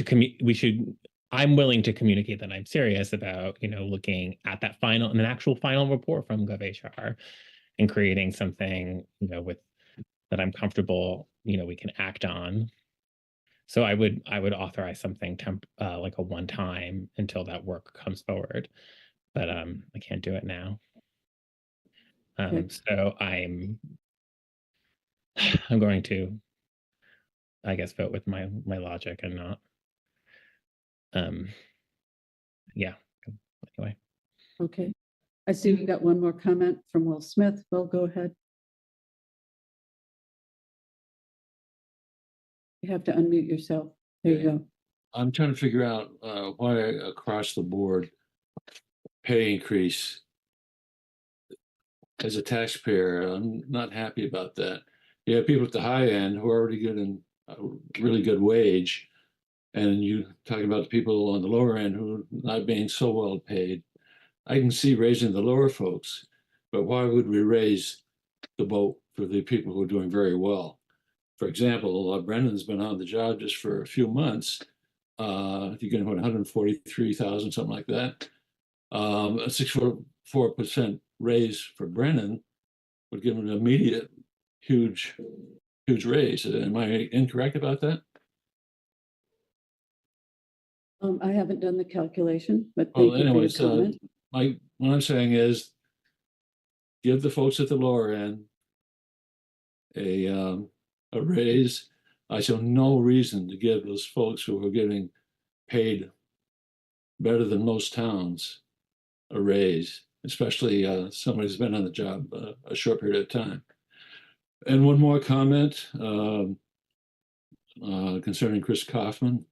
should. I'm willing to communicate that I'm serious about, looking at that an actual final report from GovHR and creating something, with that I'm comfortable, we can act on. So I would authorize something like a one-time until that work comes forward, but I can't do it now. Okay. So I'm going to, I guess, vote with my logic and not. Yeah. Anyway. Okay. I see we got one more comment from Will Smith. Will, go ahead. You have to unmute yourself. There you go. I'm trying to figure out why across the board pay increase. As a taxpayer, I'm not happy about that. You have people at the high end who are already getting a really good wage, and you talking about the people on the lower end who are not being so well paid. I can see raising the lower folks, but why would we raise the boat for the people who are doing very well? For example, Brendan's been on the job just for a few months. You're going to put 143,000, something like that. A 6.4% raise for Brennan would give him an immediate huge raise. Am I incorrect about that? I haven't done the calculation, but thank you for your comment. what I'm saying is, give the folks at the lower end a raise. I saw no reason to give those folks who are getting paid better than most towns a raise, especially somebody who's been on the job a short period of time. And one more comment concerning Chris Kaufman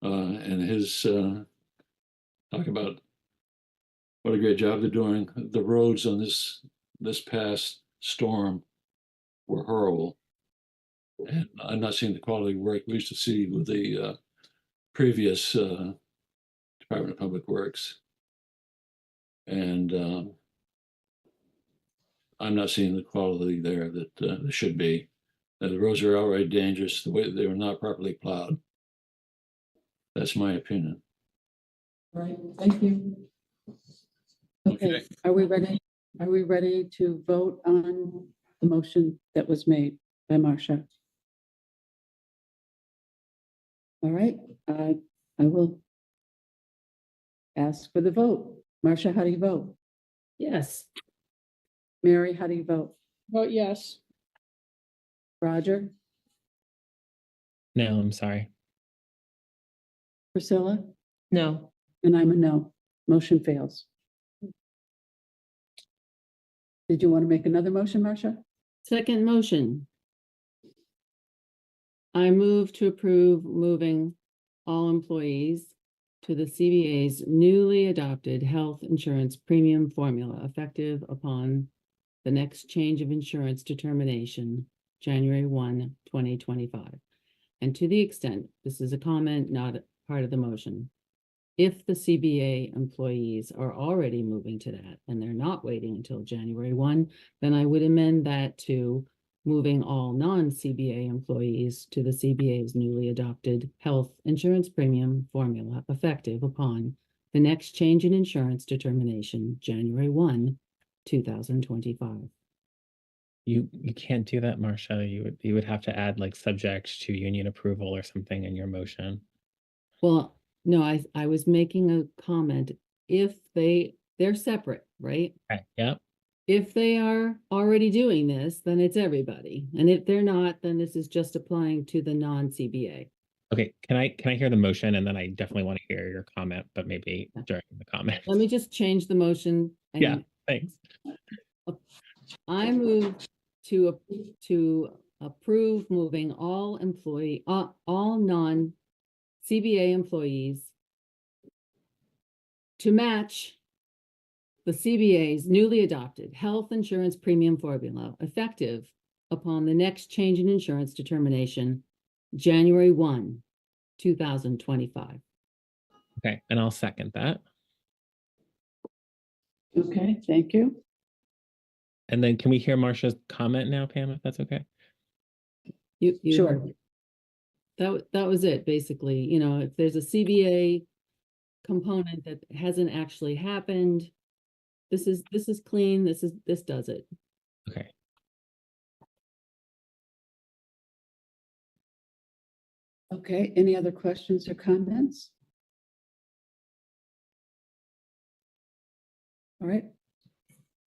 and his talk about what a great job they're doing. The roads on this past storm were horrible. And I'm not seeing the quality of work we used to see with the previous Department of Public Works. And I'm not seeing the quality there that there should be. The roads are outright dangerous the way they were not properly plowed. That's my opinion. All right, thank you. Okay, are we ready? Are we ready to vote on the motion that was made by Marcia? All right, I will ask for the vote. Marcia, how do you vote? Yes. Mary, how do you vote? Vote yes. Roger, No, I'm sorry. Priscilla, No. and I'm a no. Motion fails. Did you want to make another motion, Marcia? Second motion. I move to approve moving all employees to the CBA's newly adopted health insurance premium formula effective upon the next change of insurance determination, January 1, 2025. And to the extent, this is a comment, not part of the motion. If the CBA employees are already moving to that and they're not waiting until January 1, then I would amend that to moving all non-CBA employees to the CBA's newly adopted health insurance premium formula effective upon the next change in insurance determination, January 1, 2025. You can't do that, Marcia. You would have to add like subject to union approval or something in your motion. Well, no, I was making a comment. If they're separate, right? Okay. Yep. If they are already doing this, then it's everybody. And if they're not, then this is just applying to the non-CBA. Okay. Can I hear the motion, and then I definitely want to hear your comment, but maybe during the comment. Let me just change the motion. And Yeah. Thanks. I move to approve moving all non-CBA employees to match the CBA's newly adopted health insurance premium formula effective upon the next change in insurance determination, January 1, 2025. Okay. And I'll second that. Okay, thank you. And then can we hear Marcia's comment now, Pam, if that's okay? You Sure. That was it, basically. You know, if there's a CBA component that hasn't actually happened, this is clean. This does it. Okay. Okay, any other questions or comments? All right.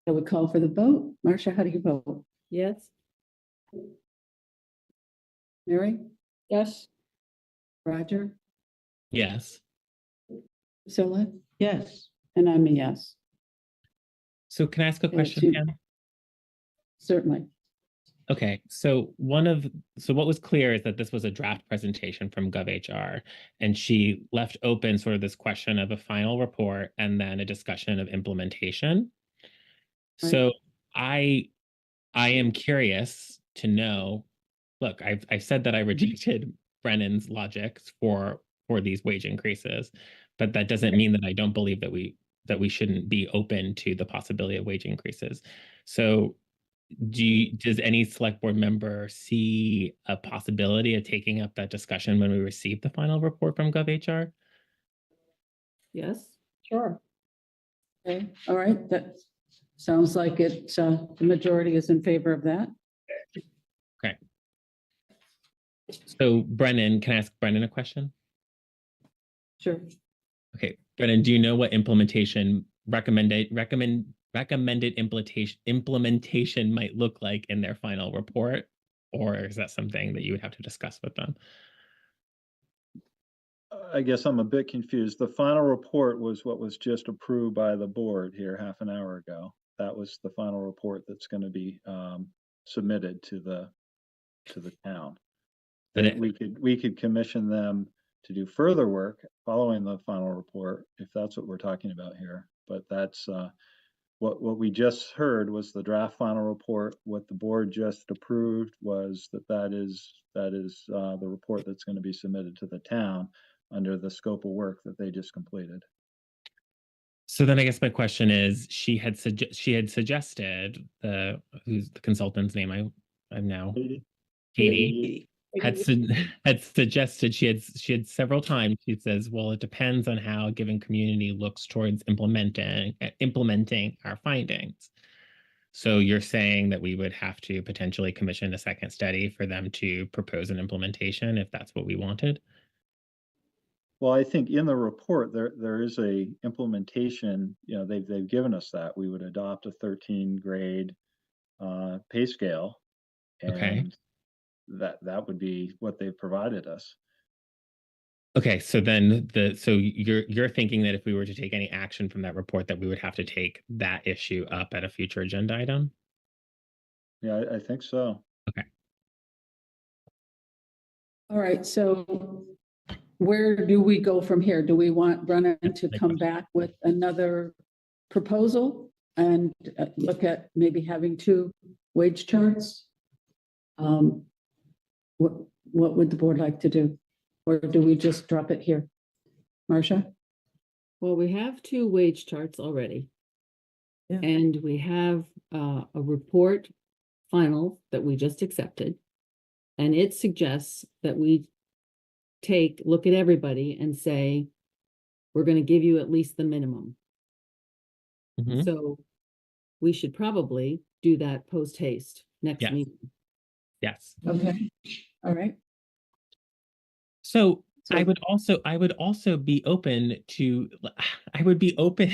I would call for the vote. Marcia, how do you vote? Yes. Mary? Yes. Roger? Yes. Priscilla? Yes. And I'm a yes. So can I ask a Okay, question, Pam? Certainly. Okay, so what was clear is that this was a draft presentation from GovHR, and she left open sort of this question of a final report and then a discussion of implementation. Right. So I am curious to know, look, I've said that I rejected Brennan's logic for these wage increases, but that doesn't mean that I don't believe that we shouldn't be open to the possibility of wage increases. So does any select board member see a possibility of taking up that discussion when we receive the final report from GovHR? Yes. Sure. Okay, all right, that sounds like it, the majority is in favor of that. Okay. So Brennan, can I ask Brennan a question? Sure. Okay, Brennan, do you know what implementation recommendation recommended implementation might look like in their final report, or is that something that you would have to discuss with them? I guess I'm a bit confused. The final report was what was just approved by the board here half an hour ago. That was the final report that's going to be submitted to the town. But We could commission them to do further work following the final report, if that's what we're talking about here. But that's what we just heard was the draft final report. What the board just approved was that is the report that's going to be submitted to the town under the scope of work that they just completed. So then I guess my question is, she had suggested who's the consultant's name? I'm now Katie had suggested she had several times. She says, well, it depends on how a given community looks towards implementing our findings. So you're saying that we would have to potentially commission a second study for them to propose an implementation if that's what we wanted? Well, I think in the report there is a implementation. You know, they've given us that we would adopt a 13 grade pay scale, and okay, that would be what they've provided us. Okay, so then you're thinking that if we were to take any action from that report, that we would have to take that issue up at a future agenda item? Yeah, I think so. Okay. All right, so where do we go from here? Do we want Brennan to come back with another proposal and look at maybe having 2 wage charts? What would the board like to do? Or do we just drop it here? Marcia? Well, we have 2 wage charts already. Yeah. And we have a report final that we just accepted. And it suggests that we look at everybody and say, we're going to give you at least the minimum. Mhm. So we should probably do that post haste next Yes. meeting. Yes. Okay, all right. So So- I would also be open to, I would be open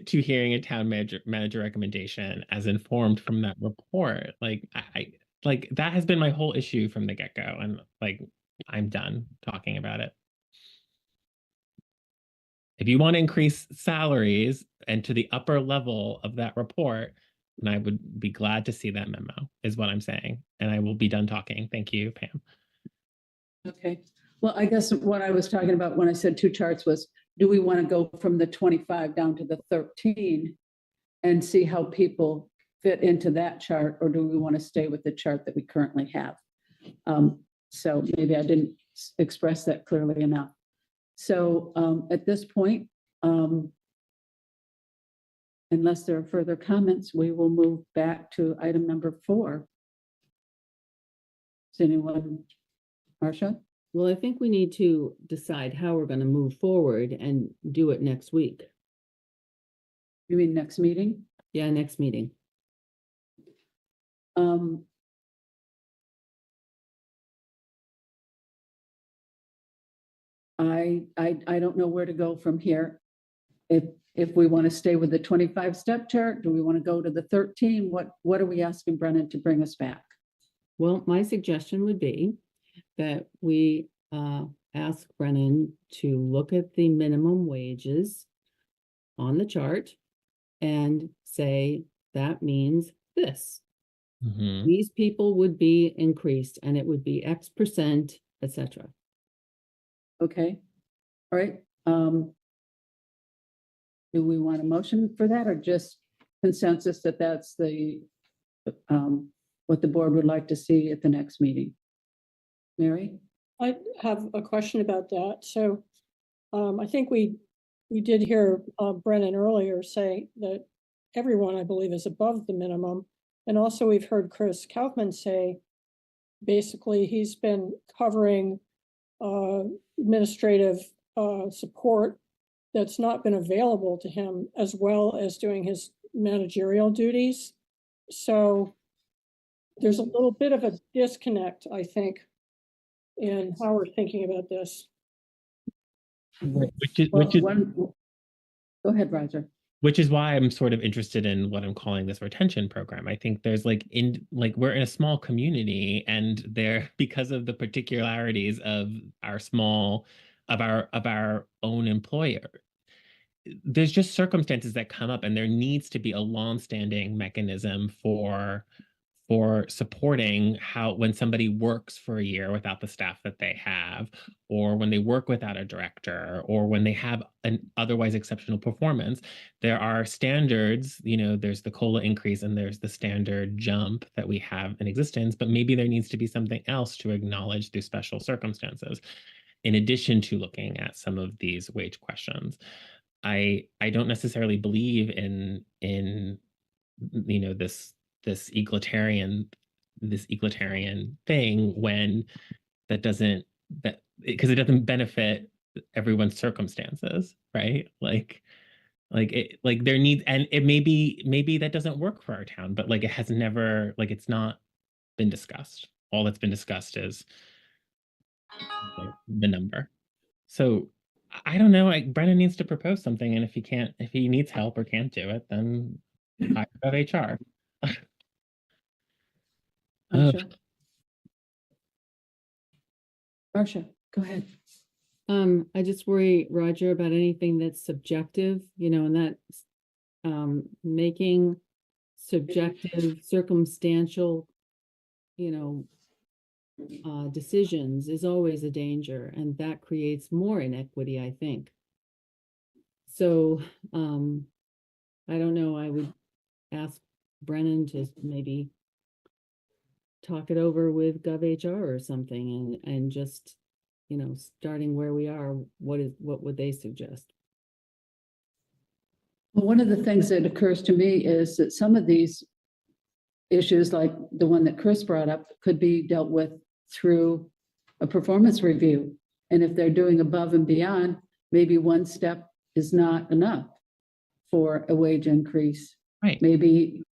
to hearing a town manager recommendation as informed from that report. Like like that has been my whole issue from the get-go, and like I'm done talking about it. If you want to increase salaries and to the upper level of that report, then I would be glad to see that memo, is what I'm saying. And I will be done talking. Thank you, Pam. Okay, well, I guess what I was talking about when I said 2 charts was, do we want to go from the 25 down to the 13 and see how people fit into that chart, or do we want to stay with the chart that we currently have? So maybe I didn't express that clearly enough. So at this point, unless there are further comments, we will move back to item number 4. Does anyone, Marcia? Well, I think we need to decide how we're going to move forward and do it next week. You mean next meeting? Yeah, next meeting. I don't know where to go from here. If we want to stay with the 25-step chart, do we want to go to the 13? What are we asking Brennan to bring us back? Well, my suggestion would be that we ask Brennan to look at the minimum wages on the chart and say, that means this. Mhm. These people would be increased and it would be X percent, etc. Okay, all right. Do we want a motion for that, or just consensus that that's the what the board would like to see at the next meeting? Mary? I have a question about that. So I think we did hear Brennan earlier say that everyone, I believe, is above the minimum. And also we've heard Chris Kaufman say, basically, he's been covering administrative support that's not been available to him, as well as doing his managerial duties. So there's a little bit of a disconnect, I think, in how we're thinking about this. Which is Go ahead, Roger. Which is why I'm sort of interested in what I'm calling this retention program. I think there's like we're in a small community, and there, because of the particularities of our own employer, there's just circumstances that come up, and there needs to be a longstanding mechanism for supporting how when somebody works for a year without the staff that they have, or when they work without a director, or when they have an otherwise exceptional performance. There are standards, there's the COLA increase and there's the standard jump that we have in existence, but maybe there needs to be something else to acknowledge these special circumstances, in addition to looking at some of these wage questions. I don't necessarily believe in this egalitarian thing when because it doesn't benefit everyone's circumstances, right? There needs, and it maybe that doesn't work for our town, but it has never, it's not been discussed. All that's been discussed is the number. So I don't know, Brennan needs to propose something, and if he needs help or can't do it, then hire GovHR. Marcia, go ahead. I just worry, Roger, about anything that's subjective, and that's making subjective, circumstantial, decisions is always a danger, and that creates more inequity, I think. So, I don't know, I would ask Brennan to maybe talk it over with GovHR or something, and just, starting where we are, what would they suggest? Well, one of the things that occurs to me is that some of these issues, like the one that Chris brought up, could be dealt with through a performance review. And if they're doing above and beyond, maybe one step is not enough for a wage increase. Right. Maybe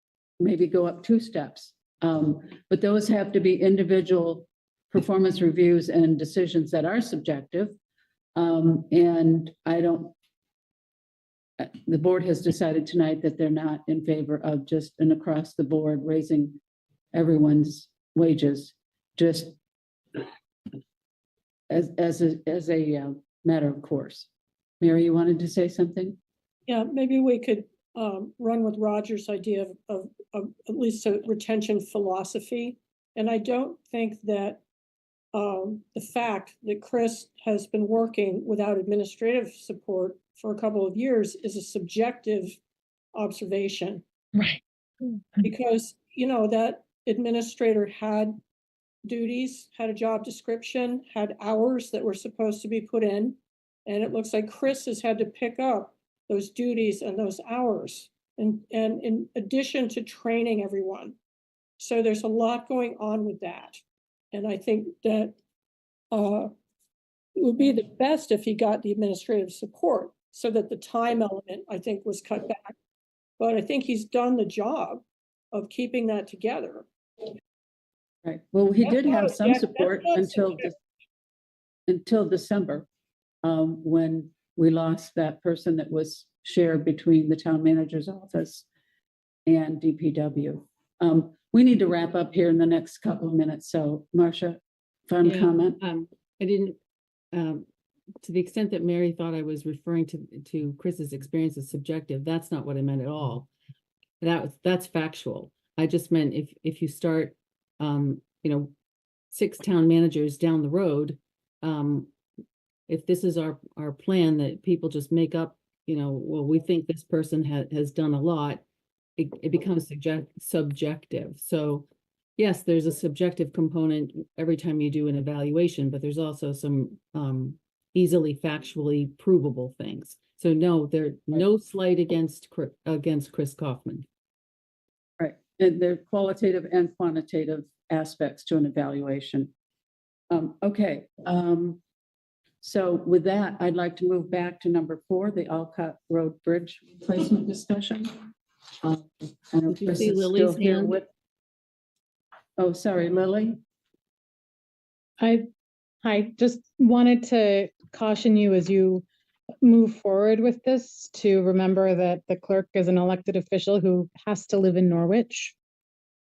go up 2 steps. But those have to be individual performance reviews and decisions that are subjective. And the board has decided tonight that they're not in favor of just an across the board raising everyone's wages, just as a matter of course. Mary, you wanted to say something? Yeah, maybe we could run with Roger's idea of at least a retention philosophy. And I don't think that the fact that Chris has been working without administrative support for a couple of years is a subjective observation. Right. Because, that administrator had duties, had a job description, had hours that were supposed to be put in. And it looks like Chris has had to pick up those duties and those hours, and in addition to training everyone. So there's a lot going on with that. And I think that it would be the best if he got the administrative support so that the time element, I think, was cut back. But I think he's done the job of keeping that together. Right. Well, he did have some That's support not until December, when we lost that person that was shared between the town manager's office and DPW. We need to wrap up here in the next couple of minutes. So Marcia, final comment? I didn't, to the extent that Mary thought I was referring to Chris's experience as subjective, that's not what I meant at all. That's factual. I just meant if you start, 6 town managers down the road, if this is our plan that people just make up, well, we think this person has done a lot, it becomes subjective. So yes, there's a subjective component every time you do an evaluation, but there's also some easily factually provable things. So no, there's no slight against Chris Kaufman. Right. And there are qualitative and quantitative aspects to an evaluation. Okay. So with that, I'd like to move back to number 4, the Olcott Road Bridge replacement discussion. And Did you see Lily's hand? Oh, sorry, Lily. I just wanted to caution you as you move forward with this, to remember that the clerk is an elected official who has to live in Norwich.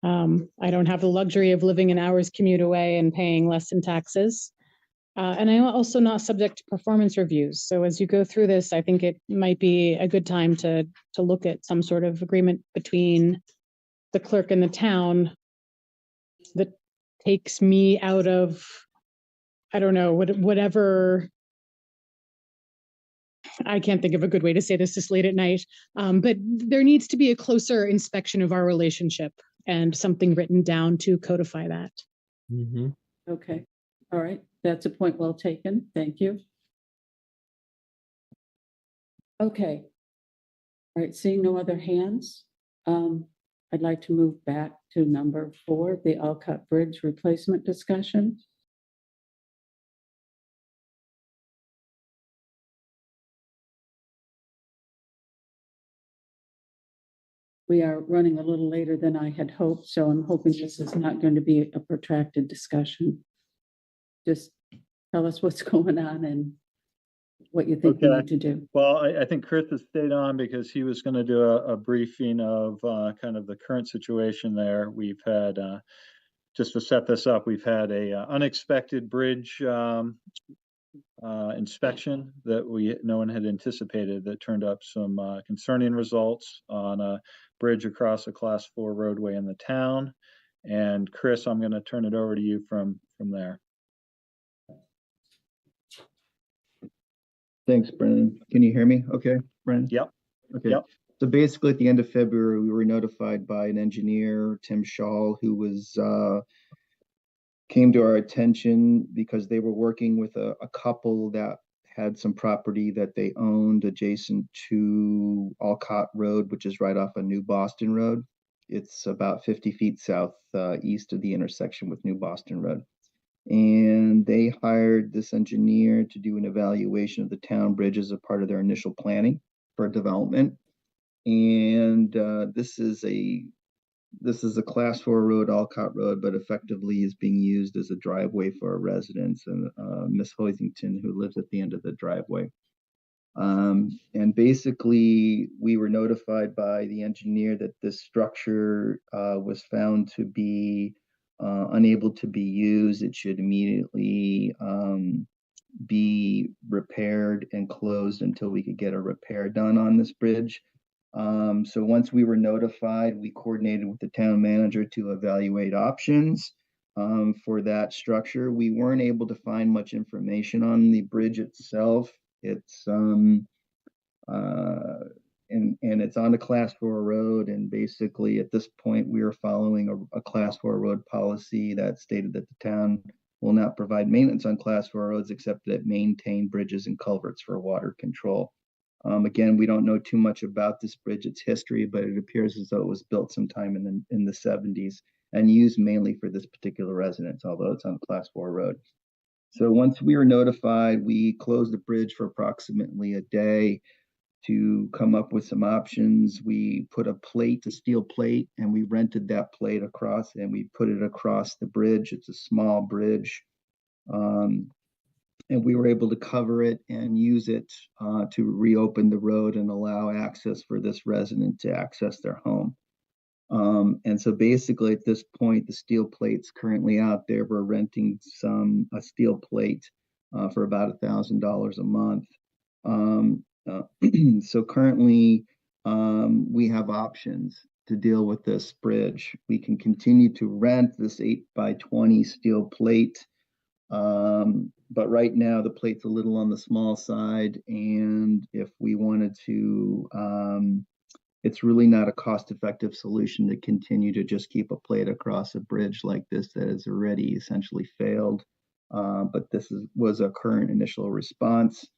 I don't have the luxury of living an hour's commute away and paying less in taxes. And I'm also not subject to performance reviews. So as you go through this, I think it might be a good time to look at some sort of agreement between the clerk and the town that takes me out of, I don't know, whatever. I can't think of a good way to say this late at night, but there needs to be a closer inspection of our relationship and something written down to codify that. Okay, all right, that's a point well taken, thank you. Okay, all right, seeing no other hands, I'd like to move back to number 4, the Olcott Bridge replacement discussion. We are running a little later than I had hoped, so I'm hoping this is not going to be a protracted discussion. Just tell us what's going on and what you think we need to do. Well, I think Chris has stayed on because he was going to do a briefing of kind of the current situation there. We've had, just to set this up, we've had a unexpected bridge inspection that no one had anticipated that turned up some concerning results on a bridge across a Class 4 roadway in the town. And Chris, I'm going to turn it over to you from there. Thanks, Brennan. Can you hear me? Okay, Brennan? Yep. Okay. Yep. So basically at the end of February, we were notified by an engineer, Tim Schall, who was came to our attention because they were working with a couple that had some property that they owned adjacent to Olcott Road, which is right off of New Boston Road. It's about 50 feet south east of the intersection with New Boston Road. And they hired this engineer to do an evaluation of the town bridge as a part of their initial planning for development. And this is a Class 4 road, Olcott Road, but effectively is being used as a driveway for a residence and Miss Hoisington, who lives at the end of the driveway. And basically, we were notified by the engineer that this structure was found to be unable to be used. It should immediately be repaired and closed until we could get a repair done on this bridge. So once we were notified, we coordinated with the town manager to evaluate options for that structure. We weren't able to find much information on the bridge itself. It's and it's on a Class 4 road, and basically at this point we are following a Class 4 road policy that stated that the town will not provide maintenance on Class 4 roads except that maintain bridges and culverts for water control. Again, we don't know too much about this bridge, its history, but it appears as though it was built sometime in the 70s and used mainly for this particular residence, although it's on a Class 4 road. So once we were notified, we closed the bridge for approximately a day to come up with some options. We put a steel plate, and we rented that plate across, and we put it across the bridge. It's a small bridge. And we were able to cover it and use it to reopen the road and allow access for this resident to access their home. And so basically at this point, the steel plate's currently out there. We're renting a steel plate for about $1,000 a month. So currently we have options to deal with this bridge. We can continue to rent this 8x20 steel plate. But right now the plate's a little on the small side, and if we wanted to, it's really not a cost-effective solution to continue to just keep a plate across a bridge like this that has already essentially failed. But this was a current initial response.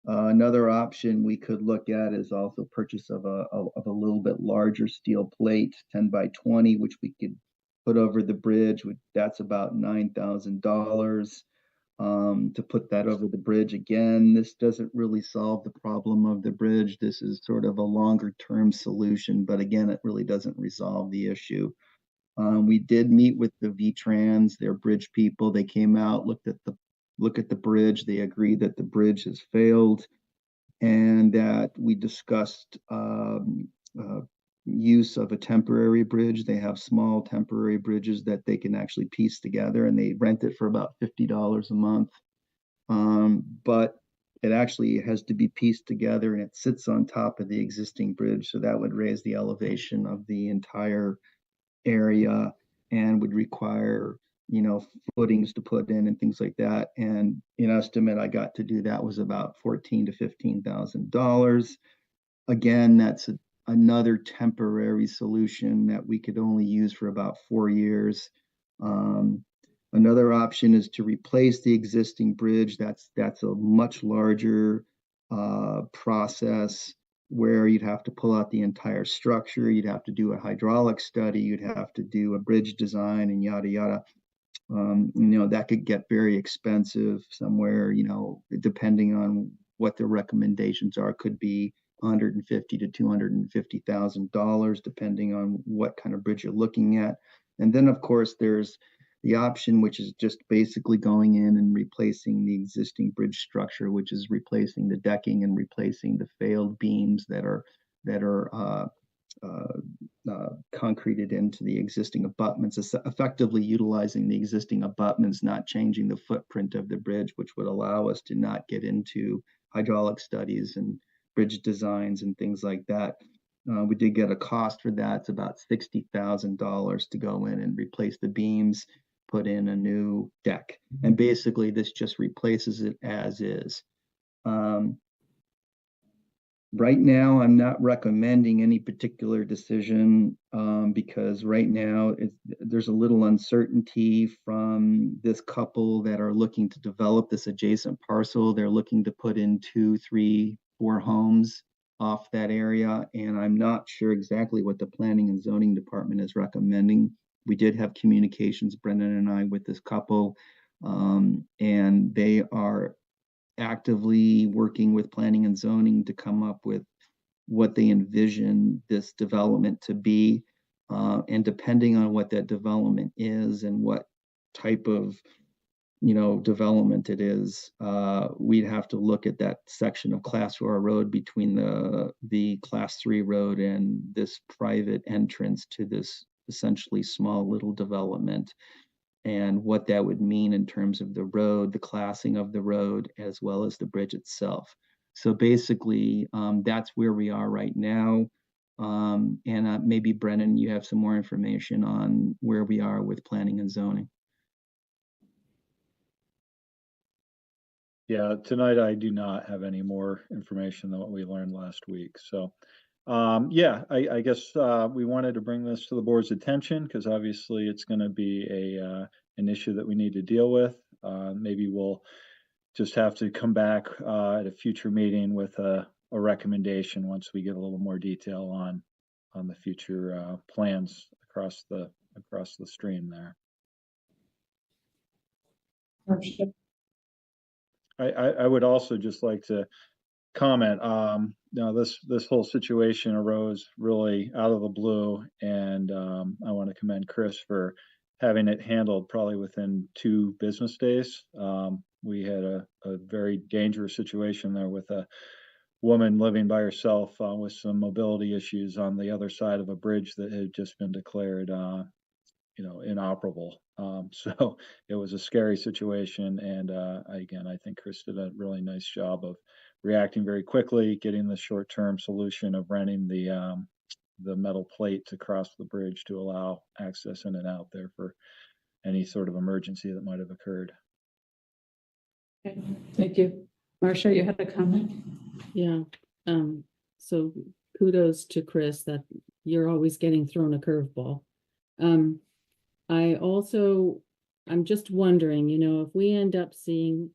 Another option we could look at is also purchase of a little bit larger steel plate, 10x20, which we could put over the bridge. That's about $9,000. To put that over the bridge. Again, this doesn't really solve the problem of the bridge. This is sort of a longer term solution, but again, it really doesn't resolve the issue. We did meet with the V-Trans, their bridge people. They came out, looked at the bridge. They agreed that the bridge has failed. and that we discussed use of a temporary bridge. They have small temporary bridges that they can actually piece together, and they rent it for about $50 a month. But it actually has to be pieced together, and it sits on top of the existing bridge. So that would raise the elevation of the entire area and would require, footings to put in and things like that. And an estimate I got to do that was about $14,000 to $15,000. Again, that's another temporary solution that we could only use for about 4 years. Another option is to replace the existing bridge. That's a much larger process where you'd have to pull out the entire structure. You'd have to do a hydraulic study. You'd have to do a bridge design and yada, yada. That could get very expensive somewhere, depending on what the recommendations are, could be $150,000 to $250,000, depending on what kind of bridge you're looking at. And then, of course, there's the option, which is just basically going in and replacing the existing bridge structure, which is replacing the decking and replacing the failed beams that are concreted into the existing abutments, effectively utilizing the existing abutments, not changing the footprint of the bridge, which would allow us to not get into hydraulic studies and bridge designs and things like that. We did get a cost for that. It's about $60,000 to go in and replace the beams, put in a new deck. And basically this just replaces it as is. Right now, I'm not recommending any particular decision because right now there's a little uncertainty from this couple that are looking to develop this adjacent parcel. They're looking to put in 2, 3, 4 homes off that area, and I'm not sure exactly what the planning and zoning department is recommending. We did have communications, Brendan and I, with this couple, and they are actively working with planning and zoning to come up with what they envision this development to be. And depending on what that development is and what type of development it is, we'd have to look at that section of Class 4 road between the Class 3 road and this private entrance to this essentially small little development, and what that would mean in terms of the road, the classing of the road, as well as the bridge itself. So basically, that's where we are right now. And maybe Brennan, you have some more information on where we are with planning and zoning. Yeah, tonight I do not have any more information than what we learned last week. So, I guess we wanted to bring this to the board's attention because obviously it's going to be an issue that we need to deal with. Maybe we'll just have to come back at a future meeting with a recommendation once we get a little more detail on the future plans across the stream there. I would also just like to comment, this whole situation arose really out of the blue, and I want to commend Chris for having it handled probably within 2 business days. We had a very dangerous situation there with a woman living by herself with some mobility issues on the other side of a bridge that had just been declared inoperable. So it was a scary situation. And again, I think Chris did a really nice job of reacting very quickly, getting the short-term solution of renting the metal plate to cross the bridge to allow access in and out there for any sort of emergency that might have occurred. Okay, thank you. Marcia, you had a comment? Yeah. So kudos to Chris that you're always getting thrown a curveball. I'm just wondering, if we end up seeing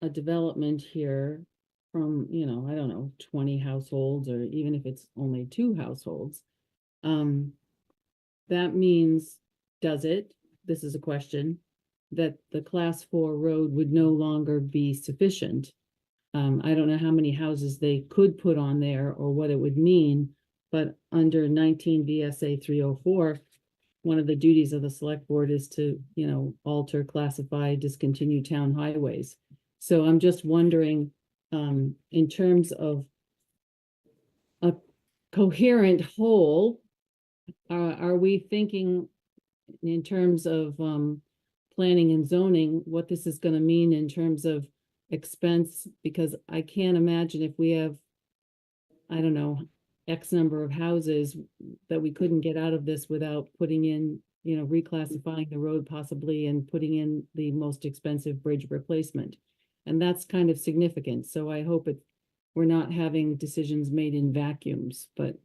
a development here from, I don't know, 20 households, or even if it's only 2 households, that means, this is a question, that the Class 4 road would no longer be sufficient. I don't know how many houses they could put on there or what it would mean, but under 19 VSA 304, one of the duties of the select board is to, alter, classify, discontinue town highways. So I'm just wondering, in terms of a coherent whole, are we thinking in terms of planning and zoning, what this is going to mean in terms of expense? Because I can't imagine if we have, I don't know, X number of houses that we couldn't get out of this without putting in, you know, reclassifying the road possibly and putting in the most expensive bridge replacement. And that's kind of significant. So I hope we're not having decisions made in vacuums, but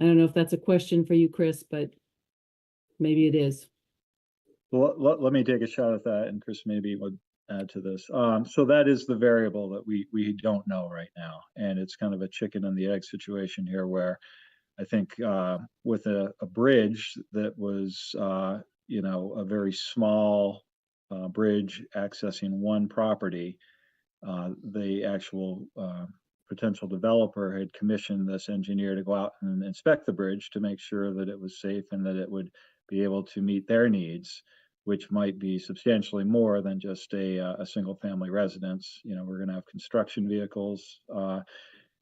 I don't know if that's a question for you, Chris, but maybe it is. Well, let me take a shot at that, and Chris maybe would add to this. So that is the variable that we don't know right now, and it's kind of a chicken and the egg situation here, where I think with a bridge that was you know, a very small bridge accessing one property, the actual potential developer had commissioned this engineer to go out and inspect the bridge to make sure that it was safe and that it would be able to meet their needs, which might be substantially more than just a single family residence. You know, we're going to have construction vehicles.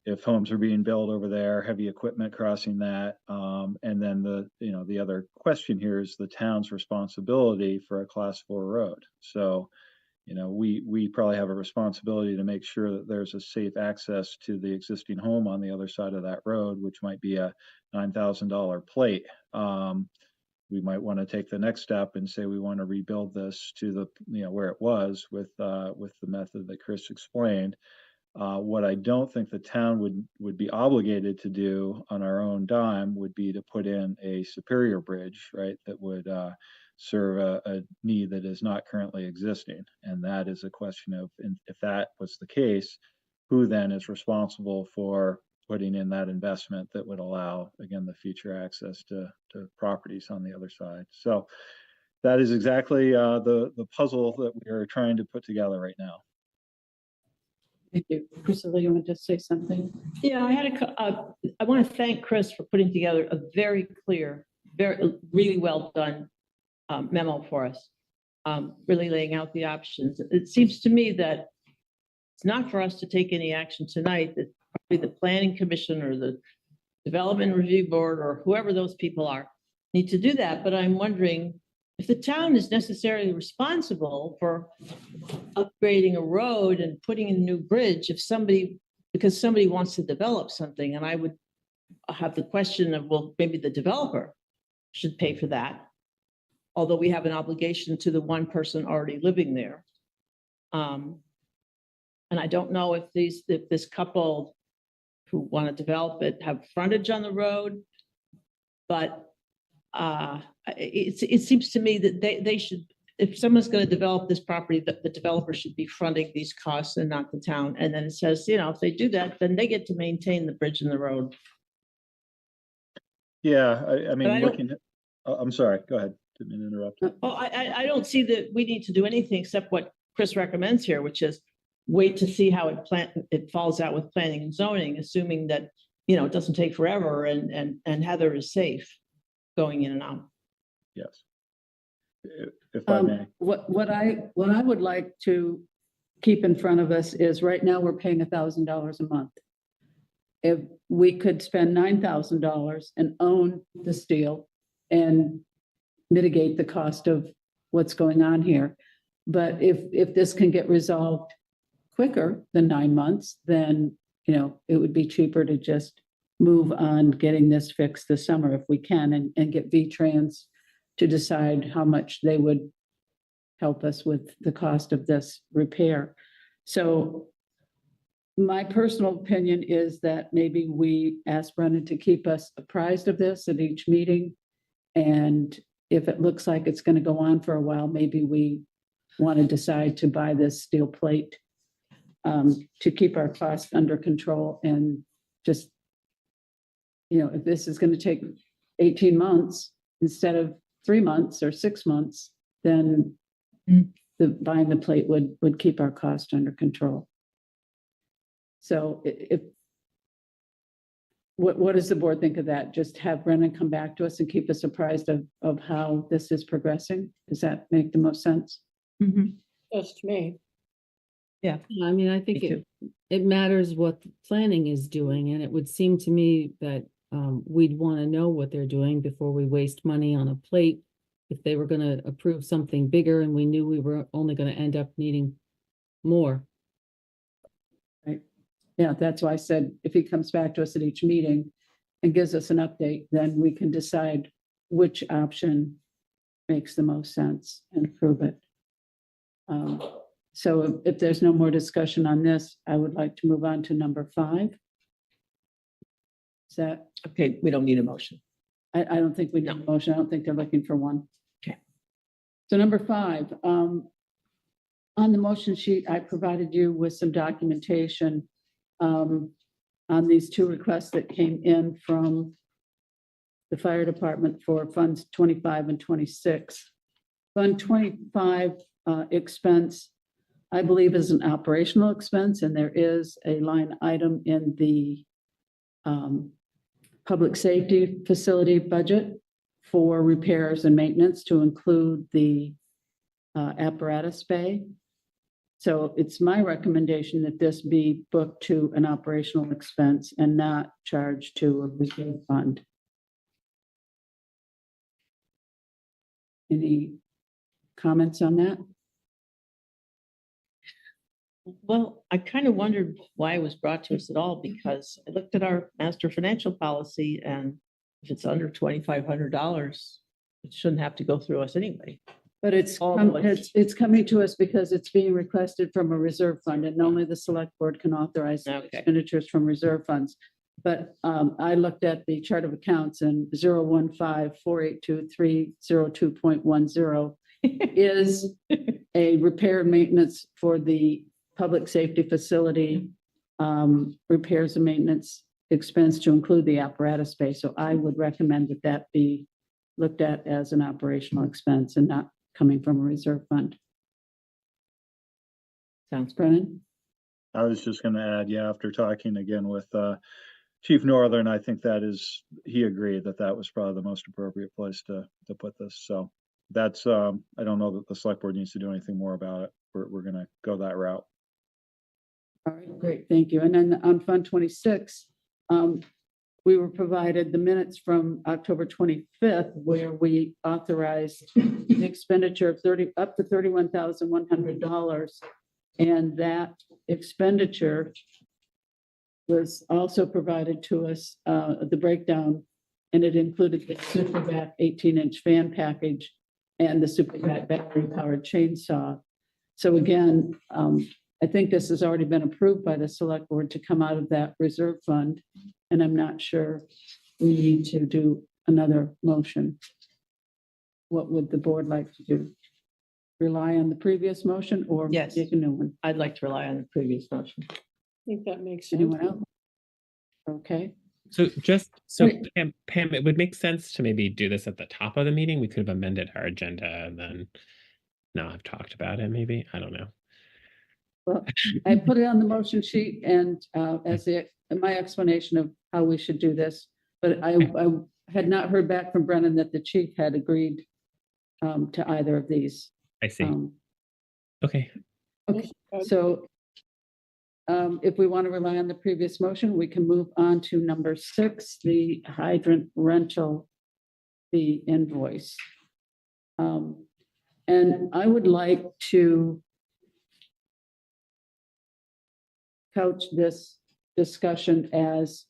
If homes are being built over there, heavy equipment crossing that. And then the other question here is the town's responsibility for a Class 4 road. So, you know, we probably have a responsibility to make sure that there's a safe access to the existing home on the other side of that road, which might be a $9,000 plate. We might want to take the next step and say we want to rebuild this to the, you know, where it was with the method that Chris explained. What I don't think the town would be obligated to do on our own dime would be to put in a superior bridge, right, that would serve a need that is not currently existing. And that is a question of, if that was the case, who then is responsible for putting in that investment that would allow, again, the future access to properties on the other side. So that is exactly the puzzle that we are trying to put together right now. Thank you. Priscilla, you want to just say something? Yeah, I want to thank Chris for putting together a very clear, really well done memo for us, really laying out the options. It seems to me that it's not for us to take any action tonight, that probably the Planning Commission or the Development Review Board or whoever those people are need to do that. But I'm wondering if the town is necessarily responsible for upgrading a road and putting in a new bridge, because somebody wants to develop something. And I would have the question of, well, maybe the developer should pay for that, although we have an obligation to the one person already living there. And I don't know if this couple who want to develop it have frontage on the road, but it seems to me that they should, if someone's going to develop this property, that the developer should be fronting these costs and not the town. And then it says, you know, if they do that, then they get to maintain the bridge and the road. Yeah, I mean, looking at, I'm sorry, go ahead. Didn't mean to interrupt. Well, I don't see that we need to do anything except what Chris recommends here, which is wait to see how it falls out with planning and zoning, assuming that, you know, it doesn't take forever and Heather is safe going in and out. Yes. If I may. What I would like to keep in front of us is, right now we're paying $1,000 a month. If we could spend $9,000 and own the steel and mitigate the cost of what's going on here. But if this can get resolved quicker than 9 months, then, you know, it would be cheaper to just move on getting this fixed this summer if we can, and get V-Trans to decide how much they would help us with the cost of this repair. So my personal opinion is that maybe we ask Brennan to keep us apprised of this at each meeting. And if it looks like it's going to go on for a while, maybe we want to decide to buy this steel plate to keep our costs under control. And just, you know, if this is going to take 18 months instead of 3 months or 6 months, then buying the plate would keep our cost under control. So what does the board think of that? Just have Brennan come back to us and keep us apprised of how this is progressing? Does that make the most sense? Yes, to me. Yeah, I mean, I think it matters what the planning is doing, and it would seem to me that we'd want to know what they're doing before we waste money on a plate. If they were gonna approve something bigger and we knew we were only gonna end up needing more. Yeah, that's why I said if he comes back to us at each meeting and gives us an update, then we can decide which option makes the most sense and approve it. So if there's no more discussion on this, I would like to move on to number 5. Is that, Okay, we don't need a motion. I don't think we need a motion. I don't think they're looking for one. Okay. So number 5, on the motion sheet, I provided you with some documentation on these 2 requests that came in from the fire department for funds 25 and 26. Fund 25 expense, I believe, is an operational expense, and there is a line item in the public safety facility budget for repairs and maintenance to include the apparatus bay. So it's my recommendation that this be booked to an operational expense and not charged to a reserve fund. Any comments on that? Well, I kind of wondered why it was brought to us at all, because I looked at our master financial policy, and if it's under $2,500, it shouldn't have to go through us anyway. But it's coming to us because it's being requested from a reserve fund, and only the select board can authorize expenditures from reserve funds. But I looked at the chart of accounts, and 015-482302.10 is a repair and maintenance for the public safety facility, repairs and maintenance expense to include the apparatus space. So I would recommend that that be looked at as an operational expense and not coming from a reserve fund. Sounds Brennan? I was just going to add, yeah, after talking again with Chief Northern, I think he agreed that was probably the most appropriate place to put this. So that's, I don't know that the select board needs to do anything more about it. We're going to go that route. All right, great, thank you. And then on Fund 26, we were provided the minutes from October 25th, where we authorized the expenditure of up to $31,100. And that expenditure was also provided to us, the breakdown, and it included the Supervac 18-inch fan package and the Supervac battery-powered chainsaw. So again, I think this has already been approved by the select board to come out of that reserve fund, and I'm not sure we need to do another motion. What would the board like to do? Rely on the previous motion or Yes. make a new one? I'd like to rely on the previous motion. I think that makes sense. Anyone else? Okay. So Pam, it would make sense to maybe do this at the top of the meeting. We could have amended our agenda and then now I've talked about it, maybe. I don't know. Well, I put it on the motion sheet and as my explanation of how we should do this, but I had not heard back from Brennan that the chief had agreed to either of these. I see. Okay. Okay, so if we want to rely on the previous motion, we can move on to number 6, the hydrant rental, the invoice. And I would like to couch this discussion as,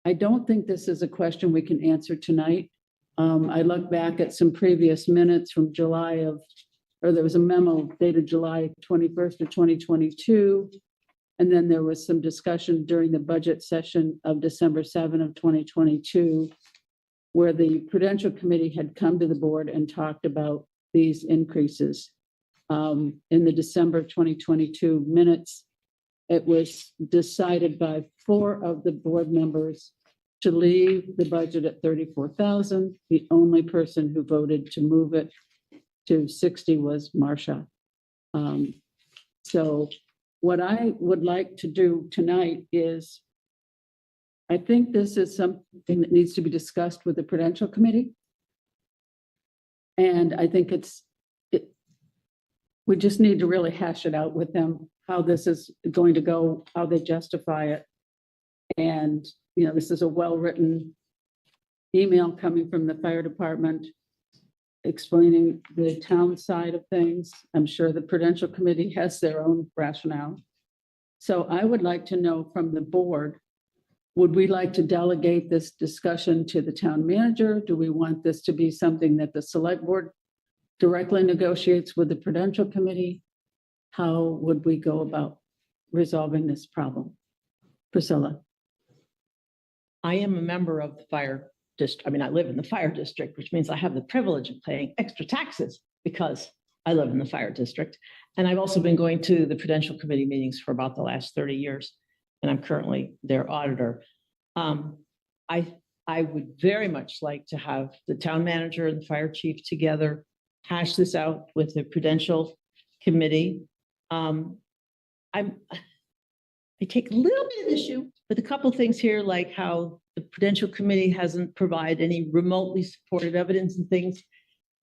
I don't think this is a question we can answer tonight. I look back at some previous minutes from there was a memo dated July 21st of 2022. And then there was some discussion during the budget session of December 7 of 2022, where the Prudential Committee had come to the board and talked about these increases. In the December 2022 minutes, it was decided by 4 of the board members to leave the budget at 34,000. The only person who voted to move it to 60 was Marcia. So what I would like to do tonight is, I think this is something that needs to be discussed with the Prudential Committee. And I think we just need to really hash it out with them how this is going to go, how they justify it. And, you know, this is a well-written email coming from the fire department explaining the town side of things. I'm sure the Prudential Committee has their own rationale. So I would like to know from the board, would we like to delegate this discussion to the town manager? Do we want this to be something that the select board directly negotiates with the Prudential Committee? How would we go about resolving this problem? Priscilla. I am a member of the fire district. I mean, I live in the fire district, which means I have the privilege of paying extra taxes because I live in the fire district. And I've also been going to the Prudential Committee meetings for about the last 30 years. And I'm currently their auditor. I would very much like to have the town manager and the fire chief together, hash this out with the Prudential Committee. I take a little bit of issue with a couple of things here, like how the Prudential Committee hasn't provided any remotely supported evidence and things.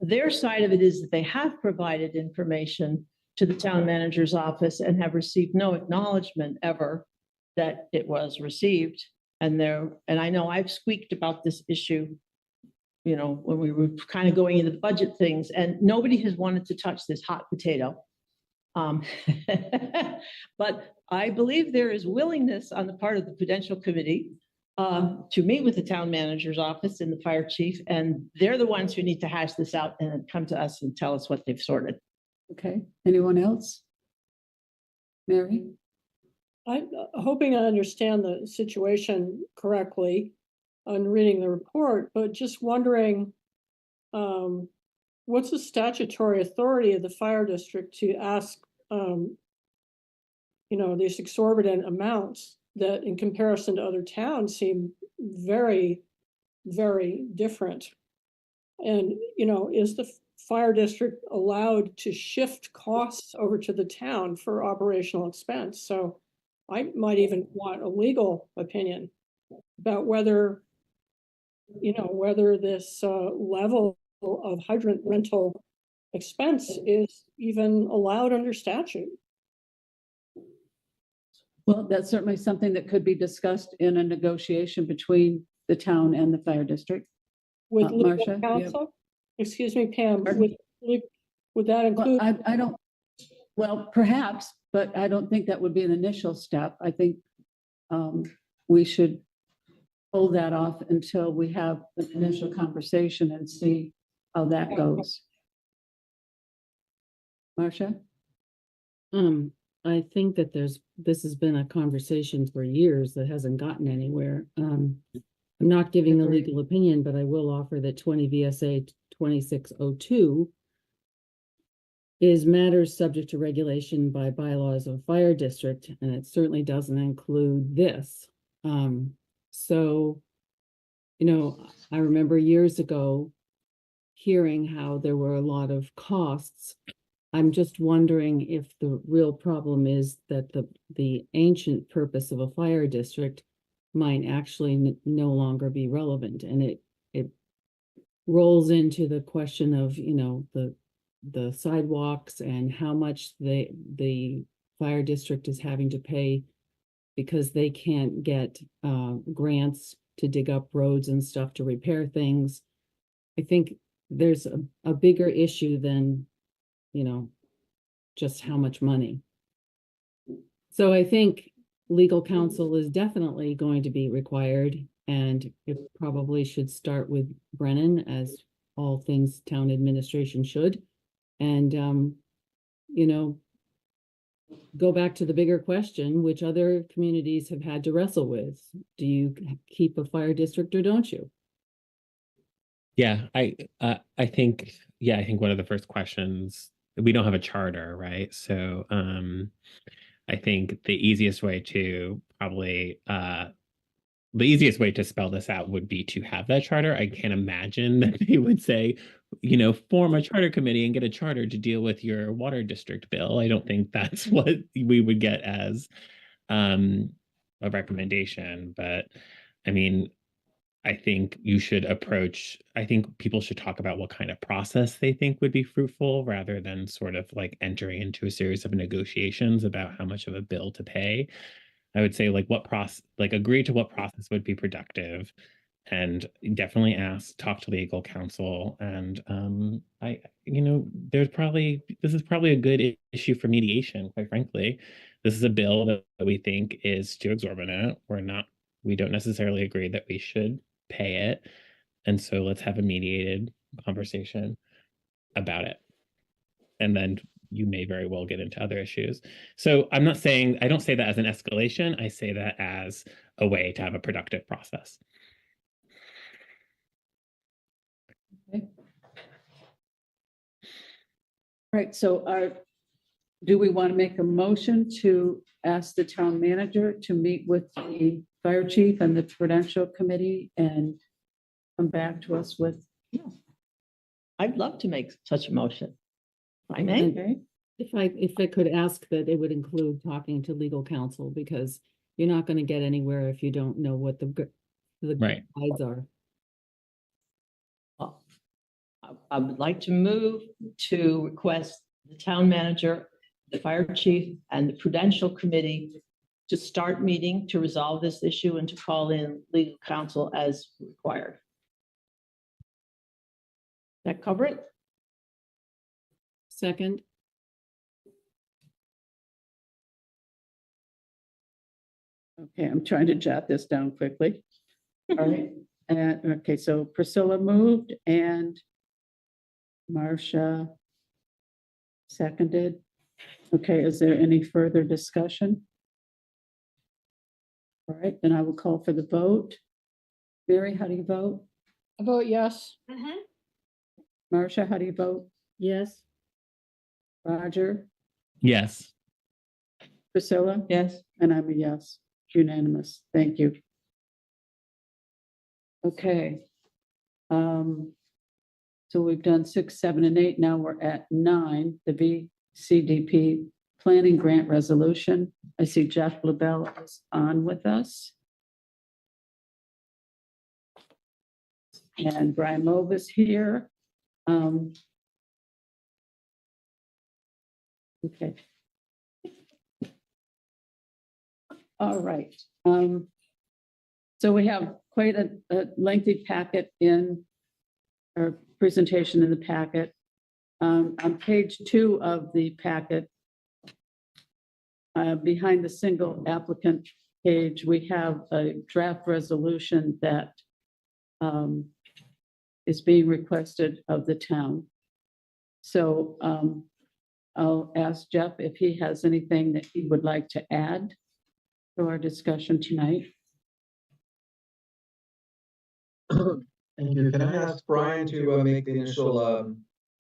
Their side of it is that they have provided information to the town manager's office and have received no acknowledgement ever that it was received. And I know I've squeaked about this issue, you know, when we were kind of going into the budget things, and nobody has wanted to touch this hot potato. But I believe there is willingness on the part of the Prudential Committee to meet with the town manager's office and the fire chief, and they're the ones who need to hash this out and then come to us and tell us what they've sorted. Okay, anyone else? Mary? I'm hoping I understand the situation correctly on reading the report, but just wondering, what's the statutory authority of the fire district to ask, you know, these exorbitant amounts that in comparison to other towns seem very, very different? And, you know, is the fire district allowed to shift costs over to the town for operational expense? So I might even want a legal opinion about whether, you know, whether this level of hydrant rental expense is even allowed under statute. Well, that's certainly something that could be discussed in a negotiation between the town and the fire district. With legal Marcia, you have- counsel? Excuse me, Pam, Pardon? would that Well, include? I don't, well, perhaps, but I don't think that would be an initial step. I think we should hold that off until we have an initial conversation and see how that goes. Marcia? I think that this has been a conversation for years that hasn't gotten anywhere. I'm not giving a legal opinion, but I will offer that 20 VSA 2602 is matters subject to regulation by bylaws of a fire district, and it certainly doesn't include this. So, you know, I remember years ago hearing how there were a lot of costs. I'm just wondering if the real problem is that the ancient purpose of a fire district might actually no longer be relevant, and it rolls into the question of, you know, the sidewalks and how much the fire district is having to pay because they can't get grants to dig up roads and stuff to repair things. I think there's a bigger issue than, you know, just how much money. So I think legal counsel is definitely going to be required, and it probably should start with Brennan, as all things town administration should. And, you know, go back to the bigger question, which other communities have had to wrestle with. Do you keep a fire district or don't you? Yeah, I think, I think one of the first questions, we don't have a charter, right? So I think the easiest way to spell this out would be to have that charter. I can't imagine that they would say, you know, form a charter committee and get a charter to deal with your water district bill. I don't think that's what we would get as a recommendation. But I mean, I think I think people should talk about what kind of process they think would be fruitful rather than sort of like entering into a series of negotiations about how much of a bill to pay. I would say like agree to what process would be productive, and definitely talk to legal counsel. And this is probably a good issue for mediation, quite frankly. This is a bill that we think is too exorbitant. We don't necessarily agree that we should pay it. And so let's have a mediated conversation about it. And then you may very well get into other issues. So I don't say that as an escalation. I say that as a way to have a productive process. Okay. Right, so do we want to make a motion to ask the town manager to meet with the fire chief and the prudential committee and come back to us with? I'd love to make such a motion. I may. Okay. If I could ask that it would include talking to legal counsel, because you're not going to get anywhere if you don't know what the Right. guides are. Well, I would like to move to request the town manager, the fire chief, and the prudential committee to start meeting to resolve this issue and to call in legal counsel as required. That cover it? Second. Okay, I'm trying to jot this down quickly. All right, and okay, so Priscilla moved and Marcia seconded. Okay, is there any further discussion? All right, then I will call for the vote. Mary, how do you vote? I vote yes. Marcia, how do you vote? Yes. Roger? Yes. Priscilla? Yes. And I'm a yes. Unanimous. Thank you. Okay. So we've done 6, 7, and 8. Now we're at 9, the VCDP planning grant resolution. I see Jeff LaBelle is on with us. And Brian Loeb is here. Okay. All right. So we have quite a lengthy packet in our presentation in the packet. On page 2 of the packet, behind the single applicant page, we have a draft resolution that is being requested of the town. So I'll ask Jeff if he has anything that he would like to add to our discussion tonight. Thank you. Can I ask Brian to make the initial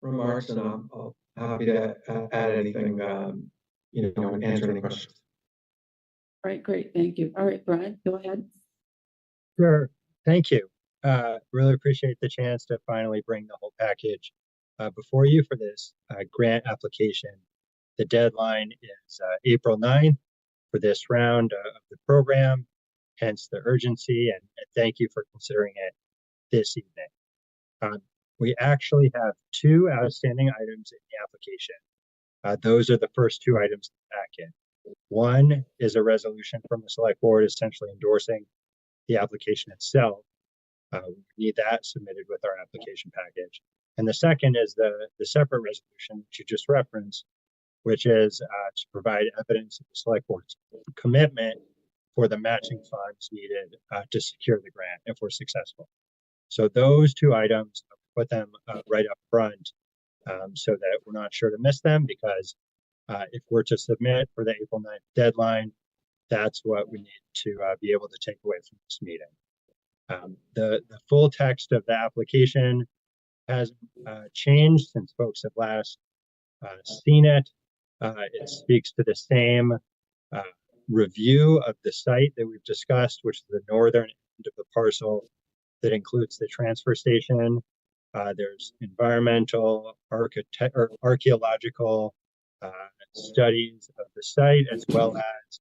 remarks, and I'll happy to add anything, and answer any questions. All right, great, thank you. All right, Brian, go ahead. Sure, thank you. Really appreciate the chance to finally bring the whole package before you for this grant application. The deadline is April 9th for this round of the program, hence the urgency, and thank you for considering it this evening. We actually have 2 outstanding items in the application. Those are the first 2 items in the packet. One is a resolution from the select board essentially endorsing the application itself. We need that submitted with our application package. And the second is the separate resolution which you just referenced, which is to provide evidence of the select board's commitment for the matching funds needed to secure the grant if we're successful. So those 2 items, put them right up front so that we're not sure to miss them, because if we're to submit for the April 9th deadline, that's what we need to be able to take away from this meeting. The full text of the application has changed since folks have last seen it. It speaks to the same review of the site that we've discussed, which is the northern end of the parcel that includes the transfer station. There's environmental, archaeological studies of the site, as well as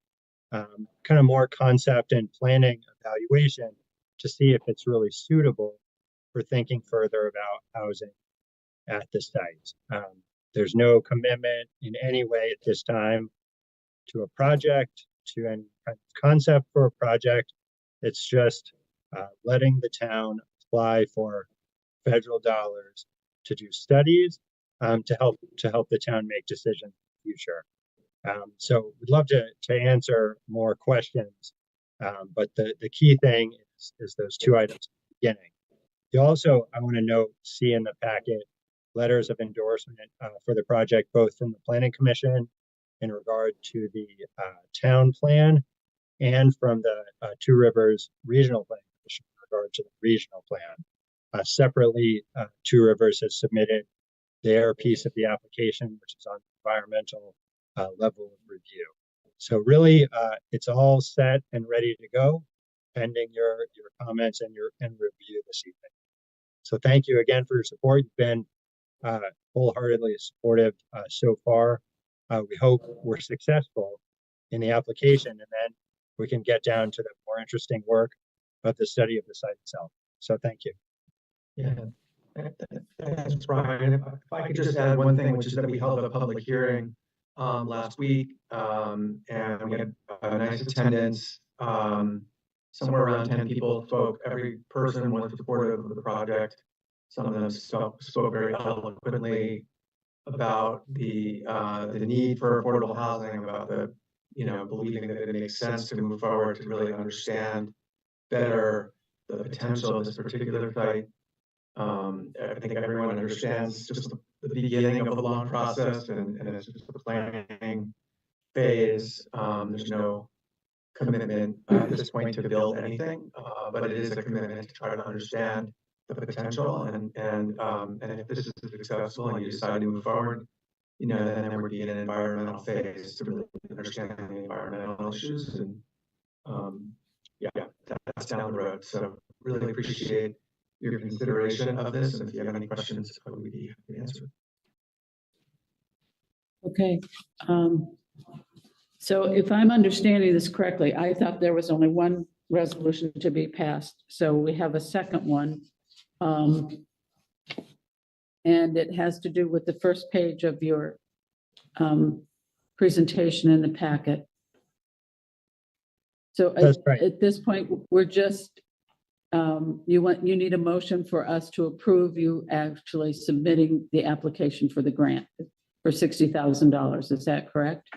kind of more concept and planning evaluation to see if it's really suitable for thinking further about housing at the site. There's no commitment in any way at this time to a project, to any kind of concept for a project. It's just letting the town apply for federal dollars to do studies to help the town make decisions in the future. So we'd love to answer more questions, but the key thing is those two items at the beginning. You also, I want to note, see in the packet letters of endorsement for the project, both from the Planning Commission in regard to the town plan and from the Two Rivers Regional Planning Commission in regard to the regional plan. Separately, Two Rivers has submitted their piece of the application, which is on environmental level of review. So really, it's all set and ready to go, pending your comments and your review this evening. So thank you again for your support. You've been wholeheartedly supportive so far. We hope we're successful in the application, and then we can get down to the more interesting work of the study of the site itself. So thank you. Yeah, thanks, Brian. If I could just add one thing, which is that we held a public hearing last week, and we had a nice attendance. Somewhere around 10 people spoke. Every person was supportive of the project. Some of them spoke very eloquently about the need for affordable housing, about the, believing that it makes sense to move forward to really understand better the potential of this particular site. I think everyone understands just the beginning of a long process, and it's just the planning phase. There's no commitment at this point to build anything, but it is a commitment to try to understand the potential, and if this is successful and you decide to move forward, then there would be an environmental phase to really understand the environmental issues, and that's down the road. So really appreciate your consideration of this, and if you have any questions, I would be happy to answer. Okay. So if I'm understanding this correctly, I thought there was only one resolution to be passed. So we have a second one. And it has to do with the first page of your presentation in the packet. So at this point, we're just, you need a motion for us to approve you actually submitting the application for the grant for $60,000. Is that correct?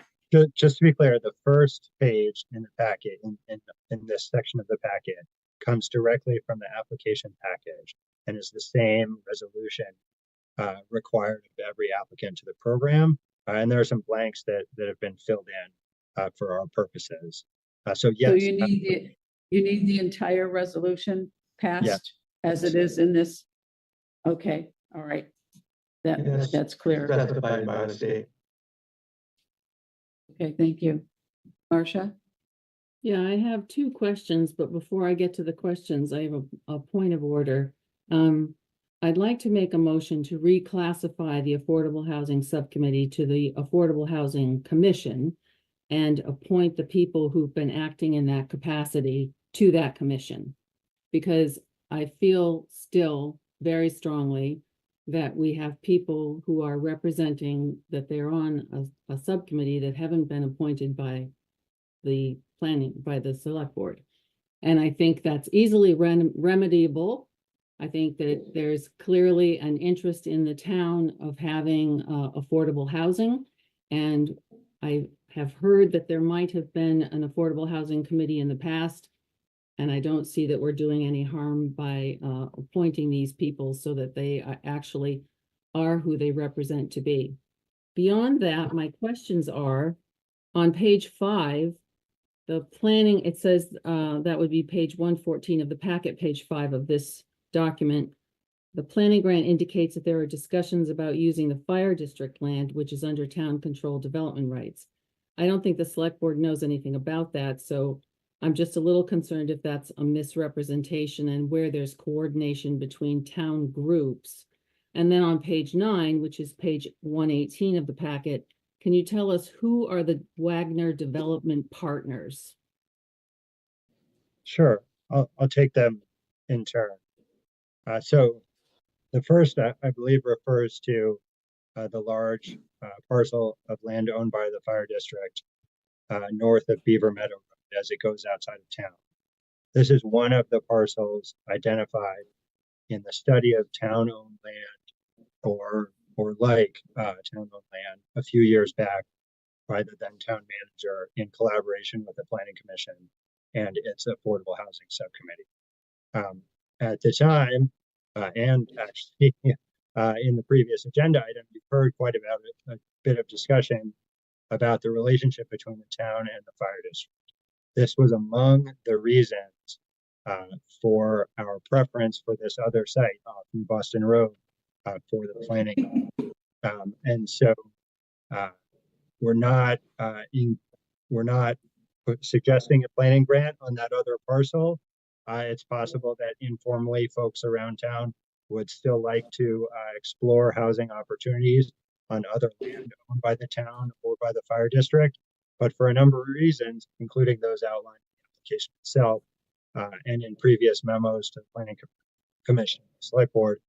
Just to be clear, the first page in the packet, in this section of the packet, comes directly from the application package and is the same resolution required of every applicant to the program. And there are some blanks that have been filled in for our purposes. So yes. So you need the entire resolution passed as it is in this. Okay, all right. That's clear. Specified by the state. Okay, thank you. Marcia? Yeah, I have two questions, but before I get to the questions, I have a point of order. I'd like to make a motion to reclassify the Affordable Housing Subcommittee to the Affordable Housing Commission and appoint the people who've been acting in that capacity to that commission. Because I feel still very strongly that we have people who are representing that they're on a subcommittee that haven't been appointed by the select board. And I think that's easily remediable. I think that there's clearly an interest in the town of having affordable housing. And I have heard that there might have been an affordable housing committee in the past. And I don't see that we're doing any harm by appointing these people so that they actually are who they represent to be. Beyond that, my questions are on page 5, the planning, it says that would be page 114 of the packet, page 5 of this document. The planning grant indicates that there are discussions about using the fire district land, which is under town control development rights. I don't think the select board knows anything about that, so I'm just a little concerned if that's a misrepresentation and where there's coordination between town groups. And then on page 9, which is page 118 of the packet, can you tell us who are the Wagner development partners? Sure, I'll take them in turn. So the first, I believe, refers to the large parcel of land owned by the fire district north of Beaver Meadow Road as it goes outside of town. This is one of the parcels identified in the study of town-owned land or like town-owned land a few years back by the then town manager in collaboration with the Planning Commission and its Affordable Housing Subcommittee. At the time, and actually in the previous agenda item, you've heard quite about a bit of discussion about the relationship between the town and the fire district. This was among the reasons for our preference for this other site off New Boston Road for the planning. And so we're not suggesting a planning grant on that other parcel. It's possible that informally folks around town would still like to explore housing opportunities on other land owned by the town or by the fire district. But for a number of reasons, including those outlined in the application itself and in previous memos to the Planning Commission, the Select Board,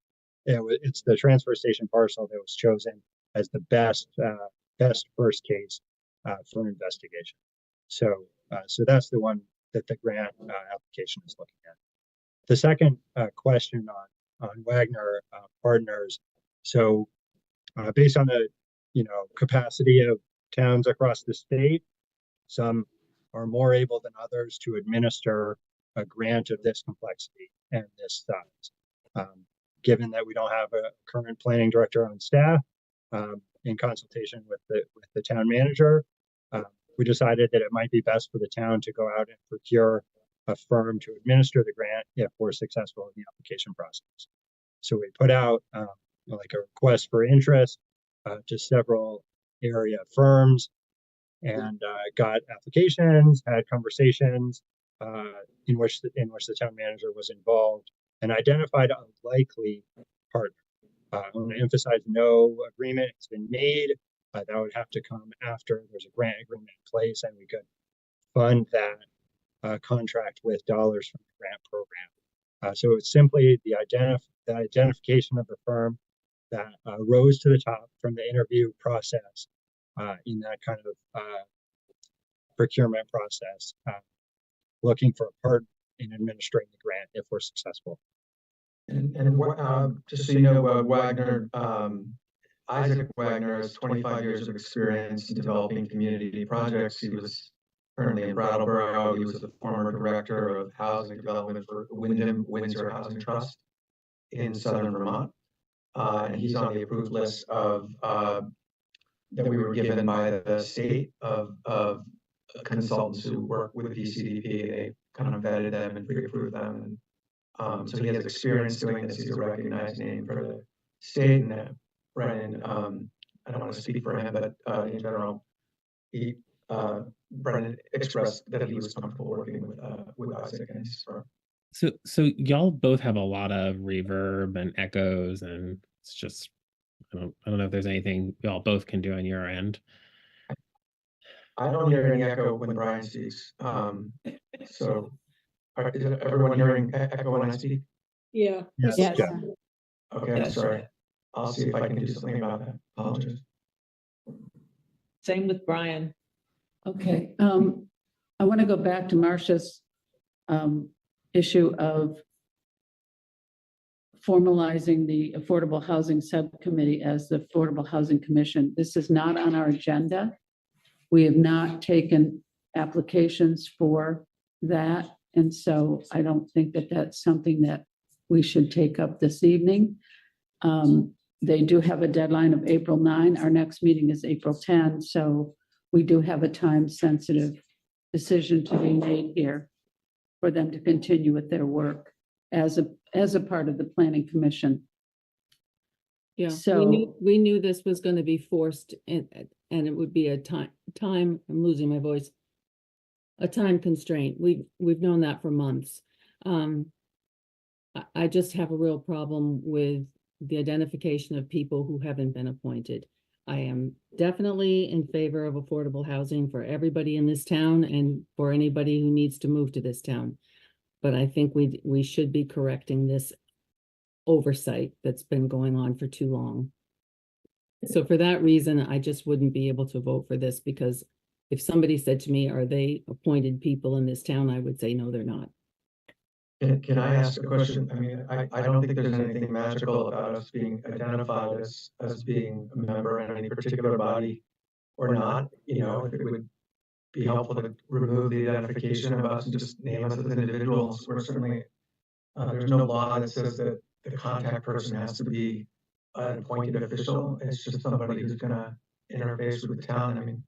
it's the transfer station parcel that was chosen as the best first case for investigation. So that's the one that the grant application is looking at. The second question on Wagner Partners. So based on the capacity of towns across the state, some are more able than others to administer a grant of this complexity and this size. Given that we don't have a current planning director on staff, in consultation with the town manager, we decided that it might be best for the town to go out and procure a firm to administer the grant if we're successful in the application process. So we put out like a request for interest to several area firms and got applications, had conversations in which the town manager was involved and identified a likely partner. I want to emphasize no agreement has been made. That would have to come after there's a grant agreement in place and we could fund that contract with dollars from the grant program. So it's simply the identification of the firm that rose to the top from the interview process in that kind of procurement process, looking for a partner in administering the grant if we're successful. And just so you know, Wagner, Isaac Wagner has 25 years of experience in developing community projects. He was currently in Brattleboro. He was the former director of housing development for Wyndham Windsor Housing Trust in southern Vermont. And he's on the approved list of that we were given by the state of consultants who work with VCDP. They kind of vetted them and pre-approved them. And so he has experience doing this. He's a recognized name for the state. And Brennan, I don't want to speak for him, but in general, Brennan expressed that he was comfortable working with Isaac and his firm. So y'all both have a lot of reverb and echoes, and it's just I don't know if there's anything y'all both can do on your end. I don't hear any echo when Brian speaks. So is everyone hearing echo when I speak? Yeah. Yes. Okay, I'm sorry. I'll see if I can do something about that. Apologies. Same with Brian. Okay, I want to go back to Marcia's issue of formalizing the Affordable Housing Subcommittee as the Affordable Housing Commission. This is not on our agenda. We have not taken applications for that. And so I don't think that that's something that we should take up this evening. They do have a deadline of April 9. Our next meeting is April 10. So we do have a time-sensitive decision to be made here for them to continue with their work as a part of the Planning Commission. Yeah, So we knew this was going to be forced and it would be a time, I'm losing my voice, a time constraint. We've known that for months. I just have a real problem with the identification of people who haven't been appointed. I am definitely in favor of affordable housing for everybody in this town and for anybody who needs to move to this town. but I think we should be correcting this oversight that's been going on for too long. So for that reason, I just wouldn't be able to vote for this, because if somebody said to me, are they appointed people in this town, I would say, no, they're not. Can I ask a question? I mean, I don't think there's anything magical about us being identified as being a member in any particular body or not. You know, if it would be helpful to remove the identification of us and just name us as individuals. We're certainly, there's no law that says that the contact person has to be an appointed official. It's just somebody who's gonna interface with the town. I mean,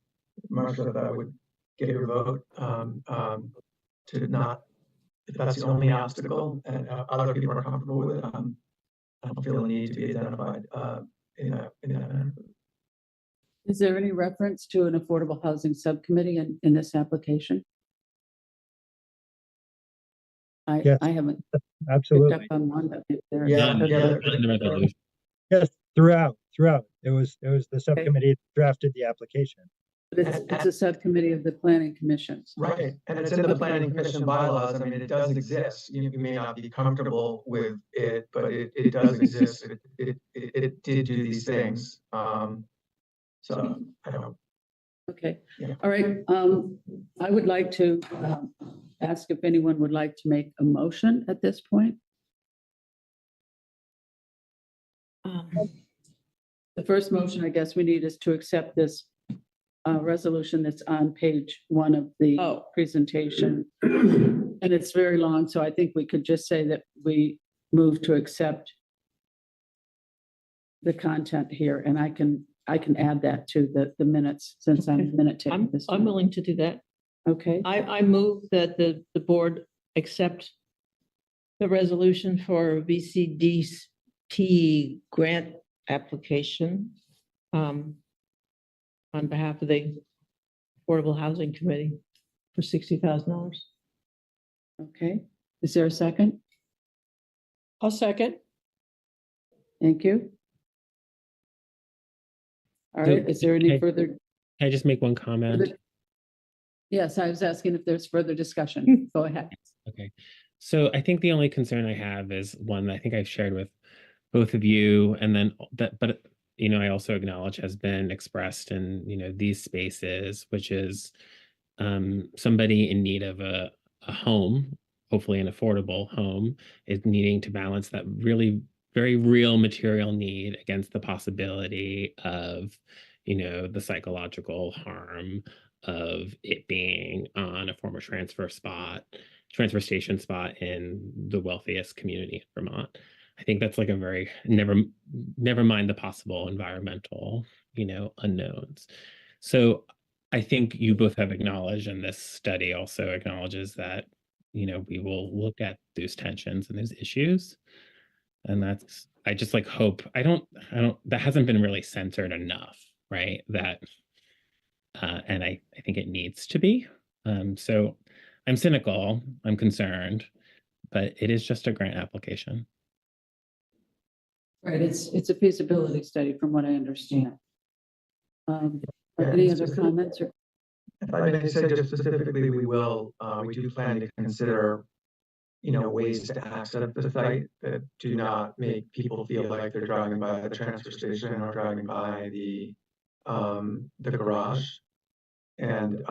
Marcia, that would get your vote, to not, if that's the only obstacle and other people are comfortable with it, I don't feel a need to be identified in that manner. Is there any reference to an affordable housing subcommittee in this application? Yes. I haven't picked Absolutely. up on one, but if there Yeah, is- yeah. Yes, throughout. It was the subcommittee that drafted the application. But it's a subcommittee of the planning commission. Right, and it's in the planning commission bylaws. I mean, it does exist. You may not be comfortable with it, but it does exist. It did do these things. So I don't. Okay, Yeah. all right. I would like to ask if anyone would like to make a motion at this point. The first motion, I guess we need is to accept this resolution that's on page 1 of the presentation. And it's very long, so I think we could just say that we move to accept the content here, and I can add that to the minutes, since I'm a minute taker this I'm time. willing to do that. Okay, I move that the board accept the resolution for VCDP grant application on behalf of the Affordable Housing Committee for $60,000. okay. Is there a second? I'll second. Thank you. All So, right, is there any okay. further? Can I just make one comment? Yes, I was asking if there's further discussion. Go ahead. Okay. So I think the only concern I have is one that I think I've shared with both of you, and then that, but you know, I also acknowledge has been expressed in, you know, these spaces, which is somebody in need of a home, hopefully an affordable home, is needing to balance that really very real material need against the possibility of, you know, the psychological harm of it being on a former transfer station spot in the wealthiest community in Vermont. I think that's like a very never mind the possible environmental, you know, unknowns. So I think you both have acknowledged, and this study also acknowledges that, you know, we will look at those tensions and those issues. And that's, I just like hope, I don't, that hasn't been really censored enough, right? That, and I think it needs to be. So I'm cynical, I'm concerned, but it is just a grant application. Right, it's a feasibility study from what I understand. Any other comments or? If I may say just specifically, we do plan to consider, you know, ways to access the site that do not make people feel like they're driving by the transfer station or driving by the garage. And,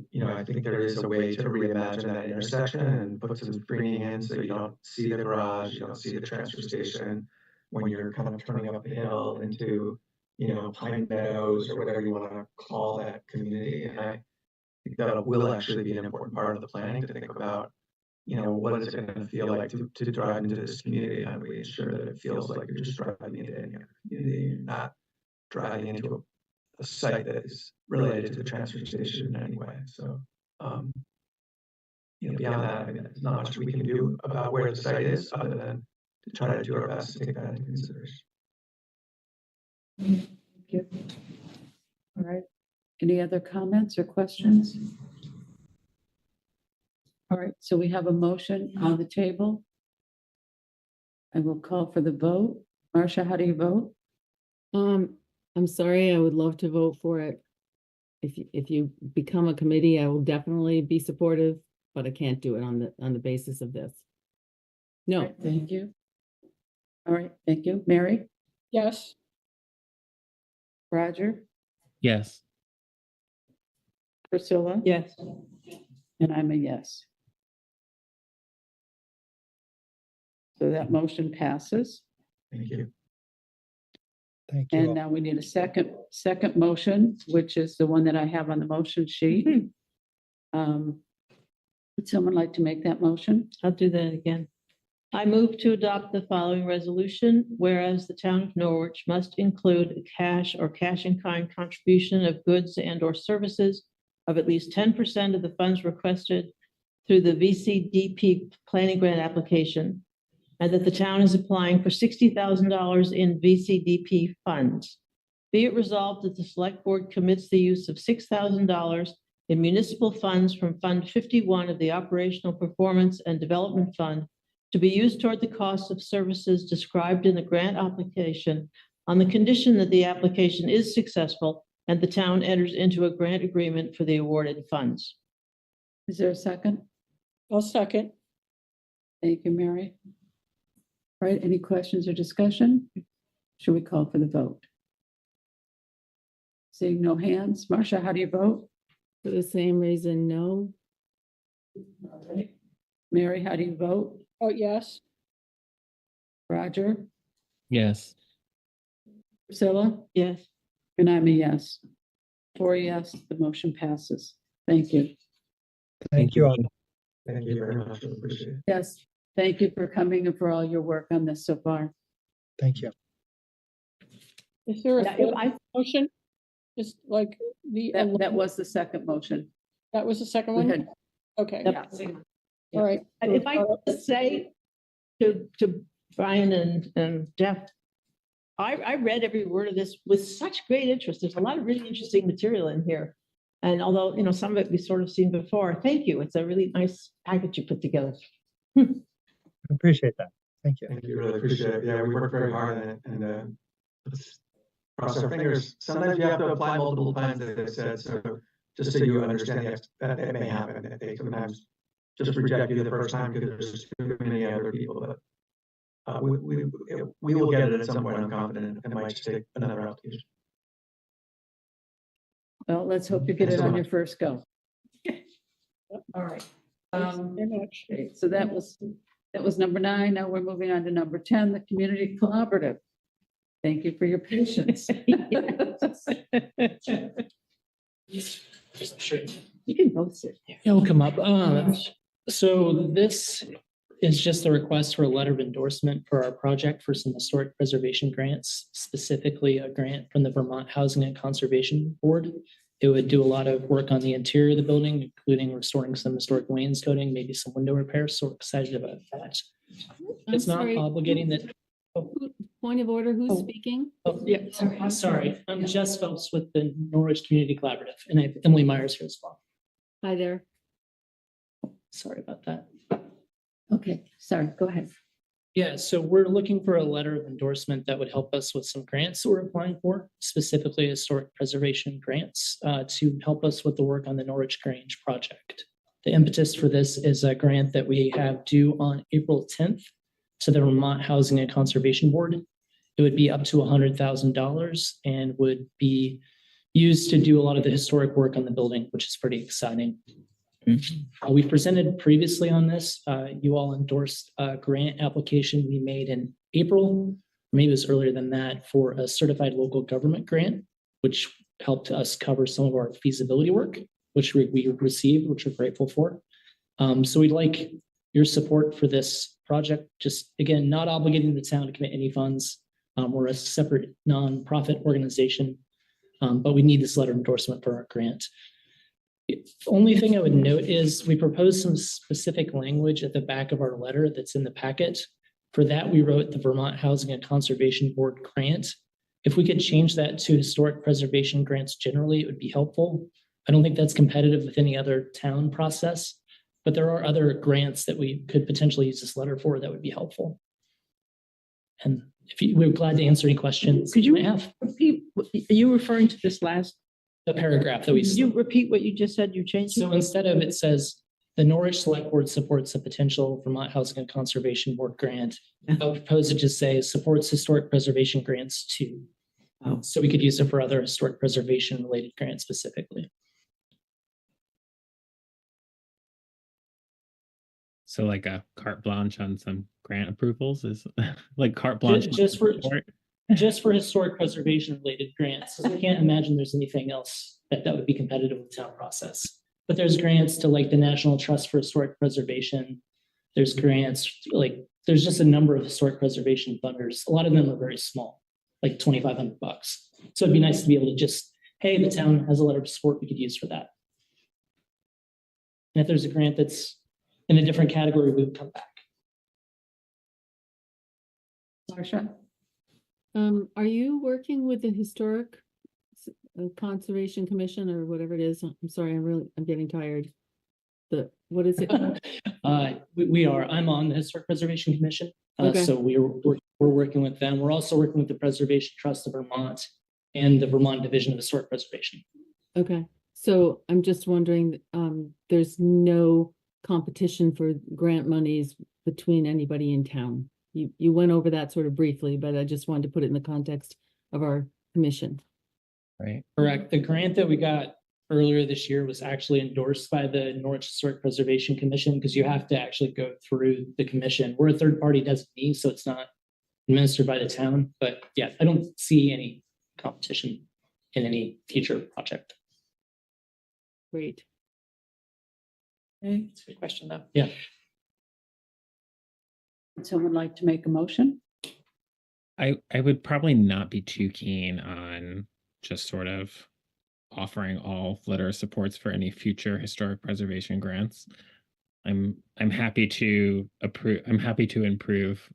you know, I think there is a way to reimagine that intersection and put some screening in so you don't see the garage, you don't see the transfer station when you're kind of turning up the hill into, you know, Pine Meadows or whatever you want to call that community. And I think that will actually be an important part of the planning to think about, you know, what is it going to feel like to drive into this community? How do we ensure that it feels like you're just driving into any other community and not driving into a site that is related to the transfer station in any way? So, you know, beyond that, I mean, there's not much we can do about where the site is other than to try to do our best to take that into consideration. Thank you. All right. Any other comments or questions? All right, so we have a motion on the table. I will call for the vote. Marcia, how do you vote? I'm sorry, I would love to vote for it. If you become a committee, I will definitely be supportive. but I can't do it on the basis of this. No, Right, thank you. All right, thank you. Mary, Yes, Roger, Yes. Priscilla? Yes. And I'm a yes. So that motion passes. Thank you. Thank you. And all. now we need a second motion, which is the one that I have on the motion sheet. Would someone like to make that motion? I'll do that again. I move to adopt the following resolution, whereas the town of Norwich must include a cash or cash in kind contribution of goods and or services of at least 10% of the funds requested through the VCDP planning grant application, and that the town is applying for $60,000 in VCDP funds. Be it resolved that the select board commits the use of $6,000 in municipal funds from Fund 51 of the Operational Performance and Development Fund to be used toward the cost of services described in the grant application on the condition that the application is successful and the town enters into a grant agreement for the awarded funds. Is there a second? I'll second. Thank you, Mary. All right, any questions or discussion? Should we call for the vote? Seeing no hands. Marcia, how do you vote? for the same reason, no. All right. Mary, how do you vote? Oh, yes. Roger? Yes. Priscilla? Yes. And I'm a yes. 4 yes, the motion passes. Thank you. Thank you all. Thank you very much. I appreciate it. Yes, thank you for coming and for all your work on this so far. Thank you. Is there Yeah, a if I- motion? Just like the, That was the second motion. that was the second We one? had- Okay, yeah. all right. If I could say to Brian and Jeff, I read every word of this with such great interest. There's a lot of really interesting material in here. And although, you know, some of it we've sort of seen before, thank you. It's a really nice package you put together. I appreciate that. Thank you. Thank you, really appreciate it. Yeah, we worked very hard on it and let's cross our fingers. Sometimes you have to apply multiple times, as I said, so just so you understand that it may happen, that they sometimes just reject you the first time because there's too many other people, but we will get it at some point, I'm confident. It might just take another application. Well, let's hope you get Thanks it so on much. your first go. All right. Thanks very much. Okay, so that was number 9. Now we're moving on to number 10, the Community Collaborative. Thank you for your patience. You can both sit there. It'll come up. So this is just a request for a letter of endorsement for our project for some historic preservation grants, specifically a grant from the Vermont Housing and Conservation Board. It would do a lot of work on the interior of the building, including restoring some historic wainscoting, maybe some window repairs. So we're excited about that. It's not obligating that. Point of order, who's Oh. speaking? Oh, yeah, sorry. I'm Jess Phelps with the Norwich Community Collaborative, and I have Emily Myers here as well. Hi there. Sorry about that. Okay, sorry, go ahead. Yeah, so we're looking for a letter of endorsement that would help us with some grants that we're applying for, specifically historic preservation grants, to help us with the work on the Norwich Grange project. The impetus for this is a grant that we have due on April 10th to the Vermont Housing and Conservation Board. It would be up to $100,000 and would be used to do a lot of the historic work on the building, which is pretty exciting. We presented previously on this. You all endorsed a grant application we made in April, maybe it was earlier than that, for a certified local government grant, which helped us cover some of our feasibility work, which we received, which we're grateful for. So we'd like your support for this project. Just again, not obligating the town to commit any funds. We're a separate nonprofit organization, but we need this letter of endorsement for our grant. The only thing I would note is we proposed some specific language at the back of our letter that's in the packet. For that, we wrote the Vermont Housing and Conservation Board grant. If we could change that to historic preservation grants generally, it would be helpful. I don't think that's competitive with any other town process, but there are other grants that we could potentially use this letter for that would be helpful. And we're glad to answer any questions. Could you may have repeat, are you referring to this last? the paragraph that we. Could you repeat what you just said? You changed? So instead of it says The Norwich Selectboard supports a potential Vermont Housing and Conservation Board grant. I would propose to just say supports historic preservation grants too. So we could use it for other historic preservation related grants specifically. So like a carte blanche on some grant approvals is like carte blanche. Just for historic preservation related grants, because I can't imagine there's anything else that would be competitive with town process. But there's grants to like the National Trust for Historic Preservation. There's grants, like there's just a number of historic preservation funders. A lot of them are very small, like $2,500. So it'd be nice to be able to just, hey, the town has a letter of support we could use for that. And if there's a grant that's in a different category, we would come back. Marcia? Are you working with the Historic Conservation Commission or whatever it is? I'm sorry, I'm getting tired. What is it? We are. I'm on the Historic Preservation Commission. Okay. So we're working with them. We're also working with the Preservation Trust of Vermont and the Vermont Division of Historic Preservation. Okay. So I'm just wondering, there's no competition for grant monies between anybody in town. You went over that sort of briefly, but I just wanted to put it in the context of our commission. Right. Correct. The grant that we got earlier this year was actually endorsed by the Norwich Historic Preservation Commission, because you have to actually go through the commission. We're a third-party designee, so it's not administered by the town. But yeah, I don't see any competition in any future project. Great. Okay. That's a good question, though. Yeah. Would someone like to make a motion? I would probably not be too keen on just sort of offering all letter supports for any future historic preservation grants. I'm happy to approve. I'm happy to improve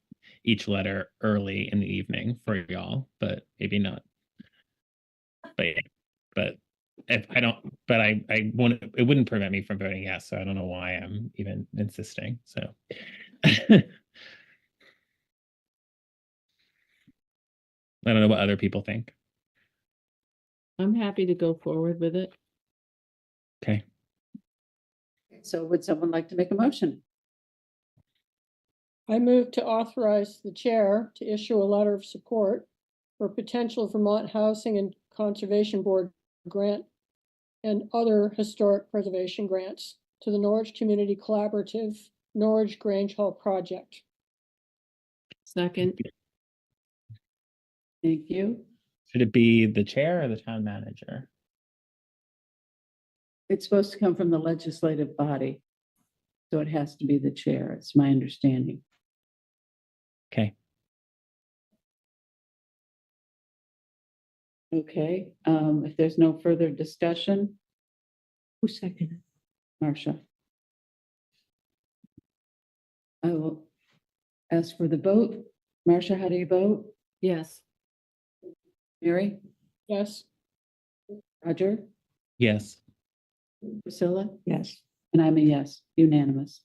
each letter early in the evening for y'all, but maybe not. But if I don't, but I won't. It wouldn't prevent me from voting yes. So I don't know why I'm even insisting. So. I don't know what other people think. I'm happy to go forward with it. Okay. So would someone like to make a motion? I move to authorize the chair to issue a letter of support for potential Vermont Housing and Conservation Board grant and other historic preservation grants to the Norwich Community Collaborative Norwich Grange Hall project. Second. Thank you. Should it be the chair or the town manager? It's supposed to come from the legislative body. So it has to be the chair. It's my understanding. Okay. Okay, if there's no further discussion. Who seconded? Marcia. I will ask for the vote. Marcia, how do you vote? Yes. Mary? Yes. Roger? Yes. Priscilla? Yes. And I'm a yes, unanimous.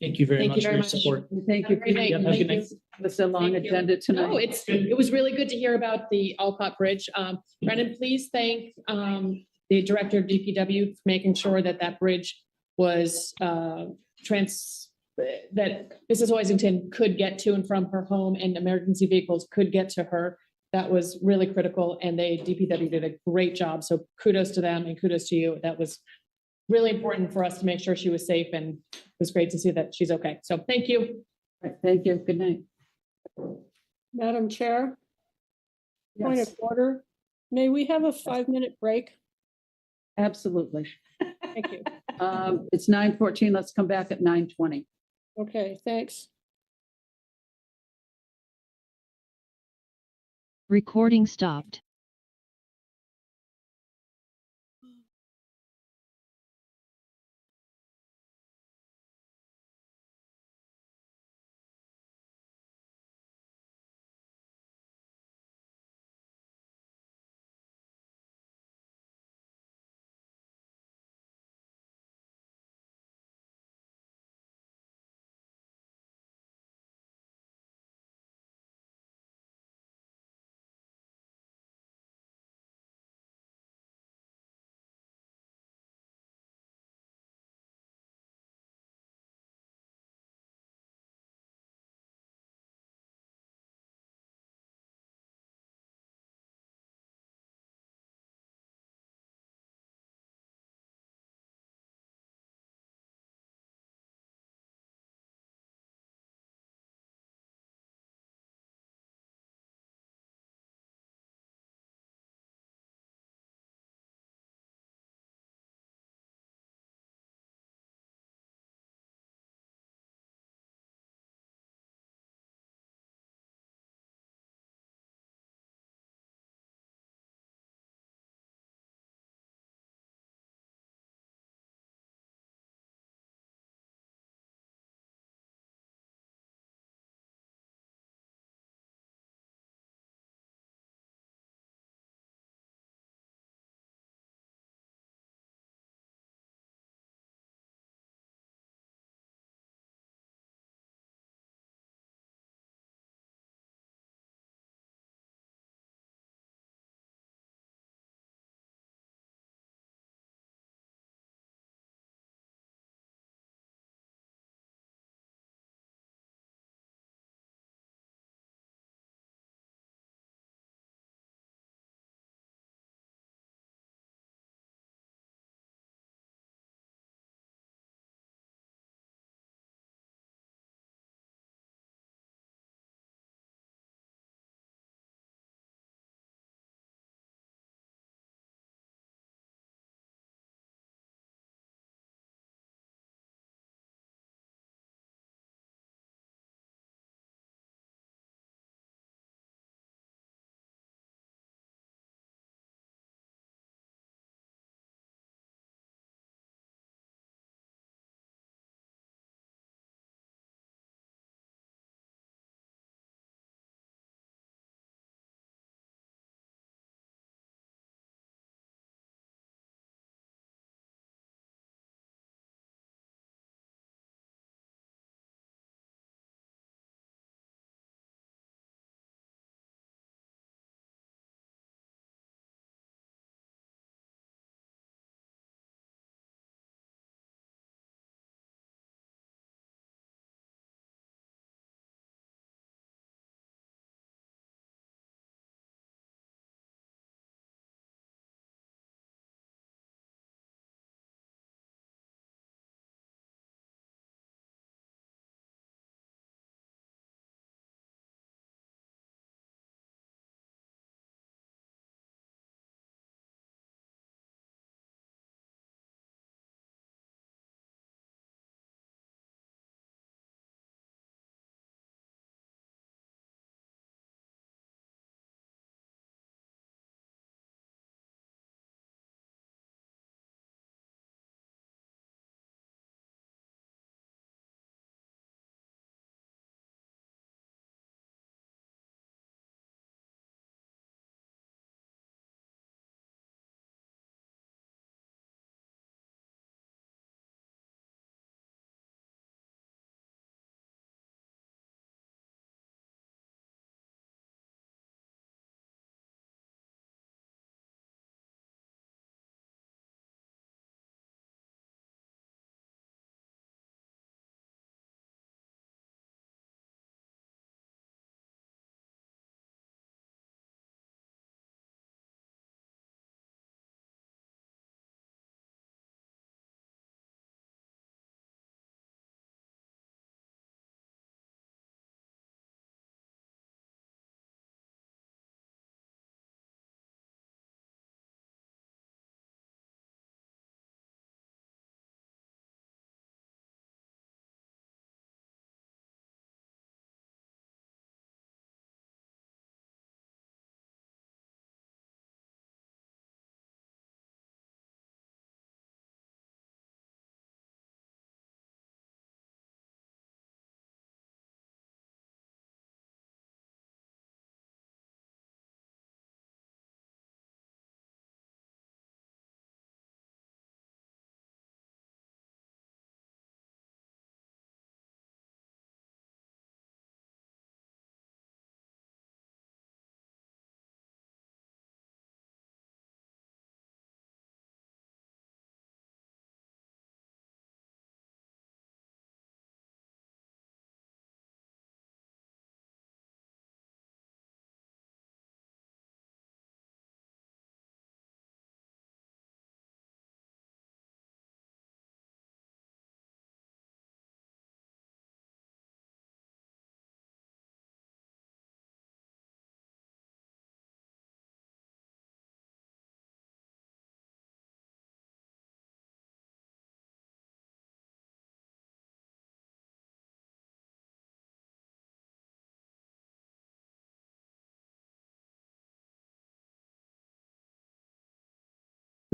Thank you very Thank much you for very your much. support. Thank Have you. a great night. Yep, have a good Thank night. you. It's a long Thank you. agenda tonight. No, it was really good to hear about the Olcott Bridge. Brendan, please thank the director of DPW for making sure that that bridge was that Mrs. Hoisington could get to and from her home and emergency vehicles could get to her. That was really critical, and DPW did a great job. So kudos to them and kudos to you. That was really important for us to make sure she was safe, and it was great to see that she's okay. So thank you. Right, thank you. Good night. Madam Chair, point Yes, of order. May we have a 5-minute break? absolutely. Thank you. It's 9:14. Let's come back at 9:20. Okay, thanks. Recording stopped.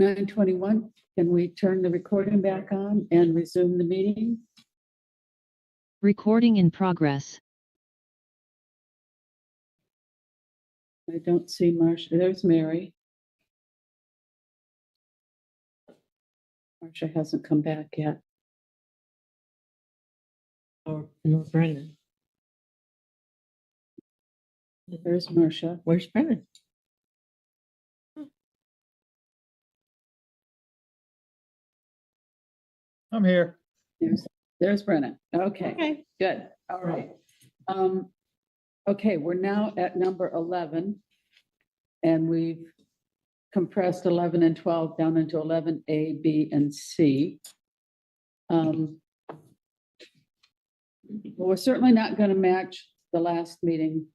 9:21, can we turn the recording back on and resume the meeting? Recording in progress. I don't see Marcia. There's Mary. Marcia hasn't come back yet. Or Brennan. There's Marcia. Where's Brennan? I'm here. There's Brennan. Okay, Okay. good. All right. Okay, we're now at number 11. And we've compressed 11 and 12 down into 11A, B, and C. Well, we're certainly not going to match the last meeting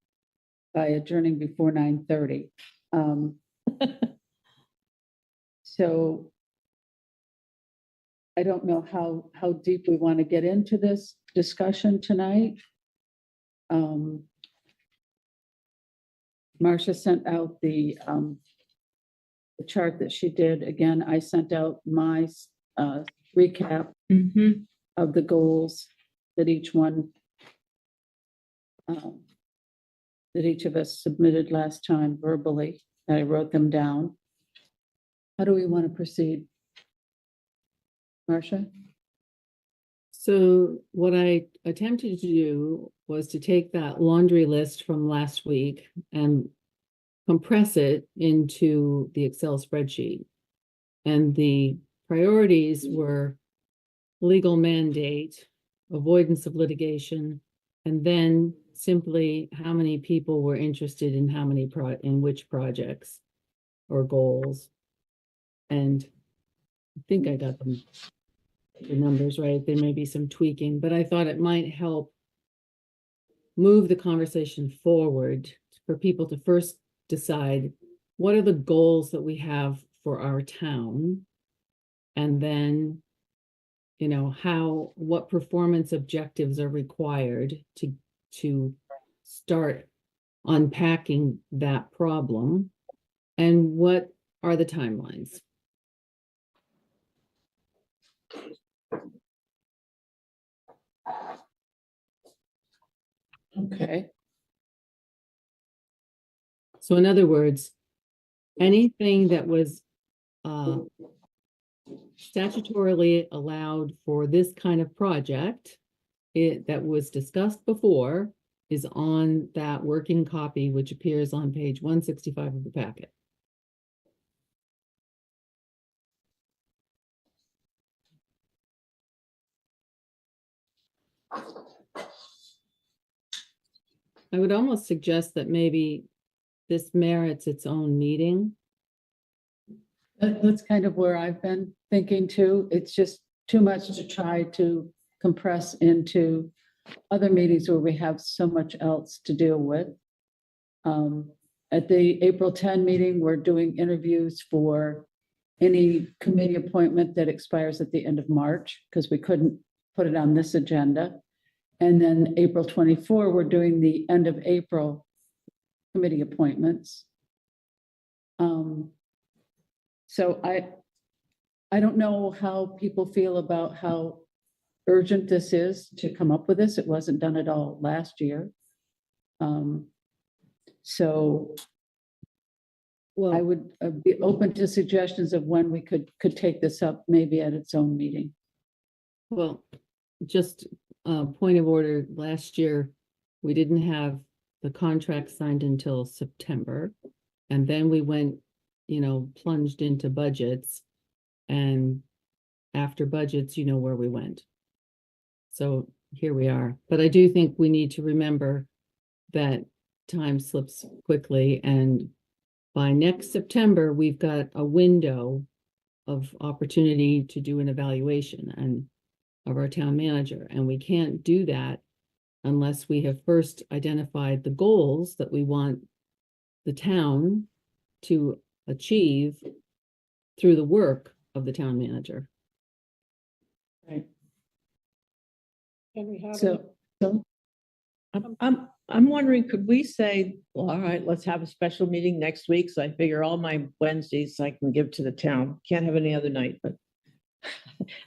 by adjourning before 9:30. So I don't know how deep we want to get into this discussion tonight. Marcia sent out the chart that she did. Again, I sent out my recap of the goals that each one that each of us submitted last time verbally. I wrote them down. How do we want to proceed? Marcia? So what I attempted to do was to take that laundry list from last week and compress it into the Excel spreadsheet. And the priorities were legal mandate, avoidance of litigation, and then simply how many people were interested in how many in which projects or goals. And I think I got them. The numbers right. There may be some tweaking, but I thought it might help move the conversation forward for people to first decide what are the goals that we have for our town, and then, you know, what performance objectives are required to start unpacking that problem, and what are the timelines. Okay. So in other words, anything that was statutorily allowed for this kind of project, that was discussed before, is on that working copy, which appears on page 165 of the packet. I would almost suggest that maybe this merits its own meeting. That's kind of where I've been thinking too. It's just too much to try to compress into other meetings where we have so much else to deal with. At the April 10 meeting, we're doing interviews for any committee appointment that expires at the end of March, because we couldn't put it on this agenda. And then April 24, we're doing the end of April committee appointments. So I don't know how people feel about how urgent this is to come up with this. It wasn't done at all last year. So well, I would be open to suggestions of when we could take this up, maybe at its own meeting. Well, just a point of order, last year, we didn't have the contract signed until September. And then we went, you know, plunged into budgets. And after budgets, you know where we went. So here we are. But I do think we need to remember that time slips quickly. And by next September, we've got a window of opportunity to do an evaluation of our town manager. And we can't do that unless we have first identified the goals that we want the town to achieve through the work of the town manager. Right. Can we have So I'm wondering, could we say, well, all right, let's have a special meeting next week, so I figure all my Wednesdays I can give to the town. Can't have any other night, but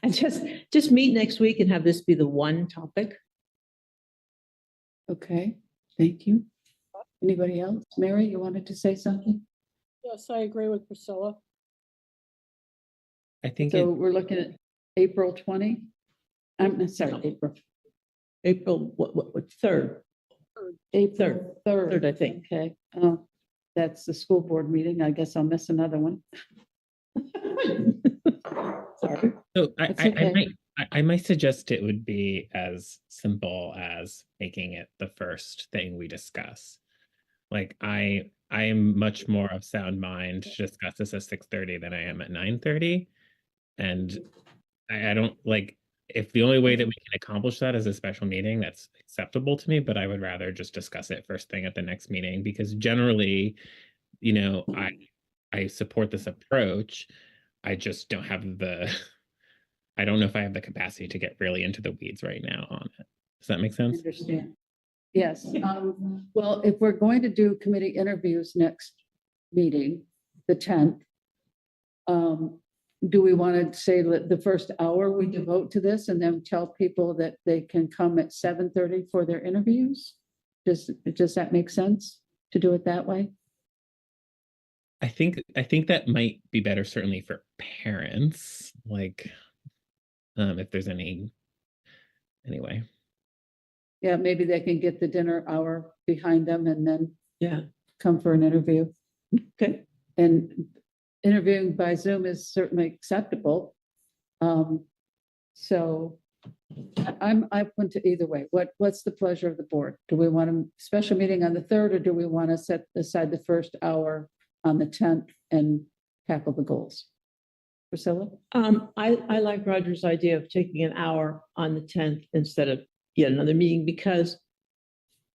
and just meet next week and have this be the one topic. Okay, thank you. Anybody else? Mary, you wanted to say something? Yes, I agree with Priscilla. I think So we're looking at April 20. I'm sorry, April, what, 3rd? April 3rd, I think. Okay, that's the school board meeting. I guess I'll miss another one. Sorry. So That's okay. I might suggest it would be as simple as making it the first thing we discuss. Like I am much more of sound mind to discuss this at 6:30 than I am at 9:30. And I don't like, if the only way that we can accomplish that is a special meeting, that's acceptable to me, but I would rather just discuss it first thing at the next meeting, because generally, you know, I support this approach. I just don't have I don't know if I have the capacity to get really into the weeds right now on it. Does that make sense? Understand. Yes, well, if we're going to do committee interviews next meeting, the 10th, do we want to say that the first hour we devote to this and then tell people that they can come at 7:30 for their interviews? Does that make sense to do it that way? I think that might be better, certainly for parents, like if there's any, anyway. Yeah, maybe they can get the dinner hour behind them and then come for an interview. Okay. And interviewing by Zoom is certainly acceptable. So I'm open to either way. What's the pleasure of the board? Do we want a special meeting on the 3rd, or do we want to set aside the first hour on the 10th and tackle the goals? Priscilla? I like Roger's idea of taking an hour on the 10th instead of yet another meeting, because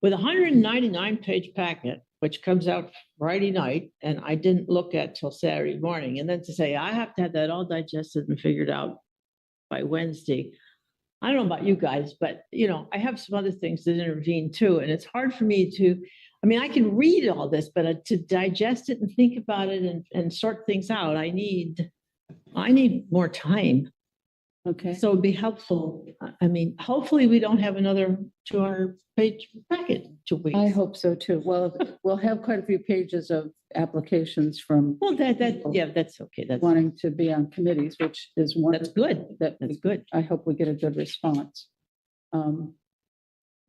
with a 199-page packet, which comes out Friday night, and I didn't look at till Saturday morning, and then to say I have to have that all digested and figured out by Wednesday. I don't know about you guys, but you know, I have some other things that intervene too, and it's hard for me to, I mean, I can read all this, but to digest it and think about it and sort things out, I need more time. Okay. So it'd be helpful. I mean, hopefully we don't have another 200-page packet 2 weeks. I hope so too. Well, we'll have quite a few pages of applications from. Well, that's okay. That's wanting to be on committees, which is one. That's good. That's good. I hope we get a good response.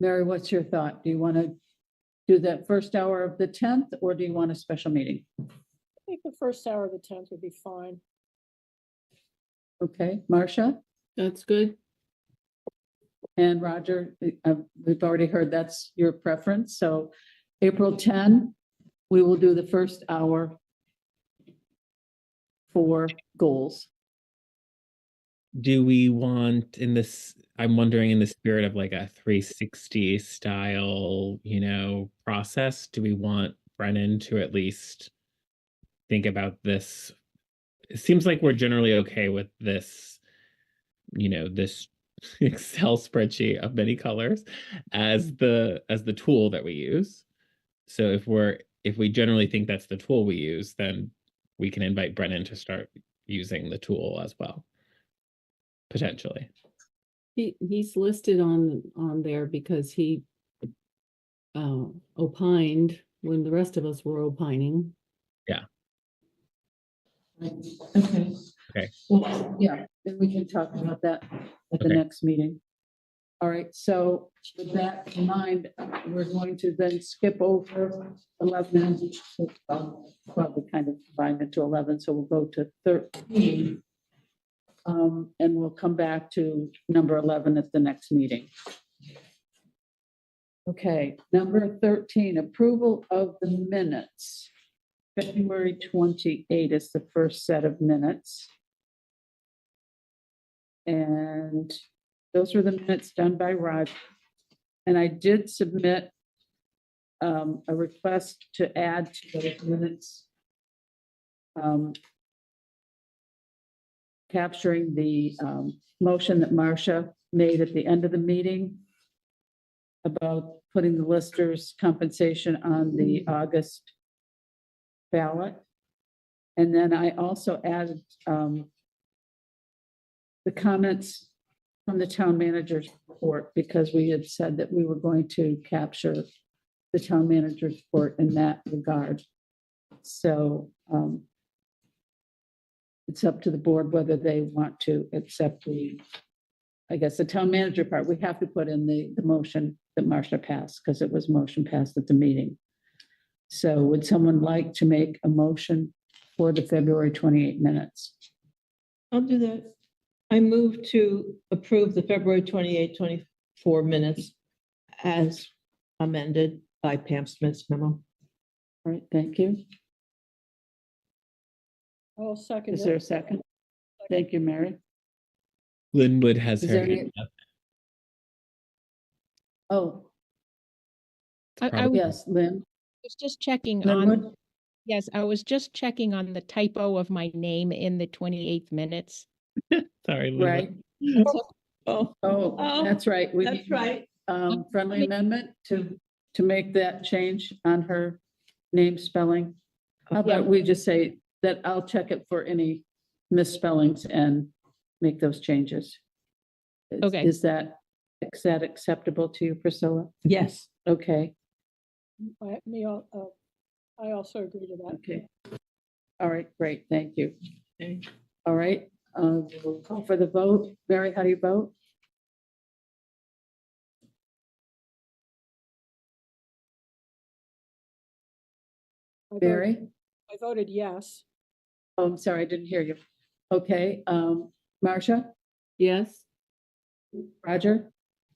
Mary, what's your thought? Do you want to do that first hour of the 10th, or do you want a special meeting? I think the first hour of the 10th would be fine. Okay, Marcia? That's good. And Roger, we've already heard that's your preference. So April 10, we will do the first hour for goals. Do we want in this, I'm wondering in the spirit of like a 360 style, you know, process, do we want Brennan to at least think about this? It seems like we're generally okay with this, you know, this Excel spreadsheet of many colors as the tool that we use. So if we generally think that's the tool we use, then we can invite Brennan to start using the tool as well, potentially. He's listed on there because he opined when the rest of us were opining. Yeah. Okay. Okay. Well, yeah, then we can talk about that at the next meeting. All right, so with that in mind, we're going to then skip over 11, probably kind of combine it to 11, so we'll go to 13. And we'll come back to number 11 at the next meeting. Okay, number 13, approval of the minutes. February 28 is the first set of minutes. And those were the minutes done by Rod. And I did submit a request to add to those minutes, capturing the motion that Marcia made at the end of the meeting about putting the listers compensation on the August ballot. And then I also added the comments from the town manager's report, because we had said that we were going to capture the town manager's report in that regard. So it's up to the board whether they want to accept the, I guess, the town manager part. We have to put in the motion that Marcia passed, because it was motion passed at the meeting. So would someone like to make a motion for the February 28 minutes? I'll do that. I move to approve the February 28, 24 minutes as amended by Pam Smith's memo. All right, thank you. I'll second Is there a it. second? Thank you, Mary. Linwood has Is her there any- hand up. Oh, I was yes, Lynn. just checking Linwood? on, yes, I was just checking on the typo of my name in the 28th minutes. Sorry, Linwood. Right. Oh, Oh, that's right. We that's need, right. friendly amendment to make that change on her name spelling. How about we just say that I'll check it for any misspellings and make those changes? Okay. Is that acceptable to you, Priscilla? Yes. Okay, I also agree to that. okay. All right, great, thank you. Okay. All right, we'll call for the vote. Mary, how do you vote? Mary? I voted yes. Oh, I'm sorry, I didn't hear you. Okay, Marcia? Yes. Roger?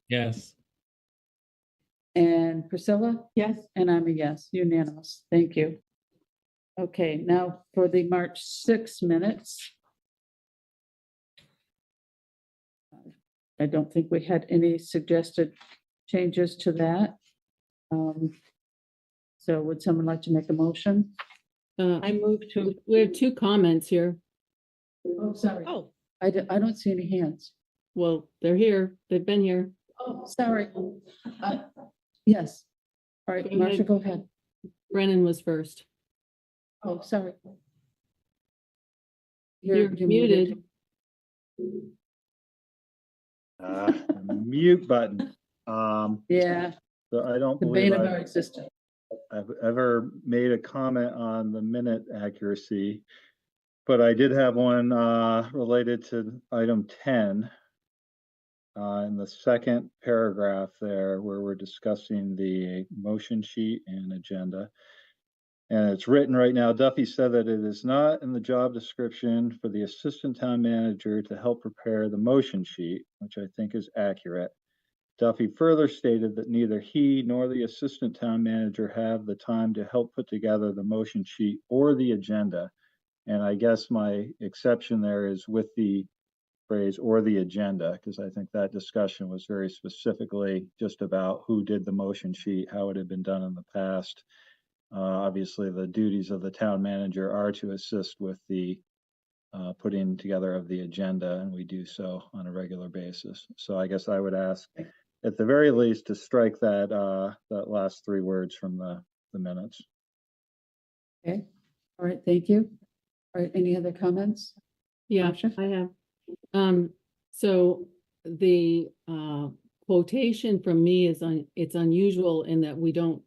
Yes. And Priscilla? Yes. And I'm a yes, unanimous. Thank you. Okay, now for the March 6 minutes. I don't think we had any suggested changes to that. So would someone like to make a motion? I move to. We have two comments here. Oh, sorry. Oh, I don't see any hands. Well, they're here. They've been here. Oh, sorry. Yes. All right, Go Marcia, ahead. go ahead. Brennan was first. Oh, sorry. You're muted. Mute button. Yeah, So I don't the believe bane of our I've existence. ever made a comment on the minute accuracy, but I did have one related to item 10. In the second paragraph there, where we're discussing the motion sheet and agenda. And it's written right now, Duffy said that it is not in the job description for the assistant town manager to help prepare the motion sheet, which I think is accurate. Duffy further stated that neither he nor the assistant town manager have the time to help put together the motion sheet or the agenda. And I guess my exception there is with the phrase or the agenda, because I think that discussion was very specifically just about who did the motion sheet, how it had been done in the past. Obviously, the duties of the town manager are to assist with the putting together of the agenda, and we do so on a regular basis. So I guess I would ask, at the very least, to strike that that last three words from the minutes. Okay, all right, thank you. All right, any other comments? Yeah, Marcia? I have. So the quotation from me is it's unusual in that we don't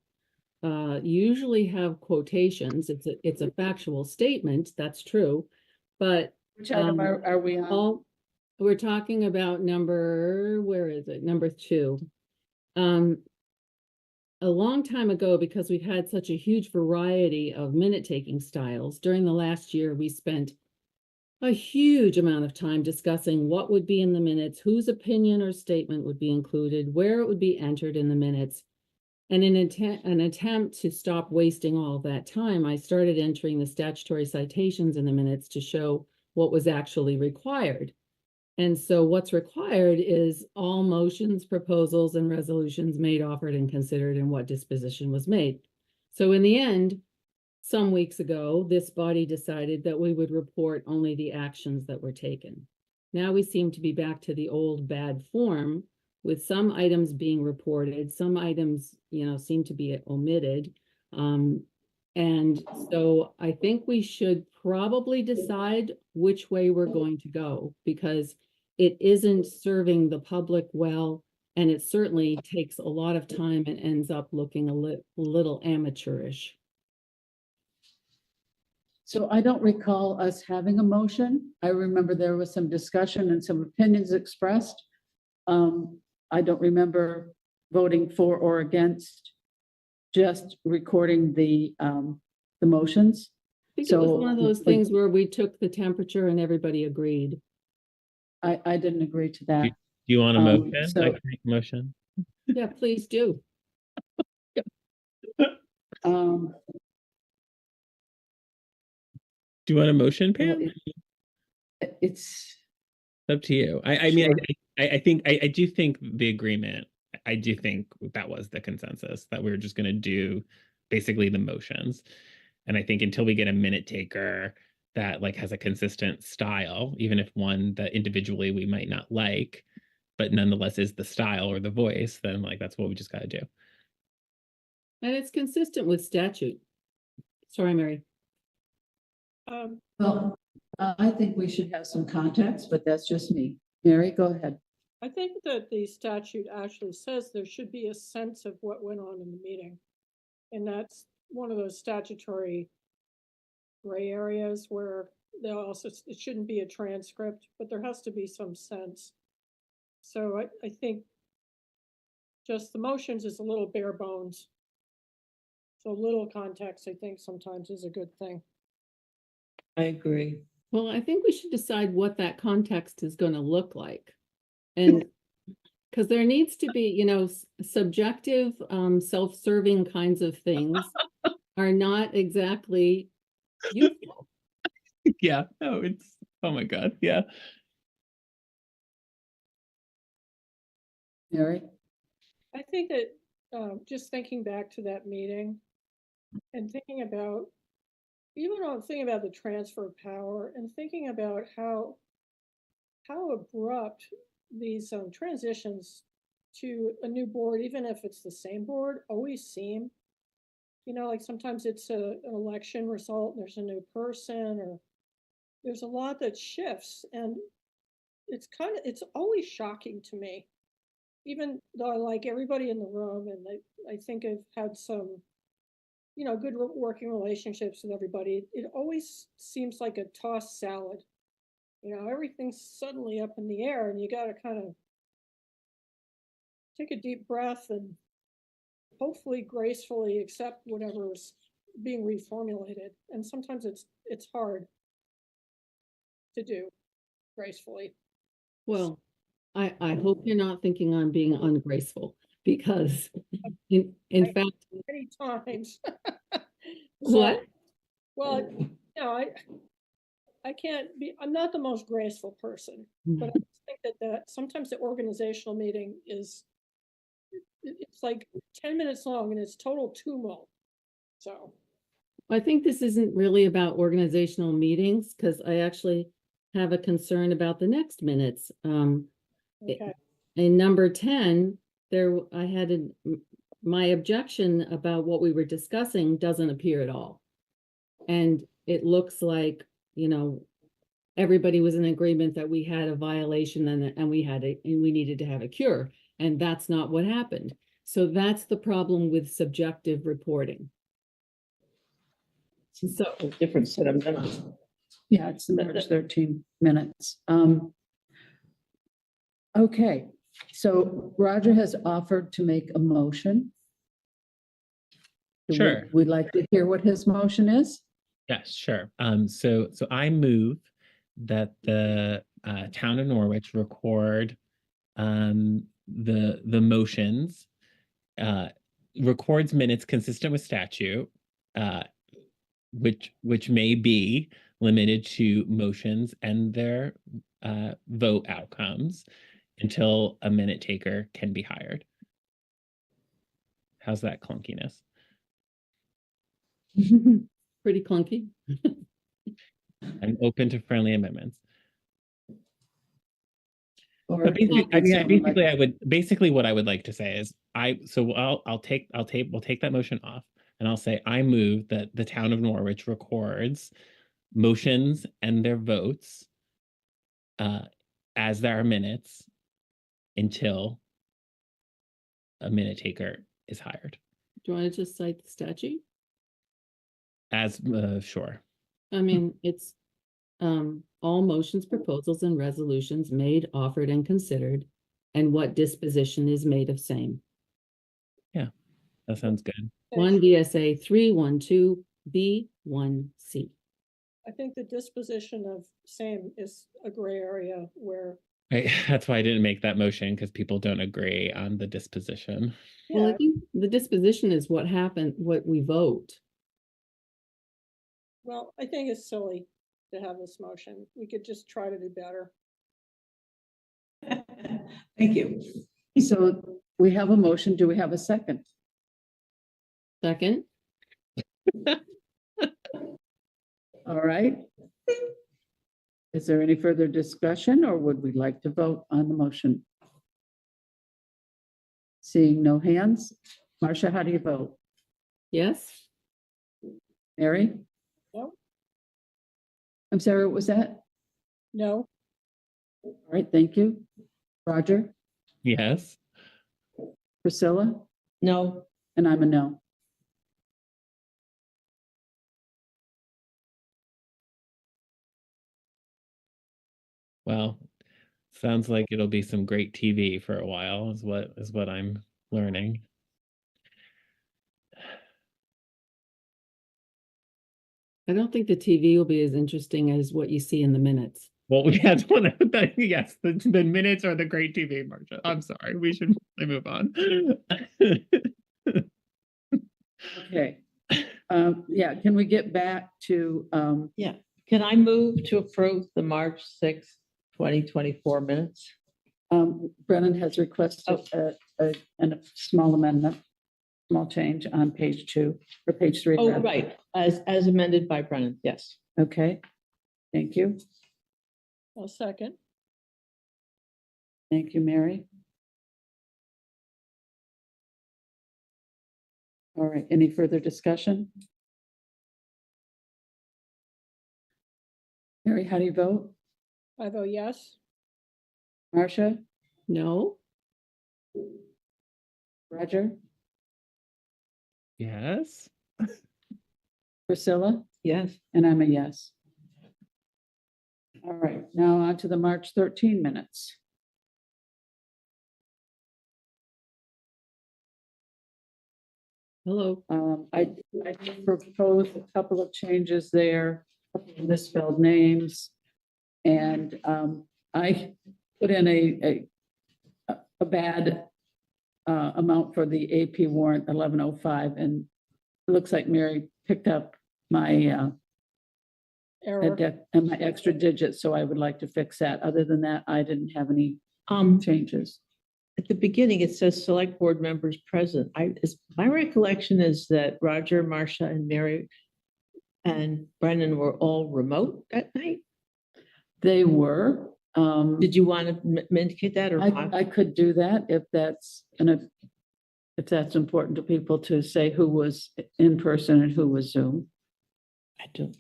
usually have quotations. It's a factual statement, that's true. But Which item are we on? we're talking about where is it? Number 2. A long time ago, because we've had such a huge variety of minute-taking styles, during the last year, we spent a huge amount of time discussing what would be in the minutes, whose opinion or statement would be included, where it would be entered in the minutes. And in an attempt to stop wasting all of that time, I started entering the statutory citations in the minutes to show what was actually required. And so what's required is all motions, proposals, and resolutions made, offered, and considered, and what disposition was made. So in the end, some weeks ago, this body decided that we would report only the actions that were taken. Now we seem to be back to the old bad form with some items being reported, some items, seem to be omitted. And so I think we should probably decide which way we're going to go, because it isn't serving the public well, and it certainly takes a lot of time and ends up looking a little amateurish. So I don't recall us having a motion. I remember there was some discussion and some opinions expressed. I don't remember voting for or against, just recording the motions. I think it was one of those things where we took the temperature and everybody agreed. I didn't agree to that. Do you want a motion? so- I can make a motion. Yeah, please do. Do you want a motion, Pam? It's up to you. I mean, Sure. I think I do think the agreement. I do think that was the consensus, that we were just going to do basically the motions. And I think until we get a minute taker that like has a consistent style, even if one that individually we might not like, but nonetheless is the style or the voice, then like that's what we just got to do. And it's consistent with statute. Sorry, Mary. Well, I think we should have some context, but that's just me. Mary, go ahead. I think that the statute actually says there should be a sense of what went on in the meeting. And that's one of those statutory gray areas where it shouldn't be a transcript, but there has to be some sense. So I think just the motions is a little bare bones. So a little context, I think, sometimes is a good thing. I agree. Well, I think we should decide what that context is going to look like. And because there needs to be, subjective, self-serving kinds of things are not exactly useful. Yeah, no, it's, oh my God, yeah. Mary? I think that just thinking back to that meeting and thinking about, even on thinking about the transfer of power and thinking about how abrupt these transitions to a new board, even if it's the same board, always seem, like sometimes it's an election result, and there's a new person, or there's a lot that shifts, and it's always shocking to me, even though I like everybody in the room, and I think I've had some, good working relationships with everybody. It always seems like a tossed salad. Everything's suddenly up in the air, and you got to kind of take a deep breath and hopefully gracefully accept whatever is being reformulated. And sometimes it's hard to do gracefully. Well, I hope you're not thinking I'm being ungraceful, because in fact, Many times. What? Well, I can't be, I'm not the most graceful person, but I just think that sometimes the organizational meeting it's like 10 minutes long and it's total tumult. So I think this isn't really about organizational meetings, because I actually have a concern about the next minutes. okay. In number 10, I had my objection about what we were discussing doesn't appear at all. And it looks like, everybody was in agreement that we had a violation and we needed to have a cure. And that's not what happened. So that's the problem with subjective reporting. So Different set of minutes. Yeah, it's the March 13 minutes. Okay, so Roger has offered to make a motion. Sure. We'd like to hear what his motion is. Yes, sure. So I move that the town of Norwich record the motions, records minutes consistent with statute, which may be limited to motions and their vote outcomes until a minute taker can be hired. How's that clunkiness? pretty clunky. I'm open to friendly amendments. Or But basically, I mean, someone like- basically what I would like to say is we'll take that motion off and I'll say I move that the town of Norwich records motions and their votes as there are minutes until a minute taker is hired. Do you want to just cite the statute? As sure. I mean, it's all motions, proposals, and resolutions made, offered, and considered, and what disposition is made of same. Yeah, that sounds good. 1 VSA 312B1C. I think the disposition of same is a gray area where, Right. That's why I didn't make that motion because people don't agree on the disposition. Well, I think the disposition is what happened, what we vote. well, I think it's silly to have this motion. We could just try to do better. Thank you. So we have a motion. Do we have a second? Second. All right. Is there any further discussion or would we like to vote on the motion? Seeing no hands. Marcia, how do you vote? Yes. Mary? No. I'm sorry, what was that? No. All right, thank you. Roger? Yes. Priscilla? No. And I'm a no. Well, sounds like it'll be some great TV for a while, is what I'm learning. I don't think the TV will be as interesting as what you see in the minutes. Well, we had one of the, yes, the minutes are the great TV, Marcia. I'm sorry, we should move on. Okay. Yeah, can we get back to, Yeah. Can I move to approve the March 6th, 2024 minutes? Brennan has requested a small amendment, small change on page 2 or page 3. Oh, rather. right, as amended by Brennan, yes. Okay, thank you. A second. Thank you, Mary. All right, any further discussion? Mary, how do you vote? I vote yes. Marcia? No. Roger? Yes. Priscilla? Yes. And I'm a yes. All right, now on to the March 13 minutes. Hello. I did propose a couple of changes there, a couple of misspelled names. And I put in a bad amount for the AP warrant 1105, and it looks like Mary picked up my Error. and my extra digits, so I would like to fix that. Other than that, I didn't have any changes. At the beginning, it says select board members present. My recollection is that Roger, Marcia, and Mary and Brennan were all remote that night. They were. Did you want to indicate that or not? I could do that if that's important to people to say who was in person and who was Zoom. I don't.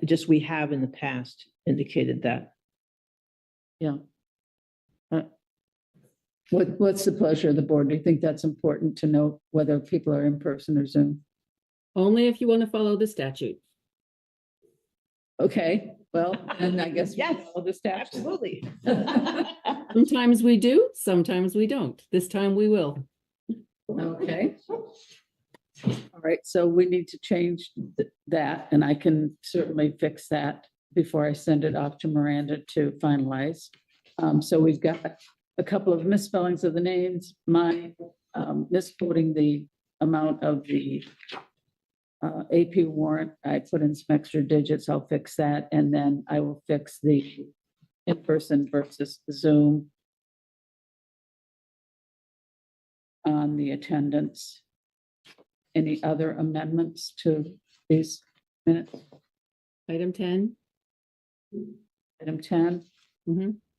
Just we have in the past indicated that. Yeah. What's the pleasure of the board? Do you think that's important to know whether people are in person or Zoom? Only if you want to follow the statute. Okay, well, and I guess Yes, follow the statute. absolutely. Sometimes we do, sometimes we don't. This time we will. Okay. All right, so we need to change that, and I can certainly fix that before I send it off to Miranda to finalize. So we've got a couple of misspellings of the names, my misquoting the amount of the AP warrant. I put in some extra digits. I'll fix that, and then I will fix the in-person versus Zoom on the attendance. Any other amendments to these minutes? Item 10. Item 10.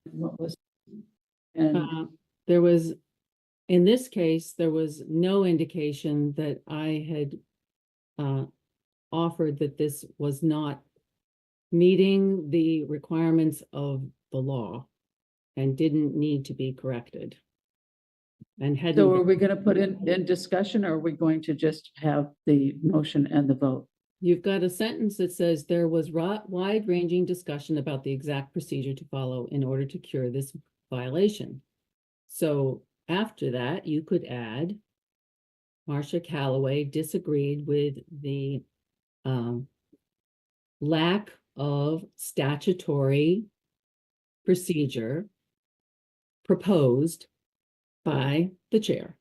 What was? And There was, in this case, there was no indication that I had offered that this was not meeting the requirements of the law and didn't need to be corrected. And hadn't. so are we gonna put in discussion, or are we going to just have the motion and the vote? You've got a sentence that says there was wide-ranging discussion about the exact procedure to follow in order to cure this violation. So after that, you could add, Marcia Calloway disagreed with the lack of statutory procedure proposed by the chair.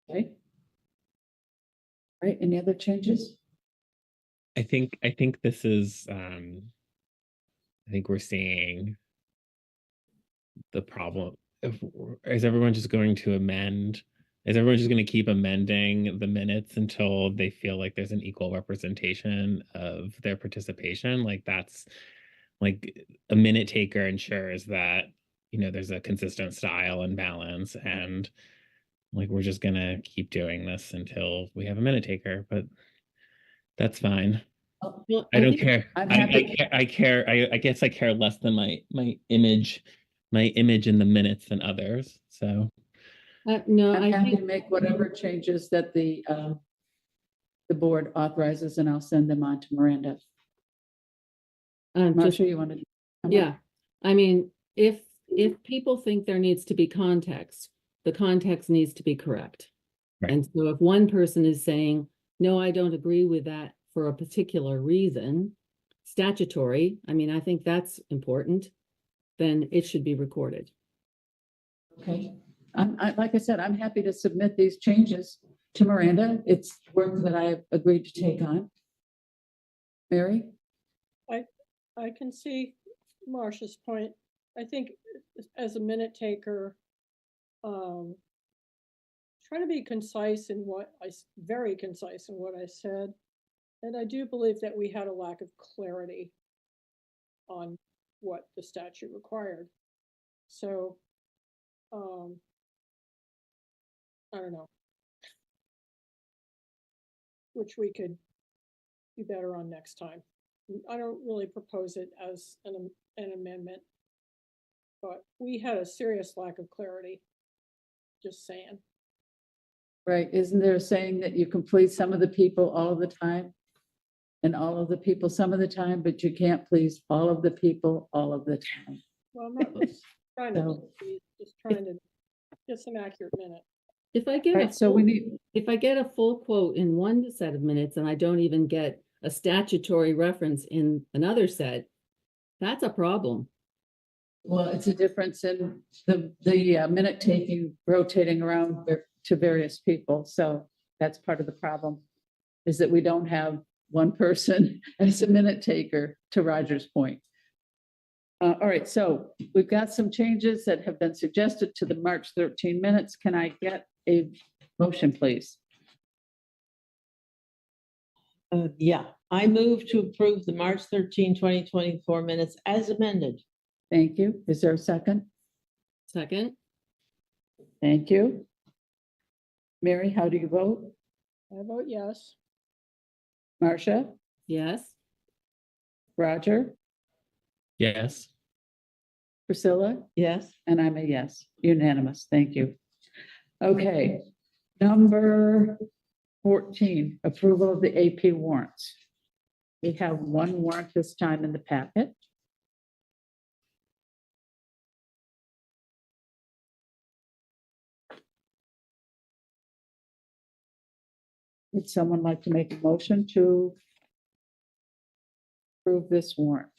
Okay. Right, any other changes? I think this is I think we're seeing the problem. Is everyone just going to amend? Is everyone just going to keep amending the minutes until they feel like there's an equal representation of their participation? Like that's like a minute taker ensures that, you know, there's a consistent style and balance, and like we're just gonna keep doing this until we have a minute taker, but that's fine. Well, I don't think care. I'm I happy. care. I guess I care less than my image in the minutes than others. So no, I'm I happy to think make whatever changes that the board authorizes, and I'll send them on to Miranda. just, Marcia, you wanted? yeah, I mean, if people think there needs to be context, the context needs to be correct. Right. And so if one person is saying, no, I don't agree with that for a particular reason, statutory, I mean, I think that's important, then it should be recorded. Okay, like I said, I'm happy to submit these changes to Miranda. It's work that I've agreed to take on. Mary? I can see Marcia's point. I think as a minute taker, trying to be concise in very concise in what I said. And I do believe that we had a lack of clarity on what the statute required. So, I don't know, which we could do better on next time. I don't really propose it as an amendment, but we had a serious lack of clarity, just saying. Right, isn't there a saying that you can please some of the people all of the time? And all of the people some of the time, but you can't please all of the people all of the time. Well, I'm not trying to, So- just trying to get some accurate minutes. If I get Right, so we need, if I get a full quote in one set of minutes and I don't even get a statutory reference in another set, that's a problem. well, it's a difference in the minute taking, rotating around to various people. So that's part of the problem, is that we don't have one person as a minute taker, to Roger's point. All right, so we've got some changes that have been suggested to the March 13 minutes. Can I get a motion, please? Yeah, I move to approve the March 13, 2024 minutes as amended. Thank you. Is there a second? Second, Thank you. Mary, how do you vote? I vote yes. Marcia? yes. Roger? yes. Priscilla? Yes. And I'm a yes, unanimous. Thank you. Okay, number 14, approval of the AP warrants. We have one warrant this time in the packet. Would someone like to make a motion to approve this warrant?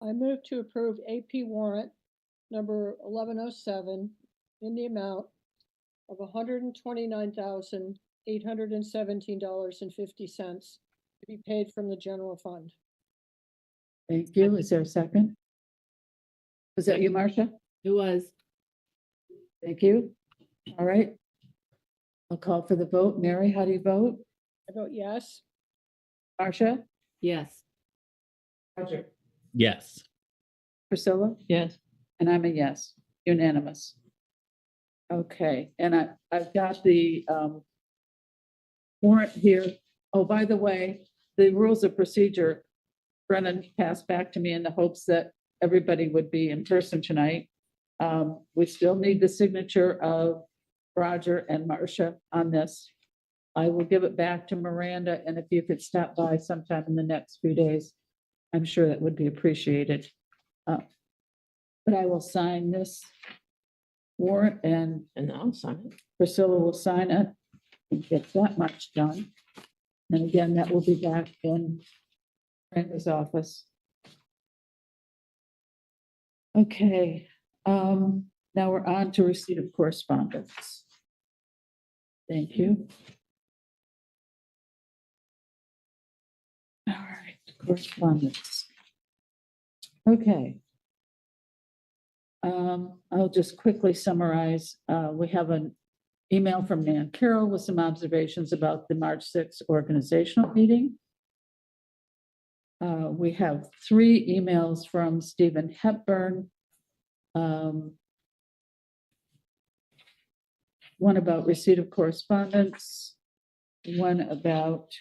I move to approve AP warrant number 1107 in the amount of $129,817.50 to be paid from the general fund. Thank you. Is there a second? Was that you, Marcia? It was. Thank you. All right. I'll call for the vote. Mary, how do you vote? I vote yes. Marcia? Yes. Roger? Yes. Priscilla? Yes. And I'm a yes, unanimous. Okay, and I've got the warrant here. Oh, by the way, the rules of procedure, Brennan passed back to me in the hopes that everybody would be in person tonight. We still need the signature of Roger and Marcia on this. I will give it back to Miranda, and if you could stop by sometime in the next few days, I'm sure that would be appreciated. But I will sign this warrant, and I'll sign it. Priscilla will sign it and get that much done. And again, that will be back in Miranda's office. Okay, now we're on to receipt of correspondence. Thank you. All right, correspondence. Okay. I'll just quickly summarize. We have an email from Nan Carroll with some observations about the March 6th organizational meeting. We have 3 emails from Stephen Hepburn. One about receipt of correspondence, one about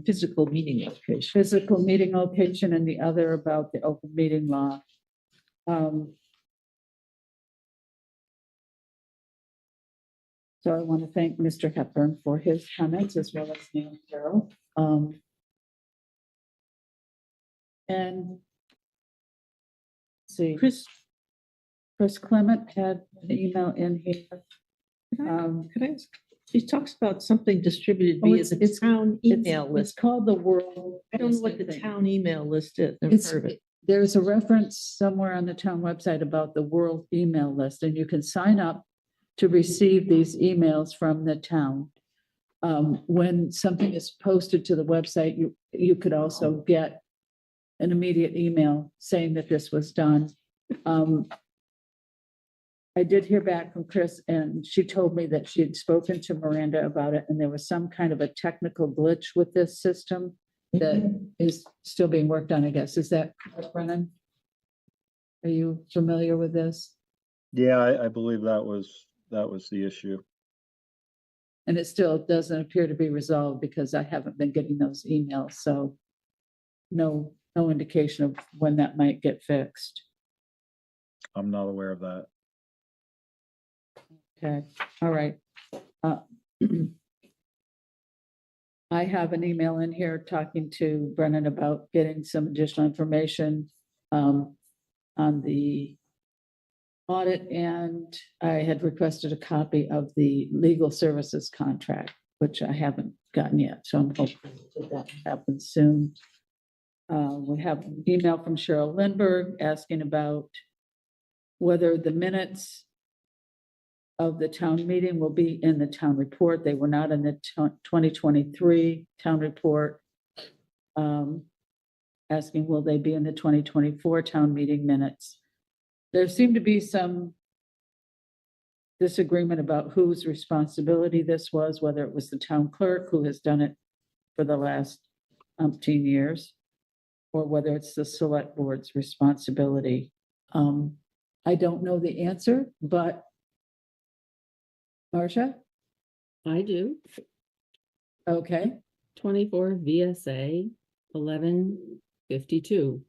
physical meeting location, and the other about the open meeting law. So I want to thank Mr. Hepburn for his comments as well as Nan Carroll. And let's see, Chris Clement had an email in here. Could I ask? She talks about something distributed via the town email list. It's called the World. I don't know what the town email list is. Never heard of it. There's a reference somewhere on the town website about the world email list, and you can sign up to receive these emails from the town. When something is posted to the website, you could also get an immediate email saying that this was done. I did hear back from Chris, and she told me that she had spoken to Miranda about it, and there was some kind of a technical glitch with this system that is still being worked on, I guess. Is that correct, Brennan? Are you familiar with this? Yeah, I believe that was the issue. And it still doesn't appear to be resolved because I haven't been getting those emails, so no indication of when that might get fixed. I'm not aware of that. Okay, all right. I have an email in here talking to Brennan about getting some additional information on the audit, and I had requested a copy of the legal services contract, which I haven't gotten yet, so I'm hoping that that happens soon. We have an email from Cheryl Lindbergh asking about whether the minutes of the town meeting will be in the town report. They were not in the 2023 town report. Asking, will they be in the 2024 town meeting minutes? There seemed to be some disagreement about whose responsibility this was, whether it was the town clerk who has done it for the last umpteen years, or whether it's the select board's responsibility. I don't know the answer, but Marcia? I do. Okay. 24 VSA 1152.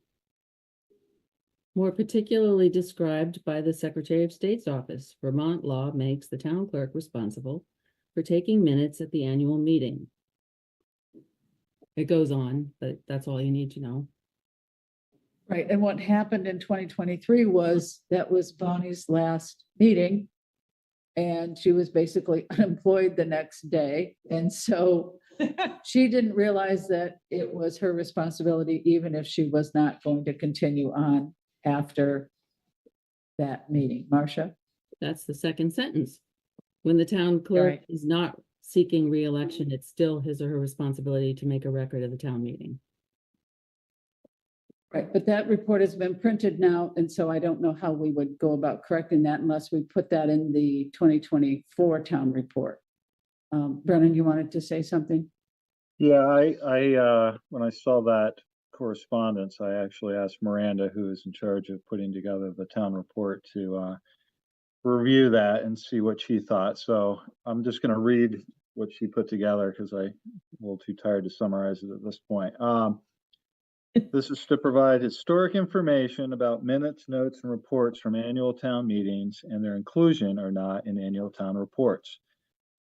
More particularly described by the Secretary of State's office, Vermont law makes the town clerk responsible for taking minutes at the annual meeting. It goes on, but that's all you need to know. Right, and what happened in 2023 was that was Bonnie's last meeting, and she was basically unemployed the next day, and so she didn't realize that it was her responsibility, even if she was not going to continue on after that meeting. Marcia? That's the second sentence. When the town clerk is not seeking re-election, it's still his or her responsibility to make a record of the town meeting. Right, but that report has been printed now, and so I don't know how we would go about correcting that unless we put that in the 2024 town report. Brennan, you wanted to say something? Yeah, I when I saw that correspondence, I actually asked Miranda, who is in charge of putting together the town report, to review that and see what she thought. So I'm just going to read what she put together because I'm a little too tired to summarize it at this point. This is to provide historic information about minutes, notes, and reports from annual town meetings and their inclusion or not in annual town reports.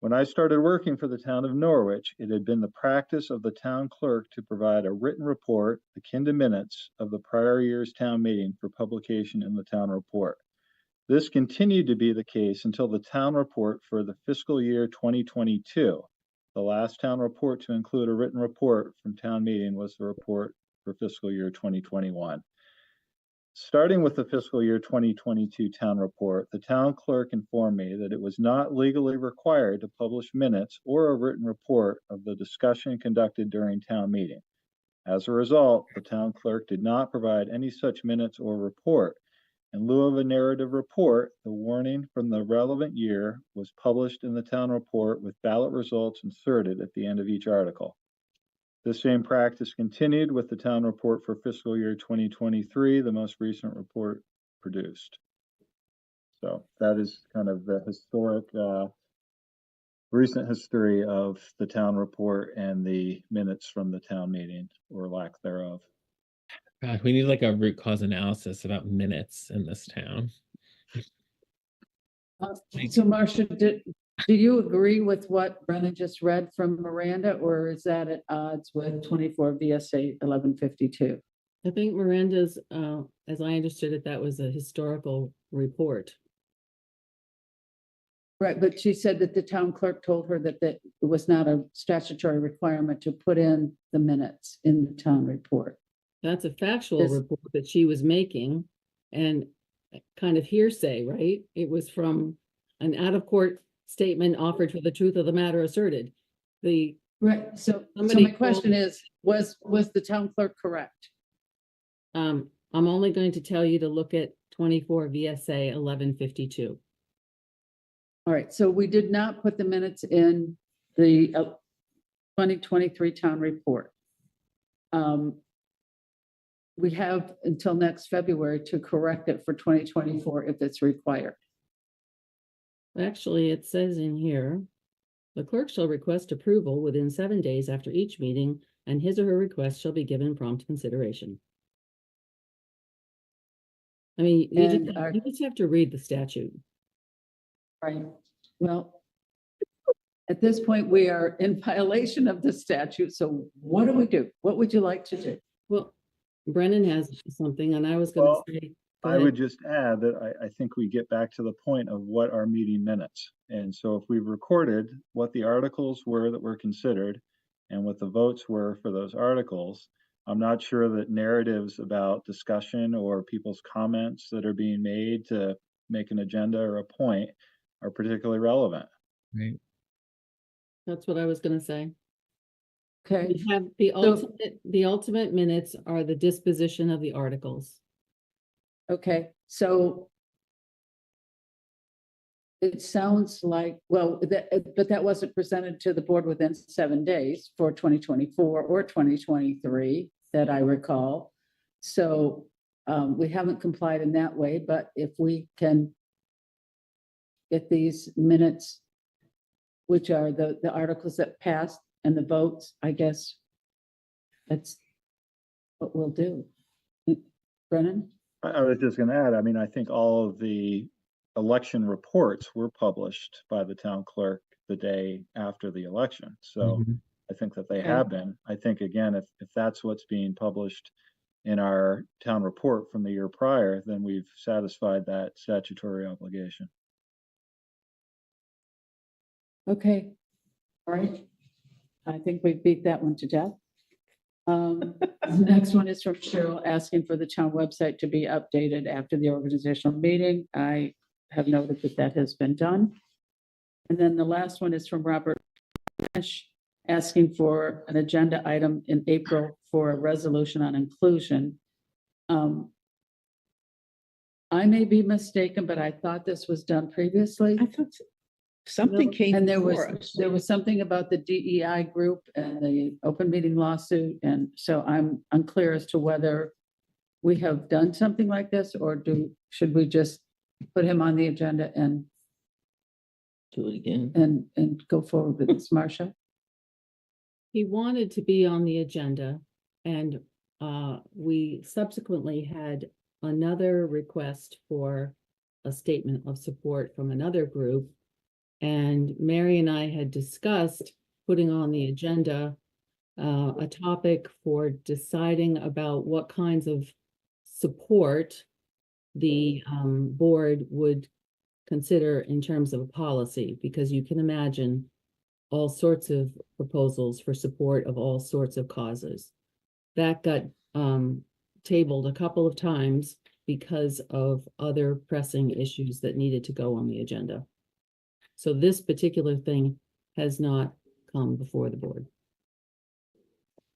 When I started working for the town of Norwich, it had been the practice of the town clerk to provide a written report akin to minutes of the prior year's town meeting for publication in the town report. This continued to be the case until the town report for the fiscal year 2022. The last town report to include a written report from town meeting was the report for fiscal year 2021. Starting with the fiscal year 2022 town report, the town clerk informed me that it was not legally required to publish minutes or a written report of the discussion conducted during town meeting. As a result, the town clerk did not provide any such minutes or report. In lieu of a narrative report, the warning from the relevant year was published in the town report with ballot results inserted at the end of each article. This same practice continued with the town report for fiscal year 2023, the most recent report produced. So that is kind of the historic, recent history of the town report and the minutes from the town meeting, or lack thereof. God, we need like a root cause analysis about minutes in this town. So Marcia, do you agree with what Brennan just read from Miranda, or is that at odds with 24 VSA 1152? I think Miranda's, as I understood it, that was a historical report. Right, but she said that the town clerk told her that it was not a statutory requirement to put in the minutes in the town report. That's a factual report that she was making and kind of hearsay, right? It was from an out-of-court statement offered for the truth of the matter asserted. Right, so my question is, was the town clerk correct? I'm only going to tell you to look at 24 VSA 1152. All right, so we did not put the minutes in the 2023 town report. We have until next February to correct it for 2024 if it's required. Actually, it says in here, the clerk shall request approval within 7 days after each meeting, and his or her request shall be given prompt consideration. I mean, you just have to read the statute. Right. Well, at this point, we are in violation of the statute. So what do we do? What would you like to do? Well, Brennan has something, and I was going to say. I would just add that I think we get back to the point of what are meeting minutes. And so if we've recorded what the articles were that were considered and what the votes were for those articles, I'm not sure that narratives about discussion or people's comments that are being made to make an agenda or a point are particularly relevant. Right. That's what I was going to say. Okay. We have the ultimate minutes are the disposition of the articles. Okay, so it sounds like, well, but that wasn't presented to the board within 7 days for 2024 or 2023 that I recall. So we haven't complied in that way, but if we can get these minutes, which are the articles that passed and the votes, I guess that's what we'll do. Brennan? I was just going to add, I mean, I think all of the election reports were published by the town clerk the day after the election. So I think that they have been. I think, again, if that's what's being published in our town report from the year prior, then we've satisfied that statutory obligation. Okay, all right. I think we beat that one to death. The next one is from Cheryl asking for the town website to be updated after the organizational meeting. I have noted that that has been done. And then the last one is from Robert asking for an agenda item in April for a resolution on inclusion I may be mistaken, but I thought this was done previously. I thought something came And there before us. was, there was something about the DEI group and the open meeting lawsuit, and so I'm unclear as to whether we have done something like this, or should we just put him on the agenda and Do it again. and go forward with this, Marcia? He wanted to be on the agenda, and we subsequently had another request for a statement of support from another group. And Mary and I had discussed putting on the agenda a topic for deciding about what kinds of support the board would consider in terms of a policy, because you can imagine all sorts of proposals for support of all sorts of causes. That got tabled a couple of times because of other pressing issues that needed to go on the agenda. So this particular thing has not come before the board.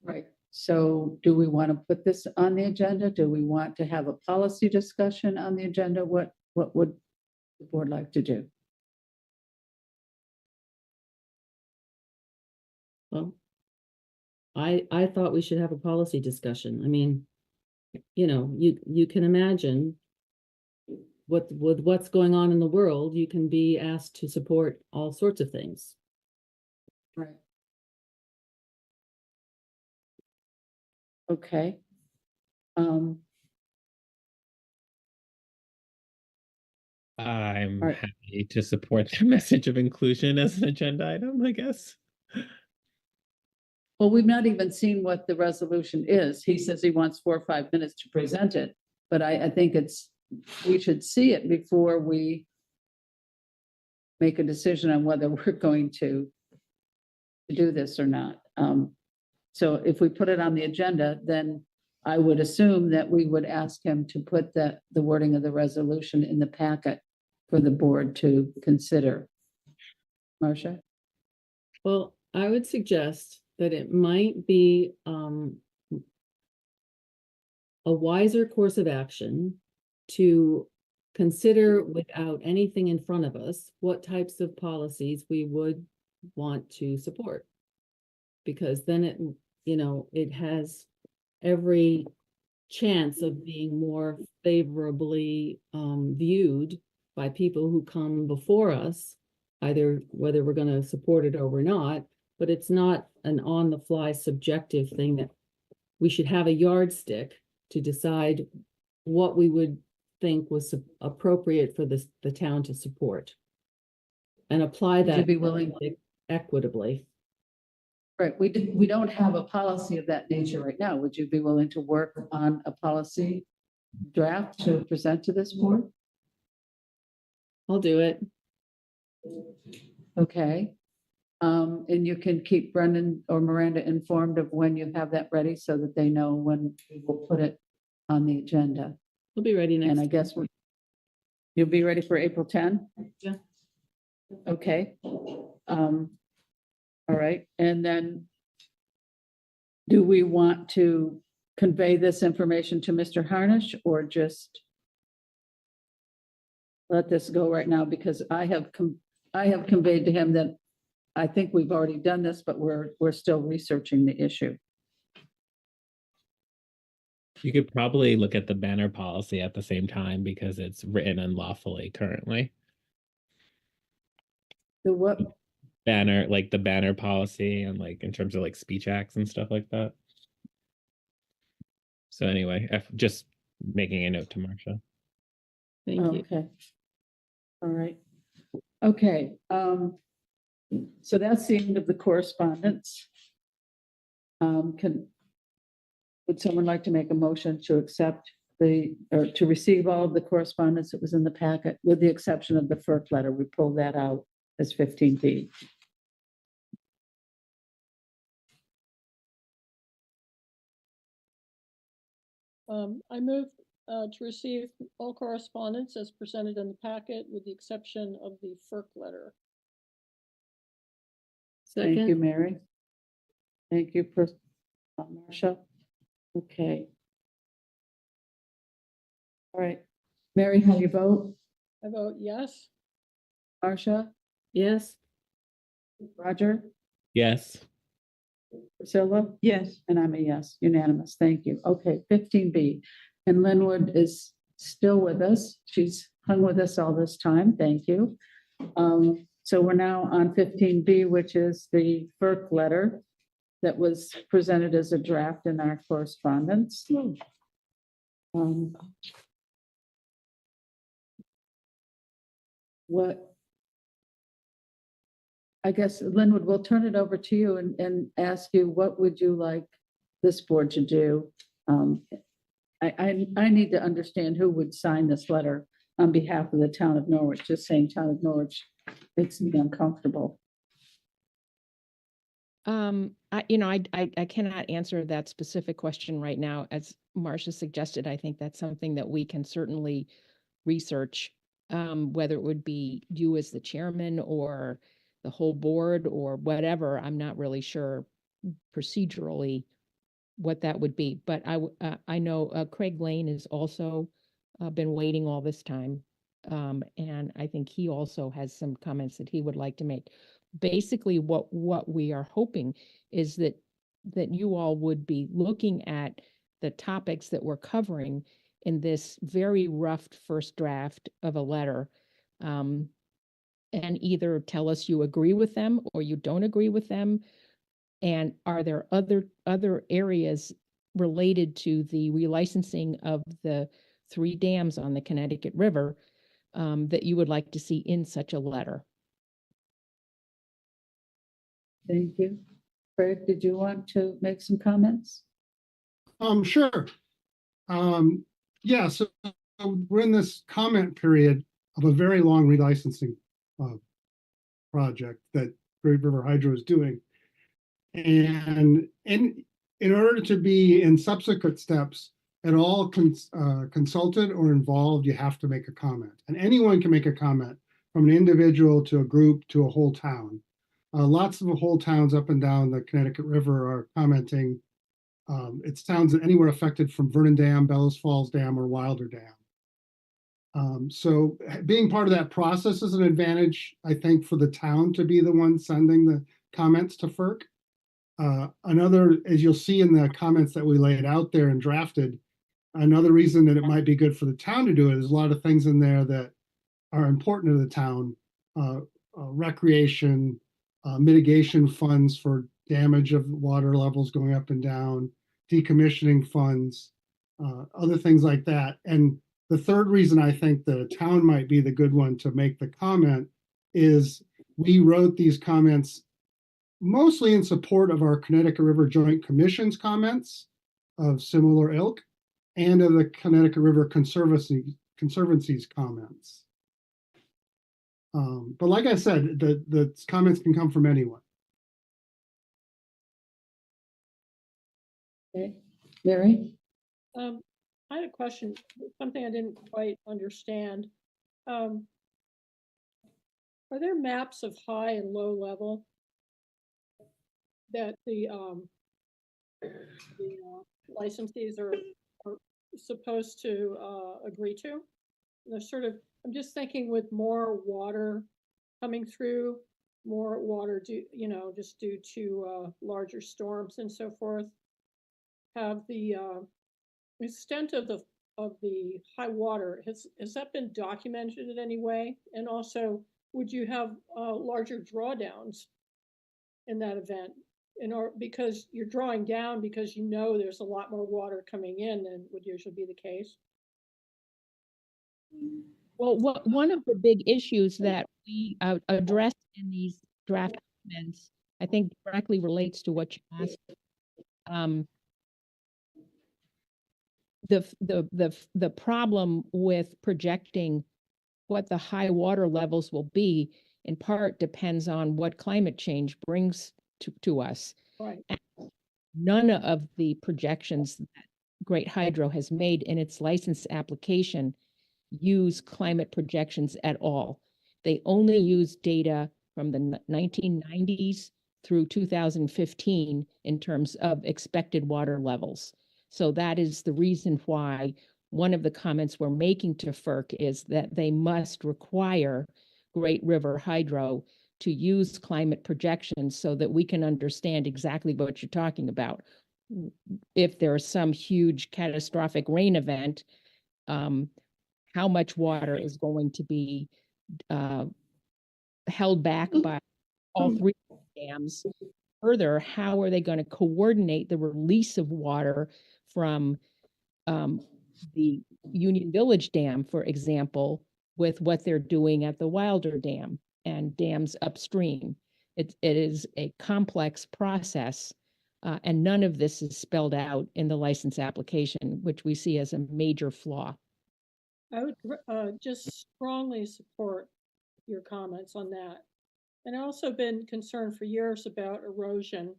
Right. So do we want to put this on the agenda? Do we want to have a policy discussion on the agenda? What would the board like to do? Well, I thought we should have a policy discussion. I mean, you know, you can imagine with what's going on in the world, you can be asked to support all sorts of things. Right. Okay. I'm Right. happy to support the message of inclusion as an agenda item, I guess. Well, we've not even seen what the resolution is. He says he wants 4 or 5 minutes to present it, but I think we should see it before we make a decision on whether we're going to do this or not. So if we put it on the agenda, then I would assume that we would ask him to put the wording of the resolution in the packet for the board to consider. Marcia? Well, I would suggest that it might be a wiser course of action to consider, without anything in front of us, what types of policies we would want to support. Because then it, you know, it has every chance of being more favorably viewed by people who come before us, either whether we're going to support it or we're not. But it's not an on-the-fly subjective thing that we should have a yardstick to decide what we would think was appropriate for the town to support, and apply Would you that be willing? equitably. Right, we don't have a policy of that nature right now. Would you be willing to work on a policy draft to present to this board? I'll do it. Okay. And you can keep Brendan or Miranda informed of when you have that ready so that they know when we will put it on the agenda. We'll be ready next. And I guess you'll be ready for April 10? Yeah. Okay. All right, and then do we want to convey this information to Mr. Harnish or just let this go right now? Because I have conveyed to him that I think we've already done this, but we're still researching the issue. You could probably look at the banner policy at the same time because it's written unlawfully currently. The what? Banner, like the banner policy and like in terms of like speech acts and stuff like that. So anyway, just making a note to Marcia. Thank you. Okay. All right. Okay. So that's the end of the correspondence. Would someone like to make a motion to accept or to receive all of the correspondence that was in the packet, with the exception of the FERC letter? We pulled that out as 15B. I move to receive all correspondence as presented in the packet, with the exception of the FERC letter. Thank you, Mary. Thank you, Marcia. Okay. All right. Mary, how do you vote? I vote yes. Marcia? Yes. Roger? Yes. Priscilla? Yes. And I'm a yes, unanimous. Thank you. Okay, 15B. And Linwood is still with us. She's hung with us all this time. Thank you. So we're now on 15B, which is the FERC letter that was presented as a draft in our correspondence. What? I guess, Linwood, we'll turn it over to you and ask you, what would you like this board to do? I need to understand who would sign this letter on behalf of the town of Norwich. Just saying town of Norwich makes me uncomfortable. I cannot answer that specific question right now. As Marcia suggested, I think that's something that we can certainly research, whether it would be you as the chairman or the whole board or whatever. I'm not really sure procedurally what that would be, but I know Craig Lane has also been waiting all this time. And I think he also has some comments that he would like to make. Basically, what we are hoping is that you all would be looking at the topics that we're covering in this very rough first draft of a letter, and either tell us you agree with them or you don't agree with them. And are there other areas related to the relicensing of the 3 dams on the Connecticut River that you would like to see in such a letter? Thank you. Craig, did you want to make some comments? Sure. Yeah, so we're in this comment period of a very long relicensing project that Great River Hydro is doing. And in order to be in subsequent steps at all consulted or involved, you have to make a comment. And anyone can make a comment, from an individual to a group to a whole town. Lots of whole towns up and down the Connecticut River are commenting. It's towns anywhere affected from Vernon Dam, Bellows Falls Dam, or Wilder Dam. So being part of that process is an advantage, I think, for the town to be the one sending the comments to FERC. Another, as you'll see in the comments that we laid out there and drafted, another reason that it might be good for the town to do it is a lot of things in there that are important to the town. Recreation, mitigation funds for damage of water levels going up and down, decommissioning funds, other things like that. And the third reason I think the town might be the good one to make the comment is we wrote these comments mostly in support of our Connecticut River Joint Commission's comments of similar ilk and of the Connecticut River Conservancy's comments. But like I said, the comments can come from anyone. Okay, Mary? I had a question, something I didn't quite understand. Are there maps of high and low level that the licensees are supposed to agree to? They're sort of, I'm just thinking with more water coming through, more water just due to larger storms and so forth, have the extent of the high water, has that been documented in any way? And also, would you have larger drawdowns in that event? Because you're drawing down because you know there's a lot more water coming in than would usually be the case. Well, one of the big issues that we addressed in these draft documents, I think directly relates to what you asked. The problem with projecting what the high water levels will be in part depends on what climate change brings to us. Right. And none of the projections that Great Hydro has made in its license application use climate projections at all. They only use data from the 1990s through 2015 in terms of expected water levels. So that is the reason why one of the comments we're making to FERC is that they must require Great River Hydro to use climate projections so that we can understand exactly what you're talking about. If there's some huge catastrophic rain event, how much water is going to be held back by all three dams? Further, how are they going to coordinate the release of water from the Union Village Dam, for example, with what they're doing at the Wilder Dam and dams upstream? It is a complex process, and none of this is spelled out in the license application, which we see as a major flaw. I would just strongly support your comments on that. And I've also been concerned for years about erosion.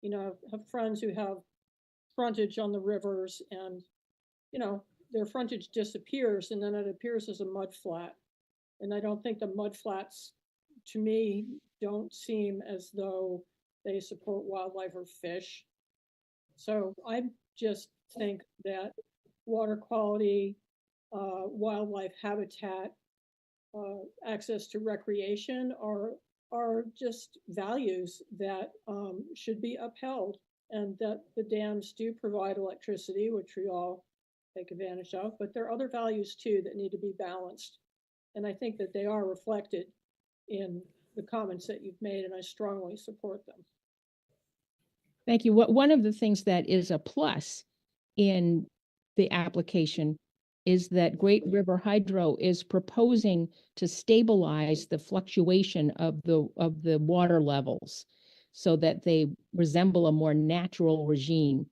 You know, I have friends who have frontage on the rivers and, you know, their frontage disappears and then it appears as a mud flat. And I don't think the mud flats, to me, don't seem as though they support wildlife or fish. So I just think that water quality, wildlife habitat, access to recreation are just values that should be upheld, and that the dams do provide electricity, which we all take advantage of, but there are other values too that need to be balanced. And I think that they are reflected in the comments that you've made, and I strongly support them. Thank you. One of the things that is a plus in the application is that Great River Hydro is proposing to stabilize the fluctuation of the water levels so that they resemble a more natural regime.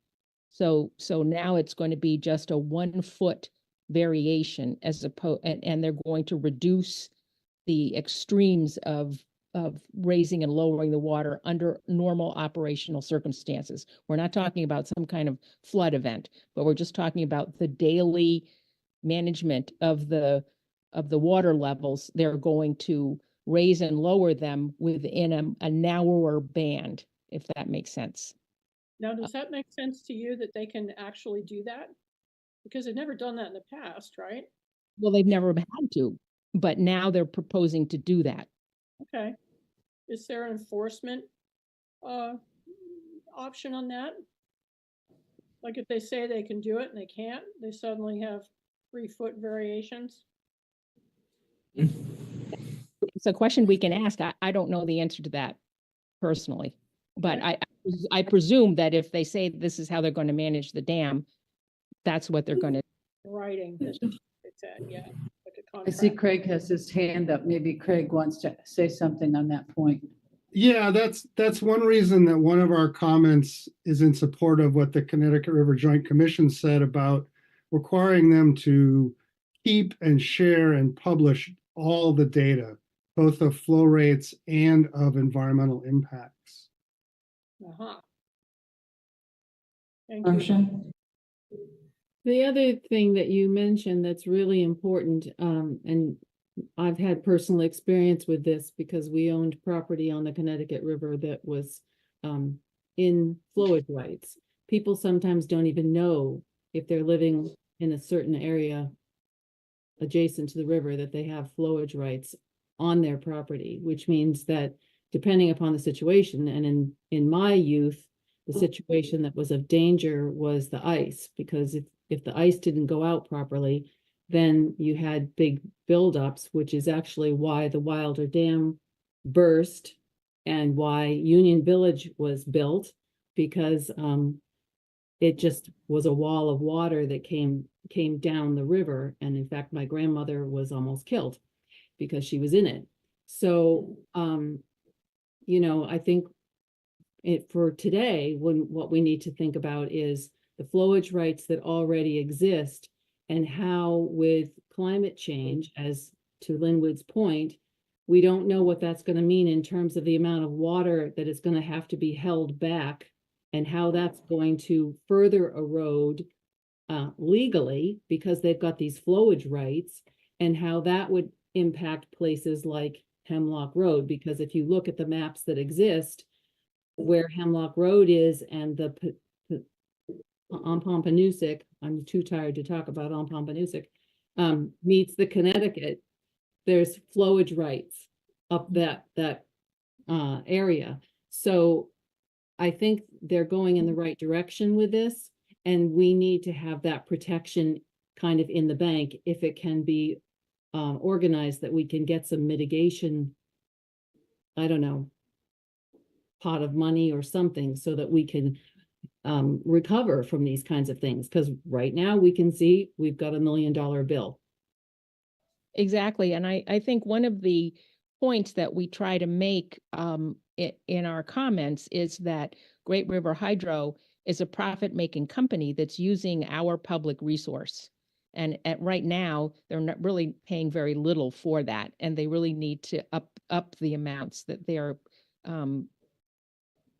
So now it's going to be just a 1 foot variation as opposed, and they're going to reduce the extremes of raising and lowering the water under normal operational circumstances. We're not talking about some kind of flood event, but we're just talking about the daily management of the water levels. They're going to raise and lower them within a narrower band, if that makes sense. Now, does that make sense to you that they can actually do that? Because they've never done that in the past, right? Well, they've never had to, but now they're proposing to do that. Okay. Is there an enforcement option on that? Like if they say they can do it and they can't, they suddenly have 3 foot variations? It's a question we can ask. I don't know the answer to that personally, but I presume that if they say this is how they're going to manage the dam, that's what they're going to. Writing, it's yeah. Like a I see contract. Craig has his hand up. Maybe Craig wants to say something on that point. Yeah, that's one reason that one of our comments is in support of what the Connecticut River Joint Commission said about requiring them to keep and share and publish all the data, both of flow rates and of environmental impacts. Uh-huh. Thank you. The other thing that you mentioned that's really important, and I've had personal experience with this because we owned property on the Connecticut River that was in flowage rights. People sometimes don't even know if they're living in a certain area adjacent to the river that they have flowage rights on their property, which means that depending upon the situation, and in my youth, the situation that was of danger was the ice, because if the ice didn't go out properly, then you had big buildups, which is actually why the Wilder Dam burst and why Union Village was built, because it just was a wall of water that came down the river. And in fact, my grandmother was almost killed because she was in it. So, you know, I think for today, what we need to think about is the flowage rights that already exist, and how with climate change, as to Linwood's point, we don't know what that's going to mean in terms of the amount of water that is going to have to be held back, and how that's going to further erode legally, because they've got these flowage rights, and how that would impact places like Hemlock Road. Because if you look at the maps that exist, where Hemlock Road is and the on Pompanusick, I'm too tired to talk about on Pompanusick, meets the Connecticut, there's flowage rights up that area. So I think they're going in the right direction with this, and we need to have that protection kind of in the bank if it can be organized, that we can get some mitigation, I don't know, pot of money or something, so that we can recover from these kinds of things. Because right now we can see we've got $1 million bill. Exactly. And I think one of the points that we try to make in our comments is that Great River Hydro is a profit-making company that's using our public resource. And right now, they're not really paying very little for that. And they really need to up the amounts that they're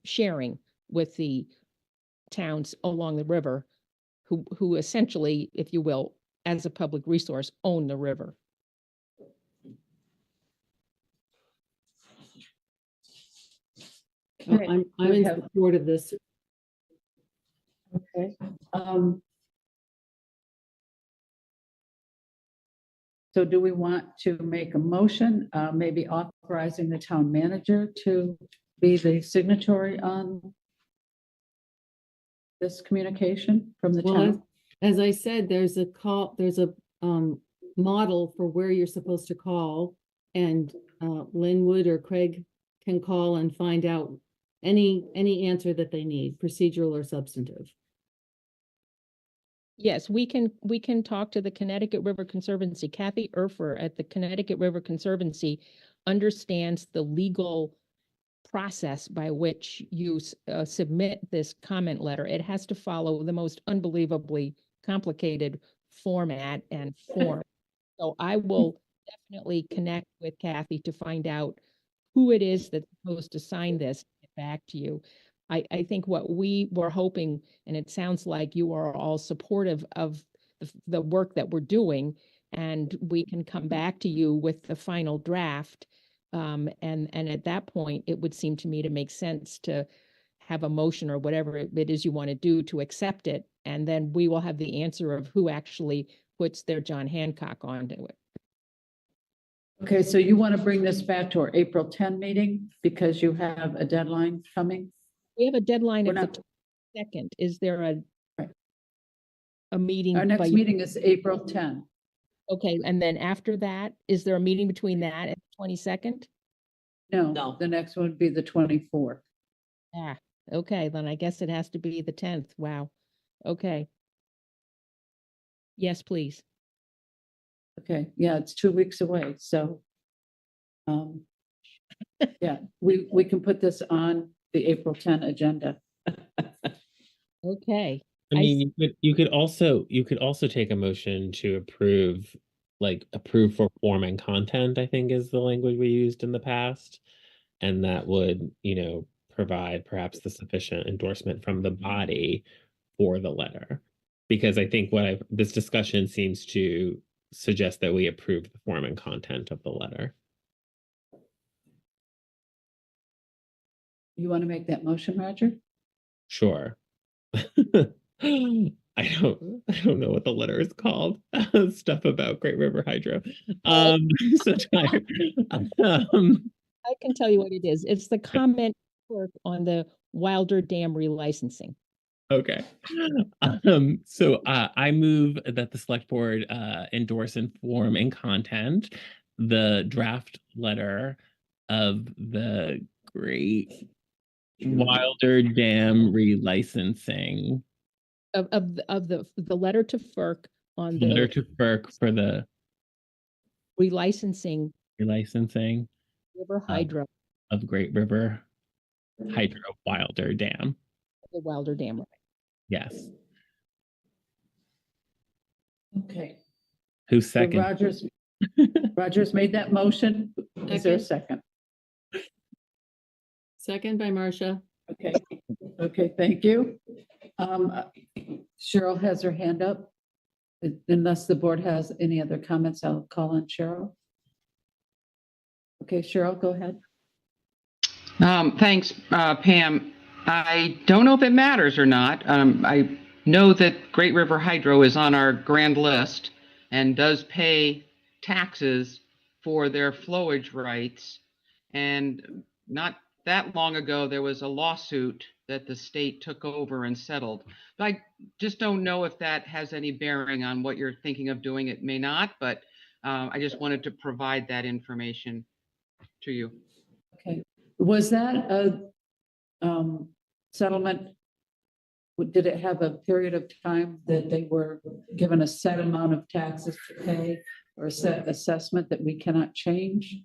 sharing with the towns along the river, who essentially, if you will, as a public resource, own the river. Okay. I'm in support of this. Okay. So do we want to make a motion, maybe authorizing the town manager to be the signatory on this communication from the town? As I said, there's a model for where you're supposed to call, and Linwood or Craig can call and find out any answer that they need, procedural or substantive. Yes, we can talk to the Connecticut River Conservancy. Kathy Erfer at the Connecticut River Conservancy understands the legal process by which you submit this comment letter. It has to follow the most unbelievably complicated format and form. So I will definitely connect with Kathy to find out who it is that's supposed to sign this and get back to you. I think what we were hoping, and it sounds like you are all supportive of the work that we're doing, and we can come back to you with the final draft. And at that point, it would seem to me to make sense to have a motion or whatever it is you want to do to accept it. And then we will have the answer of who actually puts their John Hancock onto it. Okay, so you want to bring this back to our April 10 meeting because you have a deadline coming? We have a deadline of the 22nd. Is there a meeting? Our next meeting is April 10. Okay, and then after that, is there a meeting between that and the 22nd? No, the next one would be the 24th. Ah, okay, then I guess it has to be the 10th. Wow. Okay. Yes, please. Okay, yeah, it's 2 weeks away, so yeah, we can put this on the April 10 agenda. Okay. I mean, you could also take a motion to approve for form and content, I think is the language we used in the past. And that would, provide perhaps the sufficient endorsement from the body for the letter. Because I think this discussion seems to suggest that we approve the form and content of the letter. You want to make that motion, Roger? Sure. I don't know what the letter is called. Stuff about Great River Hydro. I'm so tired. I can tell you what it is. It's the comment work on the Wilder Dam relicensing. Okay. So I move that the select board endorse in form and content the draft letter of the Great Wilder Dam relicensing. Of the letter to FERC on the letter to FERC for the relicensing River Hydro of Great River Hydro Wilder Dam. The Wilder Dam, right? Yes. Okay. Who So second? Rogers made that motion. Is there a second? Second by Marcia. Okay. Okay, thank you. Cheryl has her hand up. Unless the board has any other comments, I'll call on Cheryl. Okay, Cheryl, go ahead. Thanks, Pam. I don't know if it matters or not. I know that Great River Hydro is on our grand list and does pay taxes for their flowage rights. And not that long ago, there was a lawsuit that the state took over and settled. But I just don't know if that has any bearing on what you're thinking of doing. It may not, but I just wanted to provide that information to you. Okay, was that a settlement? Did it have a period of time that they were given a set amount of taxes to pay or a set assessment that we cannot change?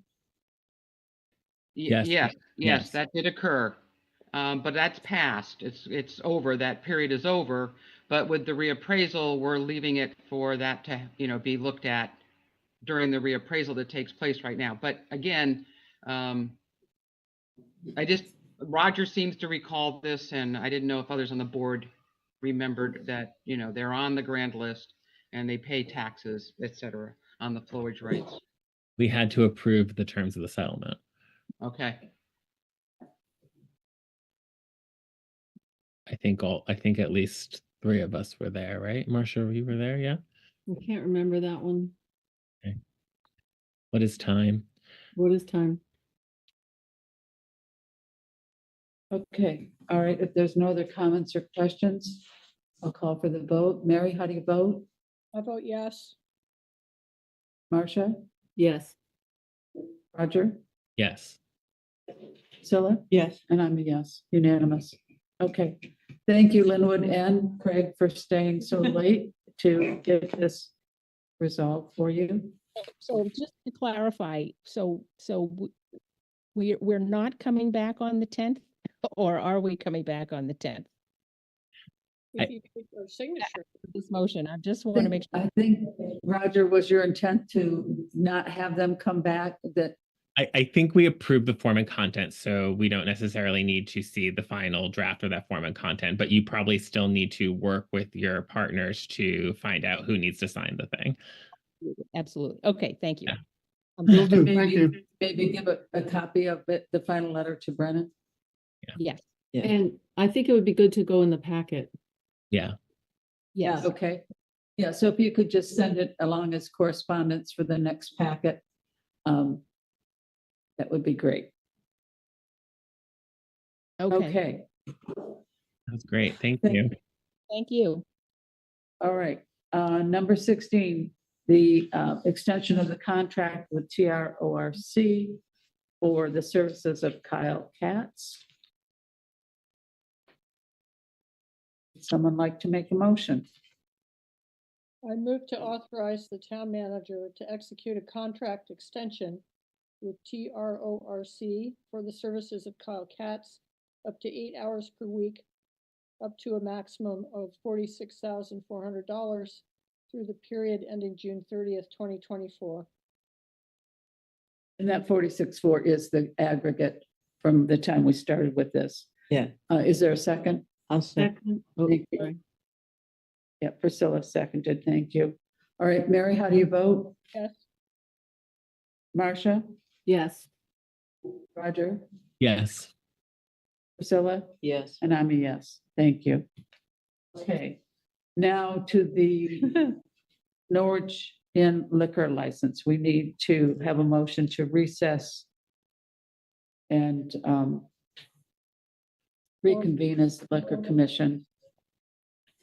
Yes. Yes, that did occur. But that's past. It's over. That period is over. But with the reappraisal, we're leaving it for that to, be looked at during the reappraisal that takes place right now. But again, Roger seems to recall this, and I didn't know if others on the board remembered that, they're on the grand list and they pay taxes, et cetera, on the flowage rights. We had to approve the terms of the settlement. Okay. I think at least 3 of us were there, right? Marcia, you were there, yeah? I can't remember that one. Okay. What is time? What is time? Okay, all right, if there's no other comments or questions, I'll call for the vote. Mary, how do you vote? I vote yes. Marcia? Yes. Roger? Yes. Priscilla? Yes. And I'm a yes, unanimous. Okay, thank you, Linwood and Craig, for staying so late to get this resolved for you. So just to clarify, so we're not coming back on the 10th, or are we coming back on the 10th? If you take your signature. This motion, I just want to make sure. I think, Roger, was your intent to not have them come back? That I think we approved the form and content, so we don't necessarily need to see the final draft of that form and content, but you probably still need to work with your partners to find out who needs to sign the thing. Absolutely. Okay, thank you. Yeah. Will do. Thank you. maybe give a copy of it, the final letter to Brennan. Yes. Yeah. And I think it would be good to go in the packet. Yeah. Yes. Okay. Yeah, so if you could just send it along as correspondence for the next packet, that would be great. Okay. That's great. Thank you. Thank you. All right. Number 16, the extension of the contract with TRORC for the services of Kyle Katz. Would someone like to make a motion? I move to authorize the town manager to execute a contract extension with TRORC for the services of Kyle Katz, up to 8 hours per week, up to a maximum of $46,400 through the period ending June 30th, 2024. And that 46.4 is the aggregate from the time we started with this. Yeah. Is there a second? I'll second. Thank you. Yeah, Priscilla seconded. Thank you. All right, Mary, how do you vote? Yes. Marcia? Yes. Roger? Yes. Priscilla? Yes. And I'm a yes. Thank you. Okay, now to the Norwich Inn liquor license. We need to have a motion to recess and reconvene as the liquor commission.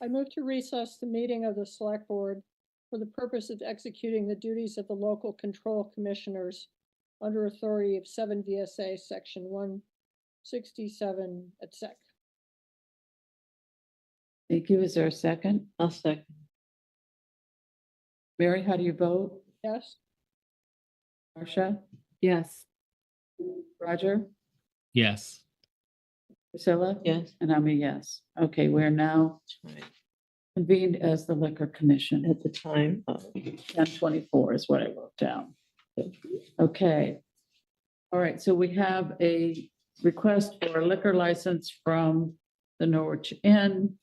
I move to recess the meeting of the select board for the purpose of executing the duties of the local control commissioners under authority of 7 VSA section 167 et sec. Thank you. Is there a second? I'll second. Mary, how do you vote? Yes. Marcia? Yes. Roger? Yes. Priscilla? Yes. And I'm a yes. Okay, we're now convened as the liquor commission. At the time of 10:24 is what I wrote down. Okay. All right, so we have a request for a liquor license from the Norwich Inn,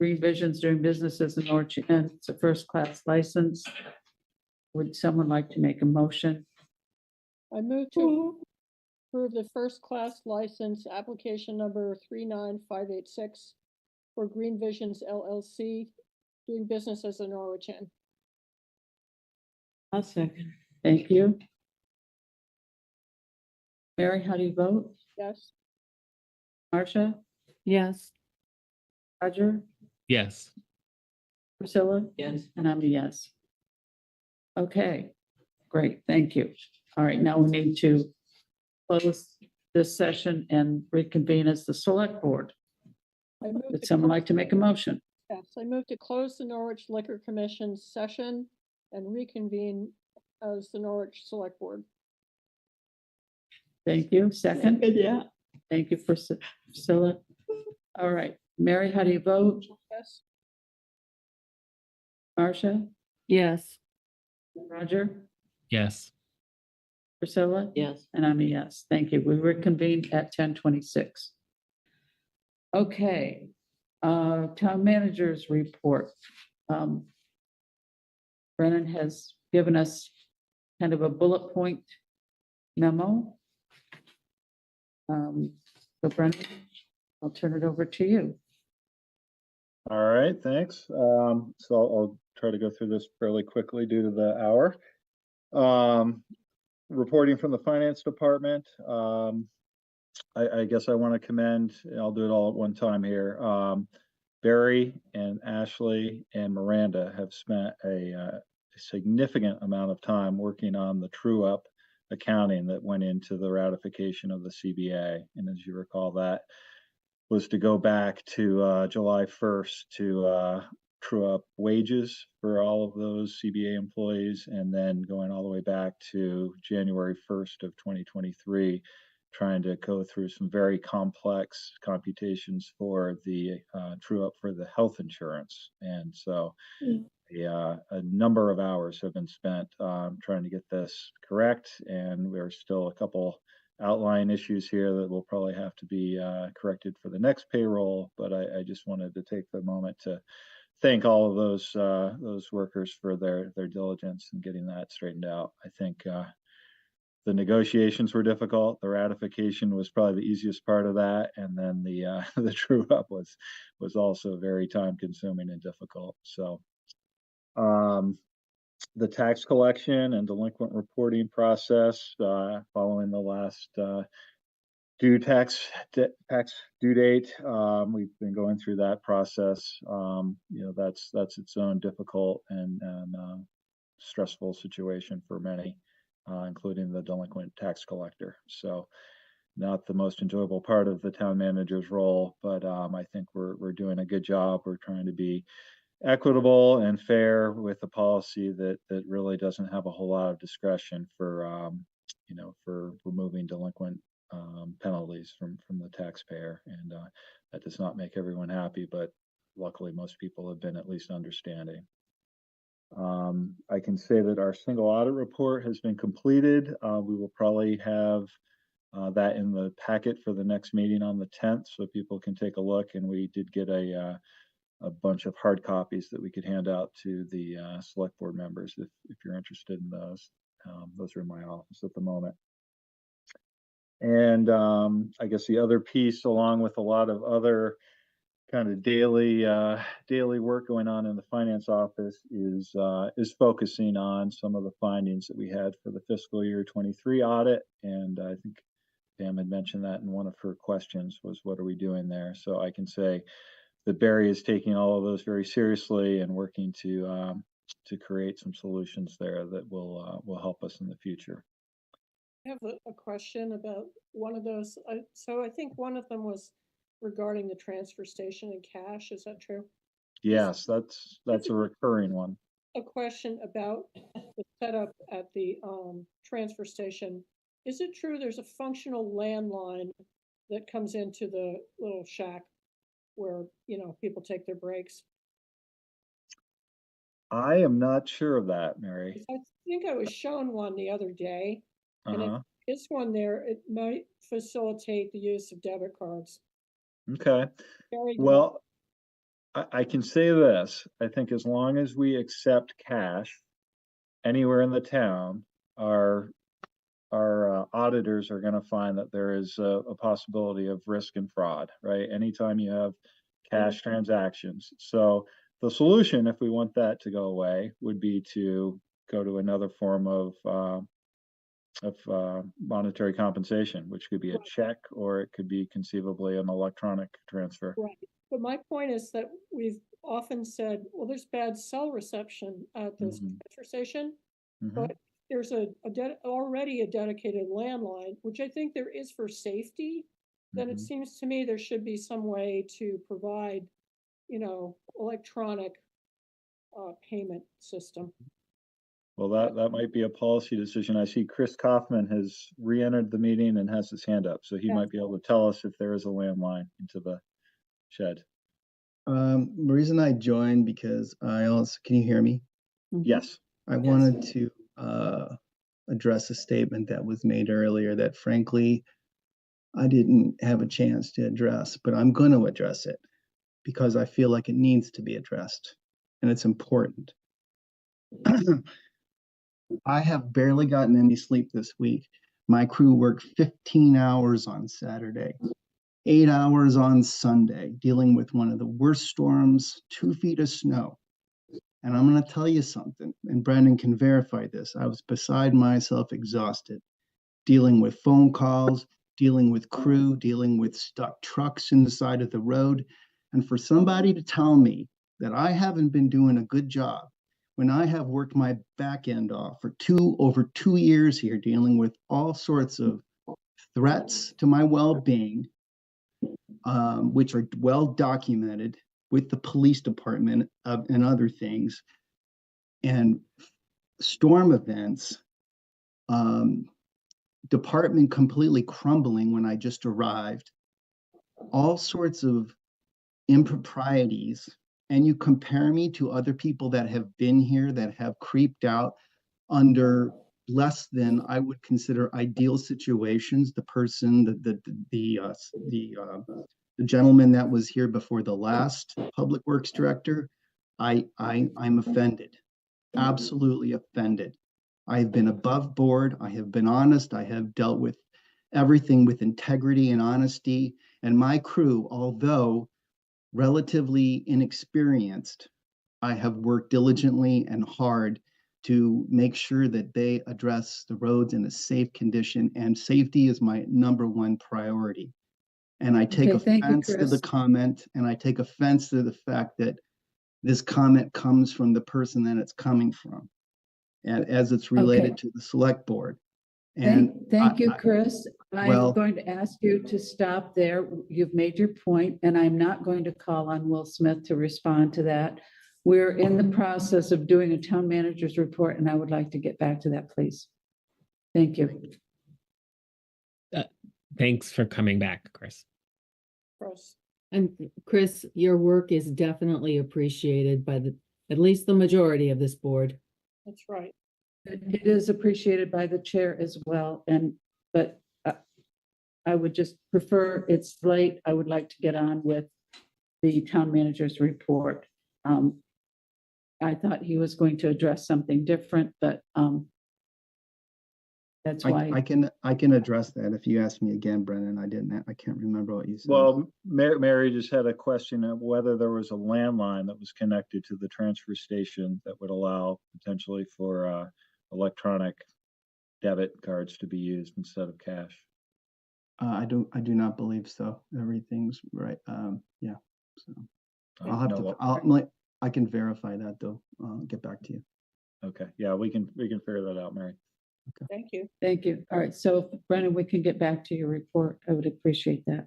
Revisions doing business as the Norwich Inn. It's a first-class license. Would someone like to make a motion? I move to approve the first class license application number 39586 for Green Visions LLC, doing business as the Norwich Inn. I'll second. Thank you. Mary, how do you vote? Yes. Marcia, Yes. Roger, Yes. Priscilla? Yes. And I'm a yes. Okay, great, thank you. All right, now we need to close this session and reconvene as the select board. I move Would to someone close- like to make a motion? Yes, I move to close the Norwich Liquor Commission session and reconvene as the Norwich Select Board. Thank you. Second? Yeah. Thank you, Priscilla. All right, Mary, how do you vote? Yes. Marcia, Yes. Roger, Yes. Priscilla? Yes. And I'm a yes. Thank you. We reconvened at 10:26. Okay, town managers report. Brennan has given us kind of a bullet point memo. So Brennan, I'll turn it over to you. All right, thanks. So I'll try to go through this fairly quickly due to the hour. Reporting from the finance department. I guess I want to commend, I'll do it all at one time here. Barry and Ashley and Miranda have spent a significant amount of time working on the true up accounting that went into the ratification of the CBA. And as you recall, that was to go back to July 1st to true up wages for all of those CBA employees, and then going all the way back to January 1st of 2023, trying to go through some very complex computations for the true up for the health insurance. And so a number of hours have been spent trying to get this correct, and there's still a couple outline issues here that will probably have to be corrected for the next payroll. But I just wanted to take the moment to thank all of those workers for their diligence in getting that straightened out. I think the negotiations were difficult. The ratification was probably the easiest part of that, and then the the true up was also very time consuming and difficult. So the tax collection and delinquent reporting process following the last tax due date. We've been going through that process. That's its own difficult and stressful situation for many, including the delinquent tax collector. So not the most enjoyable part of the town manager's role, but I think we're doing a good job. We're trying to be equitable and fair with a policy that really doesn't have a whole lot of discretion for for removing delinquent penalties from the taxpayer. And that does not make everyone happy, but luckily most people have been at least understanding. I can say that our single audit report has been completed. We will probably have that in the packet for the next meeting on the 10th, so people can take a look. And we did get a bunch of hard copies that we could hand out to the select board members if you're interested in those. Those are in my office at the moment. And I guess the other piece, along with a lot of other kind of daily work going on in the finance office, is focusing on some of the findings that we had for the fiscal year 23 audit. And I think Pam had mentioned that in one of her questions, was what are we doing there? So I can say that Barry is taking all of those very seriously and working to create some solutions there that will help us in the future. I have a question about one of those. So I think one of them was regarding the transfer station and cash. Is that true? Yes, that's a recurring one. A question about the setup at the transfer station. Is it true there's a functional landline that comes into the little shack where, people take their breaks? I am not sure of that, Mary. I think I was shown one the other day. And if it's one there, it might facilitate the use of debit cards. Okay. Very good. Well, I can say this. I think as long as we accept cash anywhere in the town, our auditors are going to find that there is a possibility of risk and fraud, right? Anytime you have cash transactions. So the solution, if we want that to go away, would be to go to another form of monetary compensation, which could be a check or it could be conceivably an electronic transfer. Right. But my point is that we've often said, well, there's bad cell reception at this transfer station, but there's already a dedicated landline, which I think there is for safety. Then it seems to me there should be some way to provide, you know, electronic payment system. Well, that might be a policy decision. I see Chris Kaufman has re-entered the meeting and has his hand up, so he might be able to tell us if there is a landline into the shed. The reason I joined because I also, can you hear me? Yes. I wanted to address a statement that was made earlier that frankly, I didn't have a chance to address, but I'm going to address it because I feel like it needs to be addressed and it's important. I have barely gotten any sleep this week. My crew worked 15 hours on Saturday, 8 hours on Sunday, dealing with one of the worst storms, 2 feet of snow. And I'm going to tell you something, and Brendan can verify this. I was beside myself, exhausted, dealing with phone calls, dealing with crew, dealing with stuck trucks in the side of the road. And for somebody to tell me that I haven't been doing a good job when I have worked my back end off for over 2 years here, dealing with all sorts of threats to my well-being, which are well documented with the police department and other things, and storm events, department completely crumbling when I just arrived, all sorts of improprieties. And you compare me to other people that have been here that have creeped out under less than I would consider ideal situations. The person, the gentleman that was here before the last public works director, I'm offended, absolutely offended. I've been above board. I have been honest. I have dealt with everything with integrity and honesty. And my crew, although relatively inexperienced, I have worked diligently and hard to make sure that they address the roads in a safe condition, and safety is my #1 priority. And I take offense to the comment, and I take offense to the fact that this comment comes from the person that it's coming from, and as it's related to the select board. And thank you, Chris. I'm going to ask you to stop there. You've made your point, and I'm not going to call on Will Smith to respond to that. We're in the process of doing a town manager's report, and I would like to get back to that, please. Thank you. Thanks for coming back, Chris. And Chris, your work is definitely appreciated by at least the majority of this board. That's right. It is appreciated by the chair as well, but I would just prefer, it's late. I would like to get on with the town manager's report. I thought he was going to address something different, but that's why I can address that if you ask me again, Brendan. I can't remember what you said. Well, Mary just had a question of whether there was a landline that was connected to the transfer station that would allow potentially for electronic debit cards to be used instead of cash. I do not believe so. Everything's right. Yeah. So I'll have to. I can verify that though. I'll get back to you. Okay. Yeah, we can figure that out, Mary. Okay. Thank you. Thank you. All right. So Brennan, we can get back to your report. I would appreciate that.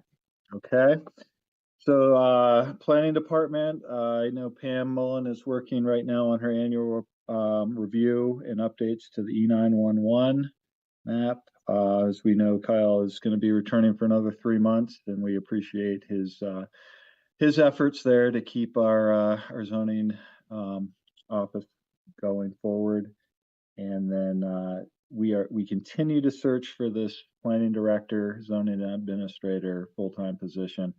Okay. So planning department, I know Pam Mullen is working right now on her annual review and updates to the E911 map. As we know, Kyle is going to be returning for another 3 months, and we appreciate his efforts there to keep our zoning office going forward. And then we continue to search for this planning director, zoning administrator, full-time position.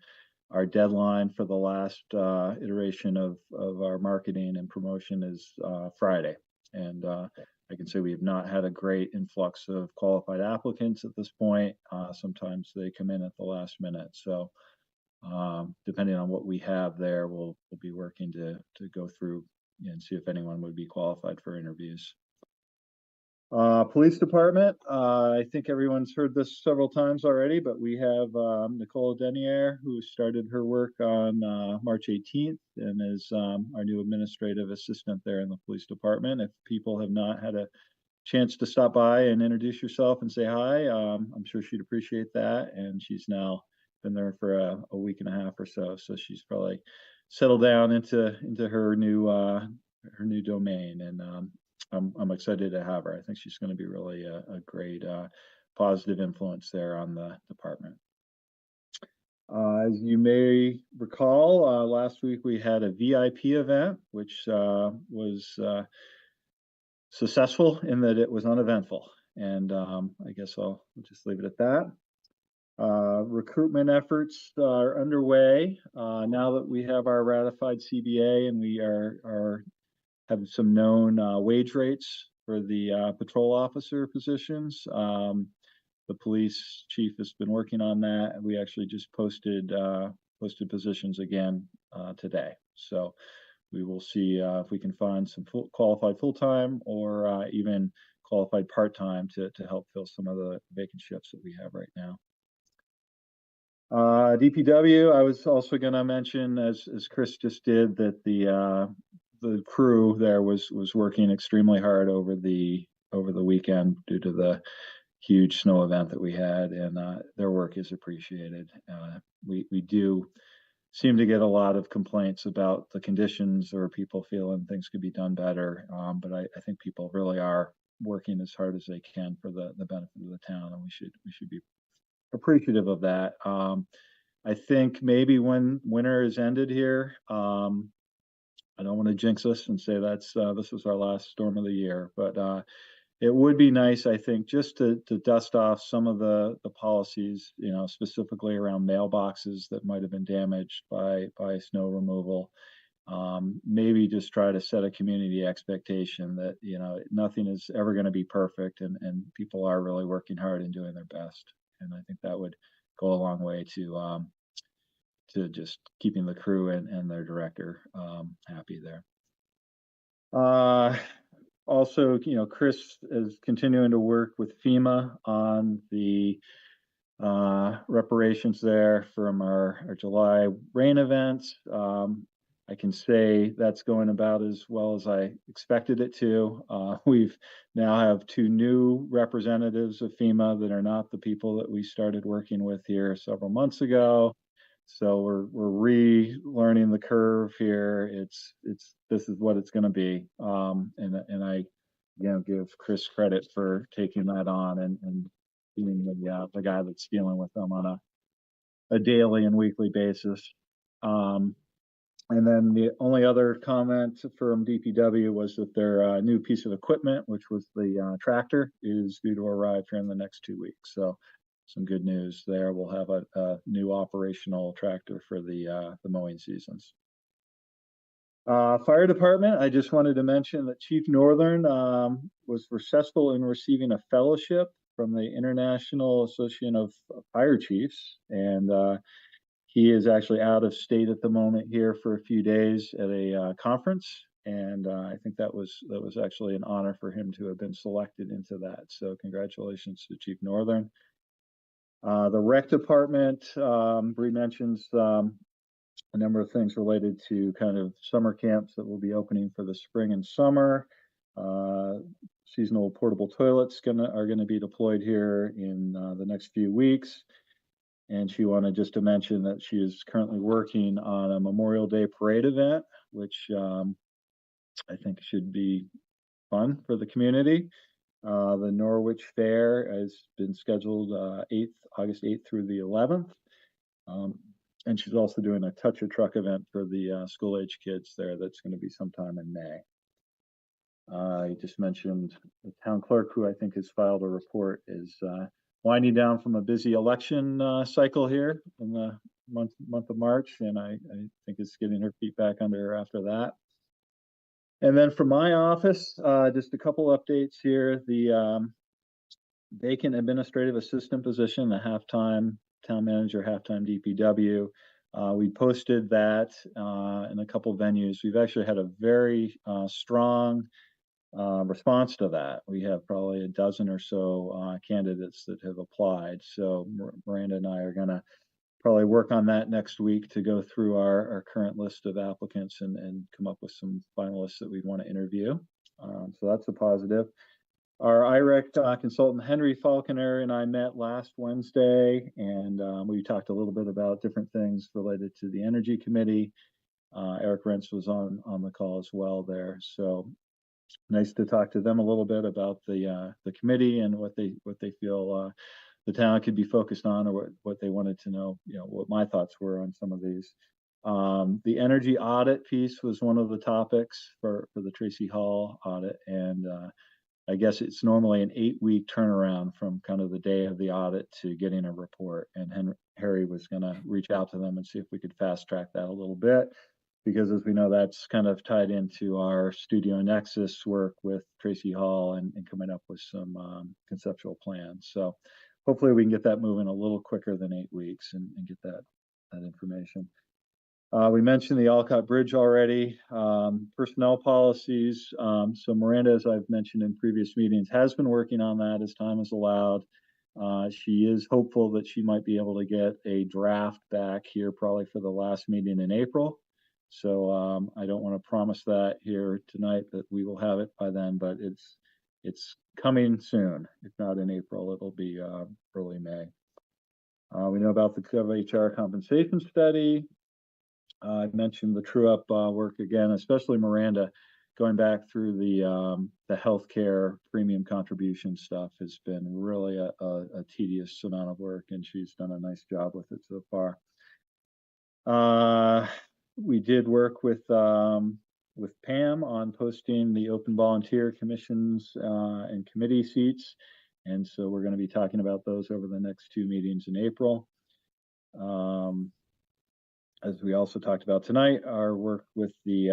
Our deadline for the last iteration of our marketing and promotion is Friday. And I can say we have not had a great influx of qualified applicants at this point. Sometimes they come in at the last minute. So depending on what we have there, we'll be working to go through and see if anyone would be qualified for interviews. Police department, I think everyone's heard this several times already, but we have Nicole Denier, who started her work on March 18th and is our new administrative assistant there in the police department. If people have not had a chance to stop by and introduce yourself and say hi, I'm sure she'd appreciate that. And she's now been there for a week and a half or so, so she's probably settled down into her new domain, and I'm excited to have her. I think she's going to be really a great positive influence there on the department. As you may recall, last week we had a VIP event, which was successful in that it was uneventful, and I guess I'll just leave it at that. Recruitment efforts are underway now that we have our ratified CBA and we have some known wage rates for the patrol officer positions. The police chief has been working on that, and we actually just posted positions again today. So we will see if we can find some qualified full-time or even qualified part-time to help fill some of the vacant shifts that we have right now. DPW, I was also going to mention, as Chris just did, that the crew there was working extremely hard over the weekend due to the huge snow event that we had, and their work is appreciated. We do seem to get a lot of complaints about the conditions or people feeling things could be done better, but I think people really are working as hard as they can for the benefit of the town, and we should be appreciative of that. I think maybe when winter is ended here, I don't want to jinx us and say this was our last storm of the year, but it would be nice, I think, just to dust off some of the policies, specifically around mailboxes that might have been damaged by snow removal. Maybe just try to set a community expectation that nothing is ever going to be perfect, and people are really working hard and doing their best. And I think that would go a long way to just keeping the crew and their director happy there. Also, Chris is continuing to work with FEMA on the reparations there from our July rain events. I can say that's going about as well as I expected it to. We've now have 2 new representatives of FEMA that are not the people that we started working with here several months ago. So we're relearning the curve here. This is what it's going to be. And I give Chris credit for taking that on and being the guy that's dealing with them on a daily and weekly basis. And then the only other comment from DPW was that their new piece of equipment, which was the tractor, is due to arrive here in the next 2 weeks. So some good news there. We'll have a new operational tractor for the mowing seasons. Fire department, I just wanted to mention that Chief Northern was successful in receiving a fellowship from the International Association of Fire Chiefs, and he is actually out of state at the moment here for a few days at a conference, and I think that was actually an honor for him to have been selected into that. So congratulations to Chief Northern. The rec department, Bree mentions a number of things related to kind of summer camps that will be opening for the spring and summer. Seasonal portable toilets are gonna be deployed here in the next few weeks. And she wanted just to mention that she is currently working on a Memorial Day parade event, which I think should be fun for the community. The Norwich Fair has been scheduled August 8th through the 11th. And she's also doing a Touch a Truck event for the school-age kids there. That's going to be sometime in May. I just mentioned the town clerk, who I think has filed a report, is winding down from a busy election cycle here in the month of March, and I think is getting her feet back under her after that. And then from my office, just a couple updates here. The vacant administrative assistant position, the half-time town manager, half-time DPW. We posted that in a couple venues. We've actually had a very strong response to that. We have probably a dozen or so candidates that have applied. So Miranda and I are going to probably work on that next week to go through our current list of applicants and come up with some finalists that we'd want to interview. So that's a positive. Our IREC consultant, Henry Falconer, and I met last Wednesday, and we talked a little bit about different things related to the Energy Committee. Eric Rentz was on the call as well there. So nice to talk to them a little bit about the committee and what they feel the town could be focused on, or what they wanted to know, what my thoughts were on some of these. The energy audit piece was one of the topics for the Tracy Hall audit, and I guess it's normally an 8-week turnaround from kind of the day of the audit to getting a report. And Harry was going to reach out to them and see if we could fast track that a little bit, because as we know, that's kind of tied into our Studio Nexus work with Tracy Hall and coming up with some conceptual plans. So hopefully we can get that moving a little quicker than 8 weeks and get that information. We mentioned the Olcott Bridge already. Personnel policies. So Miranda, as I've mentioned in previous meetings, has been working on that as time is allowed. She is hopeful that she might be able to get a draft back here probably for the last meeting in April. So I don't want to promise that here tonight that we will have it by then, but it's coming soon. If not in April, it'll be early May. We know about the GovHR compensation study. I mentioned the true-up work again, especially Miranda, going back through the healthcare premium contribution stuff has been really a tedious amount of work, and she's done a nice job with it so far. We did work with Pam on posting the open volunteer commissions and committee seats, and so we're going to be talking about those over the next 2 meetings in April. As we also talked about tonight, our work with the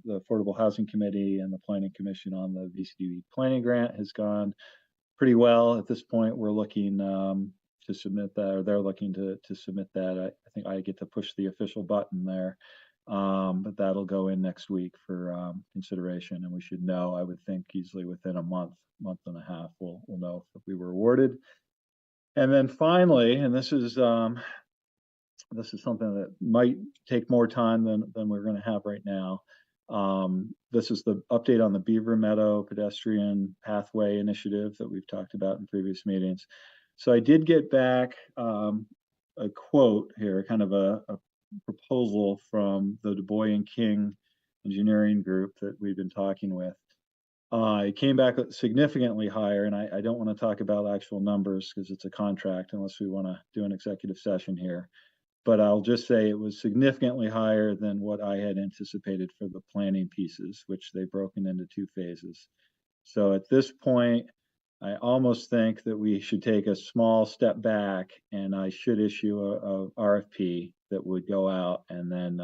Affordable Housing Committee and the Planning Commission on the VCDP planning grant has gone pretty well. At this point, we're looking to submit that, or they're looking to submit that. I think I get to push the official button there, but that'll go in next week for consideration, and we should know, I would think, easily within a month and a half, we'll know if we were awarded. And then finally, and this is something that might take more time than we're going to have right now. This is the update on the Beaver Meadow pedestrian pathway initiative that we've talked about in previous meetings. So I did get back a quote here, kind of a proposal from the Du Bois and King engineering group that we've been talking with. It came back significantly higher, and I don't want to talk about actual numbers because it's a contract unless we want to do an executive session here. But I'll just say it was significantly higher than what I had anticipated for the planning pieces, which they've broken into 2 phases. So at this point, I almost think that we should take a small step back, and I should issue a RFP that would go out, and then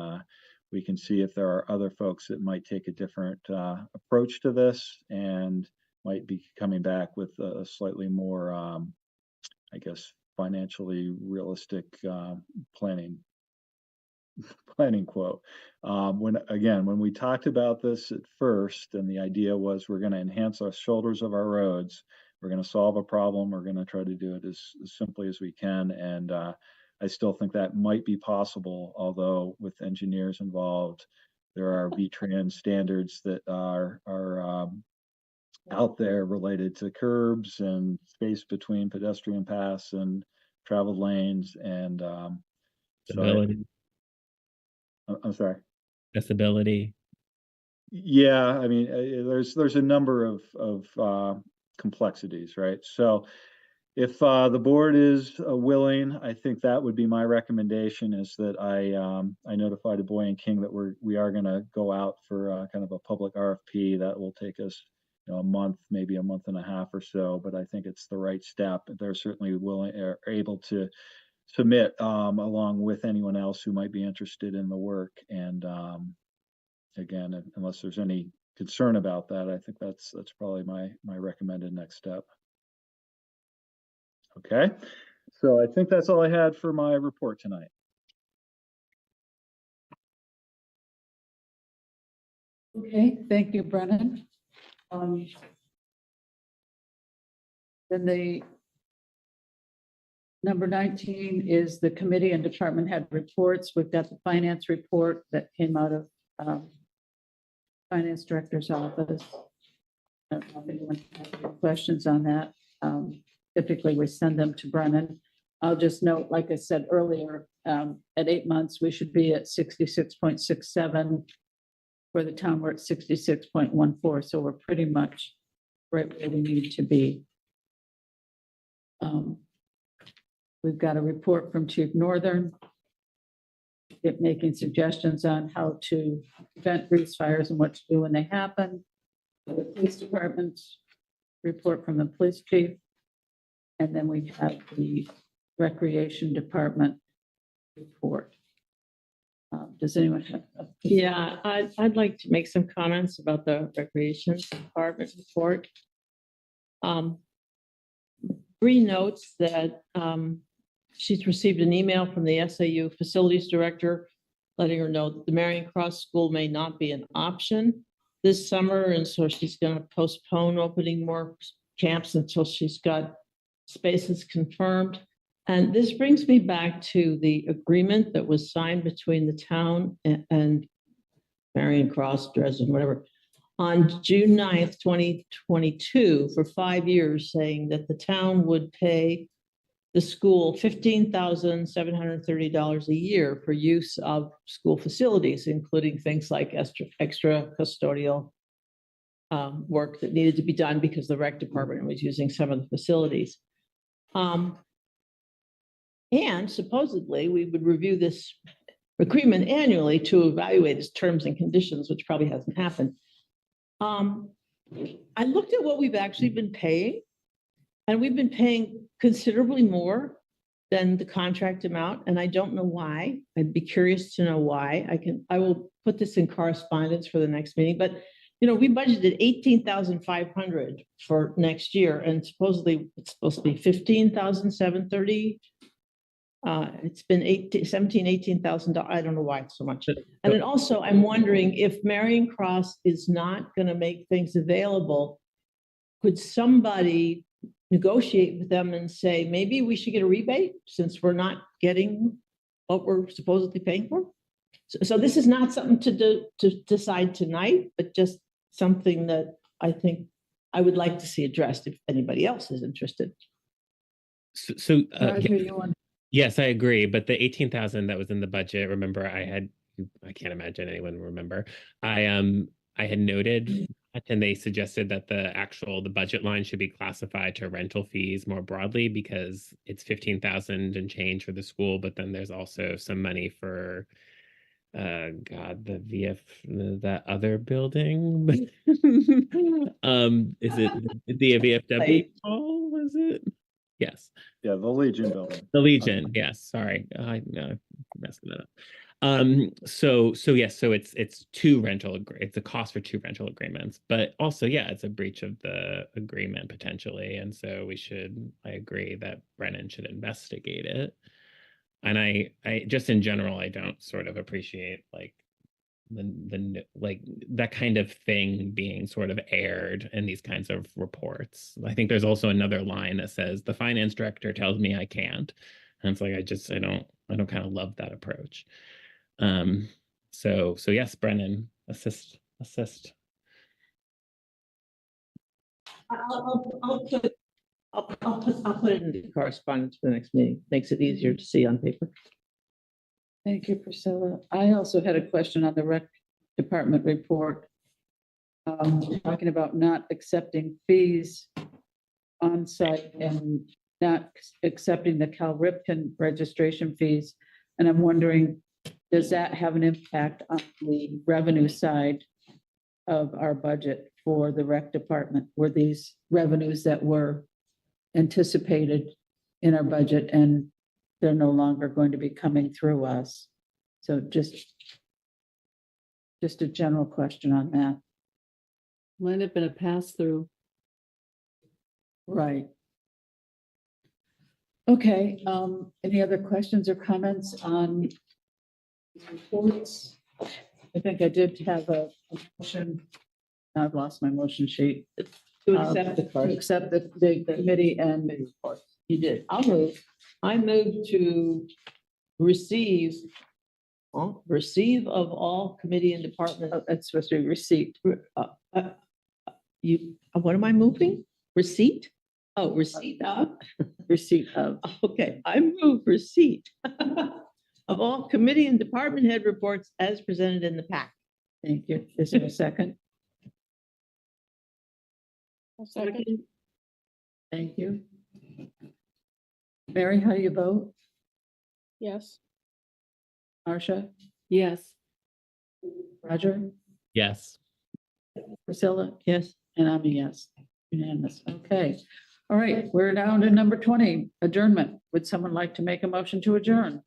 we can see if there are other folks that might take a different approach to this and might be coming back with a slightly more, I guess, financially realistic planning quote. When we talked about this at first, and the idea was we're going to enhance our shoulders of our roads, we're going to solve a problem, we're going to try to do it as simply as we can, and I still think that might be possible, although with engineers involved, there are VTrans standards that are out there related to curbs and space between pedestrian paths and traveled lanes, and Disability. I'm sorry. Disability. Yeah, I mean, there's a number of complexities, right? So if the board is willing, I think that would be my recommendation, is that I notify Du Bois and King that we are going to go out for kind of a public RFP that will take us a month, maybe a month and a half or so, but I think it's the right step. They're certainly willing or able to submit along with anyone else who might be interested in the work. And again, unless there's any concern about that, I think that's probably my recommended next step. Okay, so I think that's all I had for my report tonight. Okay, thank you, Brennan. Then the number 19 is the committee and department head reports. We've got the finance report that came out of finance director's office. I don't know if anyone has any questions on that. Typically, we send them to Brennan. I'll just note, like I said earlier, at 8 months, we should be at 66.67. For the town, we're at 66.14, so we're pretty much right where we need to be. We've got a report from Chief Northern, making suggestions on how to prevent grease fires and what to do when they happen. The police department report from the police chief. And then we have the recreation department report. Does anyone have? Yeah, I'd like to make some comments about the recreation department report. Bree notes that she's received an email from the SAU facilities director letting her know that the Marion Cross School may not be an option this summer, and so she's going to postpone opening more camps until she's got spaces confirmed. And this brings me back to the agreement that was signed between the town and Marion Cross, Dresden, whatever, on June 9th, 2022 for 5 years, saying that the town would pay the school $15,730 a year for use of school facilities, including things like extra custodial work that needed to be done because the rec department was using some of the facilities. And supposedly we would review this agreement annually to evaluate its terms and conditions, which probably hasn't happened. I looked at what we've actually been paying, and we've been paying considerably more than the contract amount, and I don't know why. I'd be curious to know why. I will put this in correspondence for the next meeting, but you know, we budgeted $18,500 for next year, and supposedly it's supposed to be $15,730. It's been $18,000. I don't know why it's so much. And then also, I'm wondering if Marion Cross is not going to make things available, could somebody negotiate with them and say, maybe we should get a rebate since we're not getting what we're supposedly paying for? So this is not something to decide tonight, but just something that I think I would like to see addressed if anybody else is interested. Yes, I agree. But the 18,000 that was in the budget, remember, I can't imagine anyone will remember. I had noted that, and they suggested that the budget line should be classified to rental fees more broadly because it's 15,000 and change for the school, but then there's also some money for that other building. Is it the VFW hall? Was it? Yes. Yeah, the Legion building. The Legion, yes. Sorry, I messed that up. So yes, so it's it's a cost for 2 rental agreements, but also, yeah, it's a breach of the agreement potentially, and so I agree that Brennan should investigate it. And I just in general, I don't sort of appreciate like like that kind of thing being sort of aired in these kinds of reports. I think there's also another line that says the finance director tells me I can't, and it's like I don't kind of love that approach. So yes, Brennan, assist. I'll put it in the correspondence for the next meeting. Makes it easier to see on paper. Thank you, Priscilla. I also had a question on the rec department report. Talking about not accepting fees on site and not accepting the Cal Ripken registration fees. And I'm wondering, does that have an impact on the revenue side of our budget for the rec department? Were these revenues that were anticipated in our budget and they're no longer going to be coming through us? So just a general question on that. Might have been a pass through. Right. Okay, any other questions or comments on reports? I think I did have a motion. I've lost my motion sheet. To accept the To accept the committee and the reports. You did. I'll move. I move to receive, receive of all committee and department. That's supposed to be receipt. What am I moving? Receipt? Oh, receipt of? Receipt of. Okay, I move receipt of all committee and department head reports as presented in the pack. Thank you. Is there a second? Second. Thank you. Mary, how do you vote? Yes. Marcia? Yes. Roger? Yes. Priscilla? Yes. And I'm a yes. Unanimous. Okay. All right, we're down to number 20, adjournment. Would someone like to make a motion to adjourn?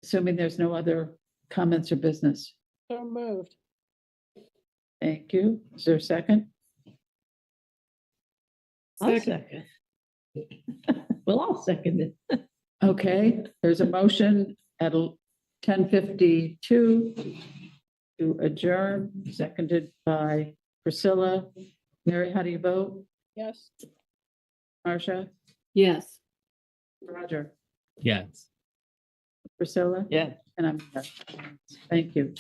Assuming there's no other comments or business. So moved. Thank you. Is there a second? I'll second. Well, I'll second it. Okay, there's a motion at 10:52 to adjourn, seconded by Priscilla. Mary, how do you vote? Yes. Marcia? Yes. Roger? Yes. Priscilla? Yeah. And I'm, yes. Thank you.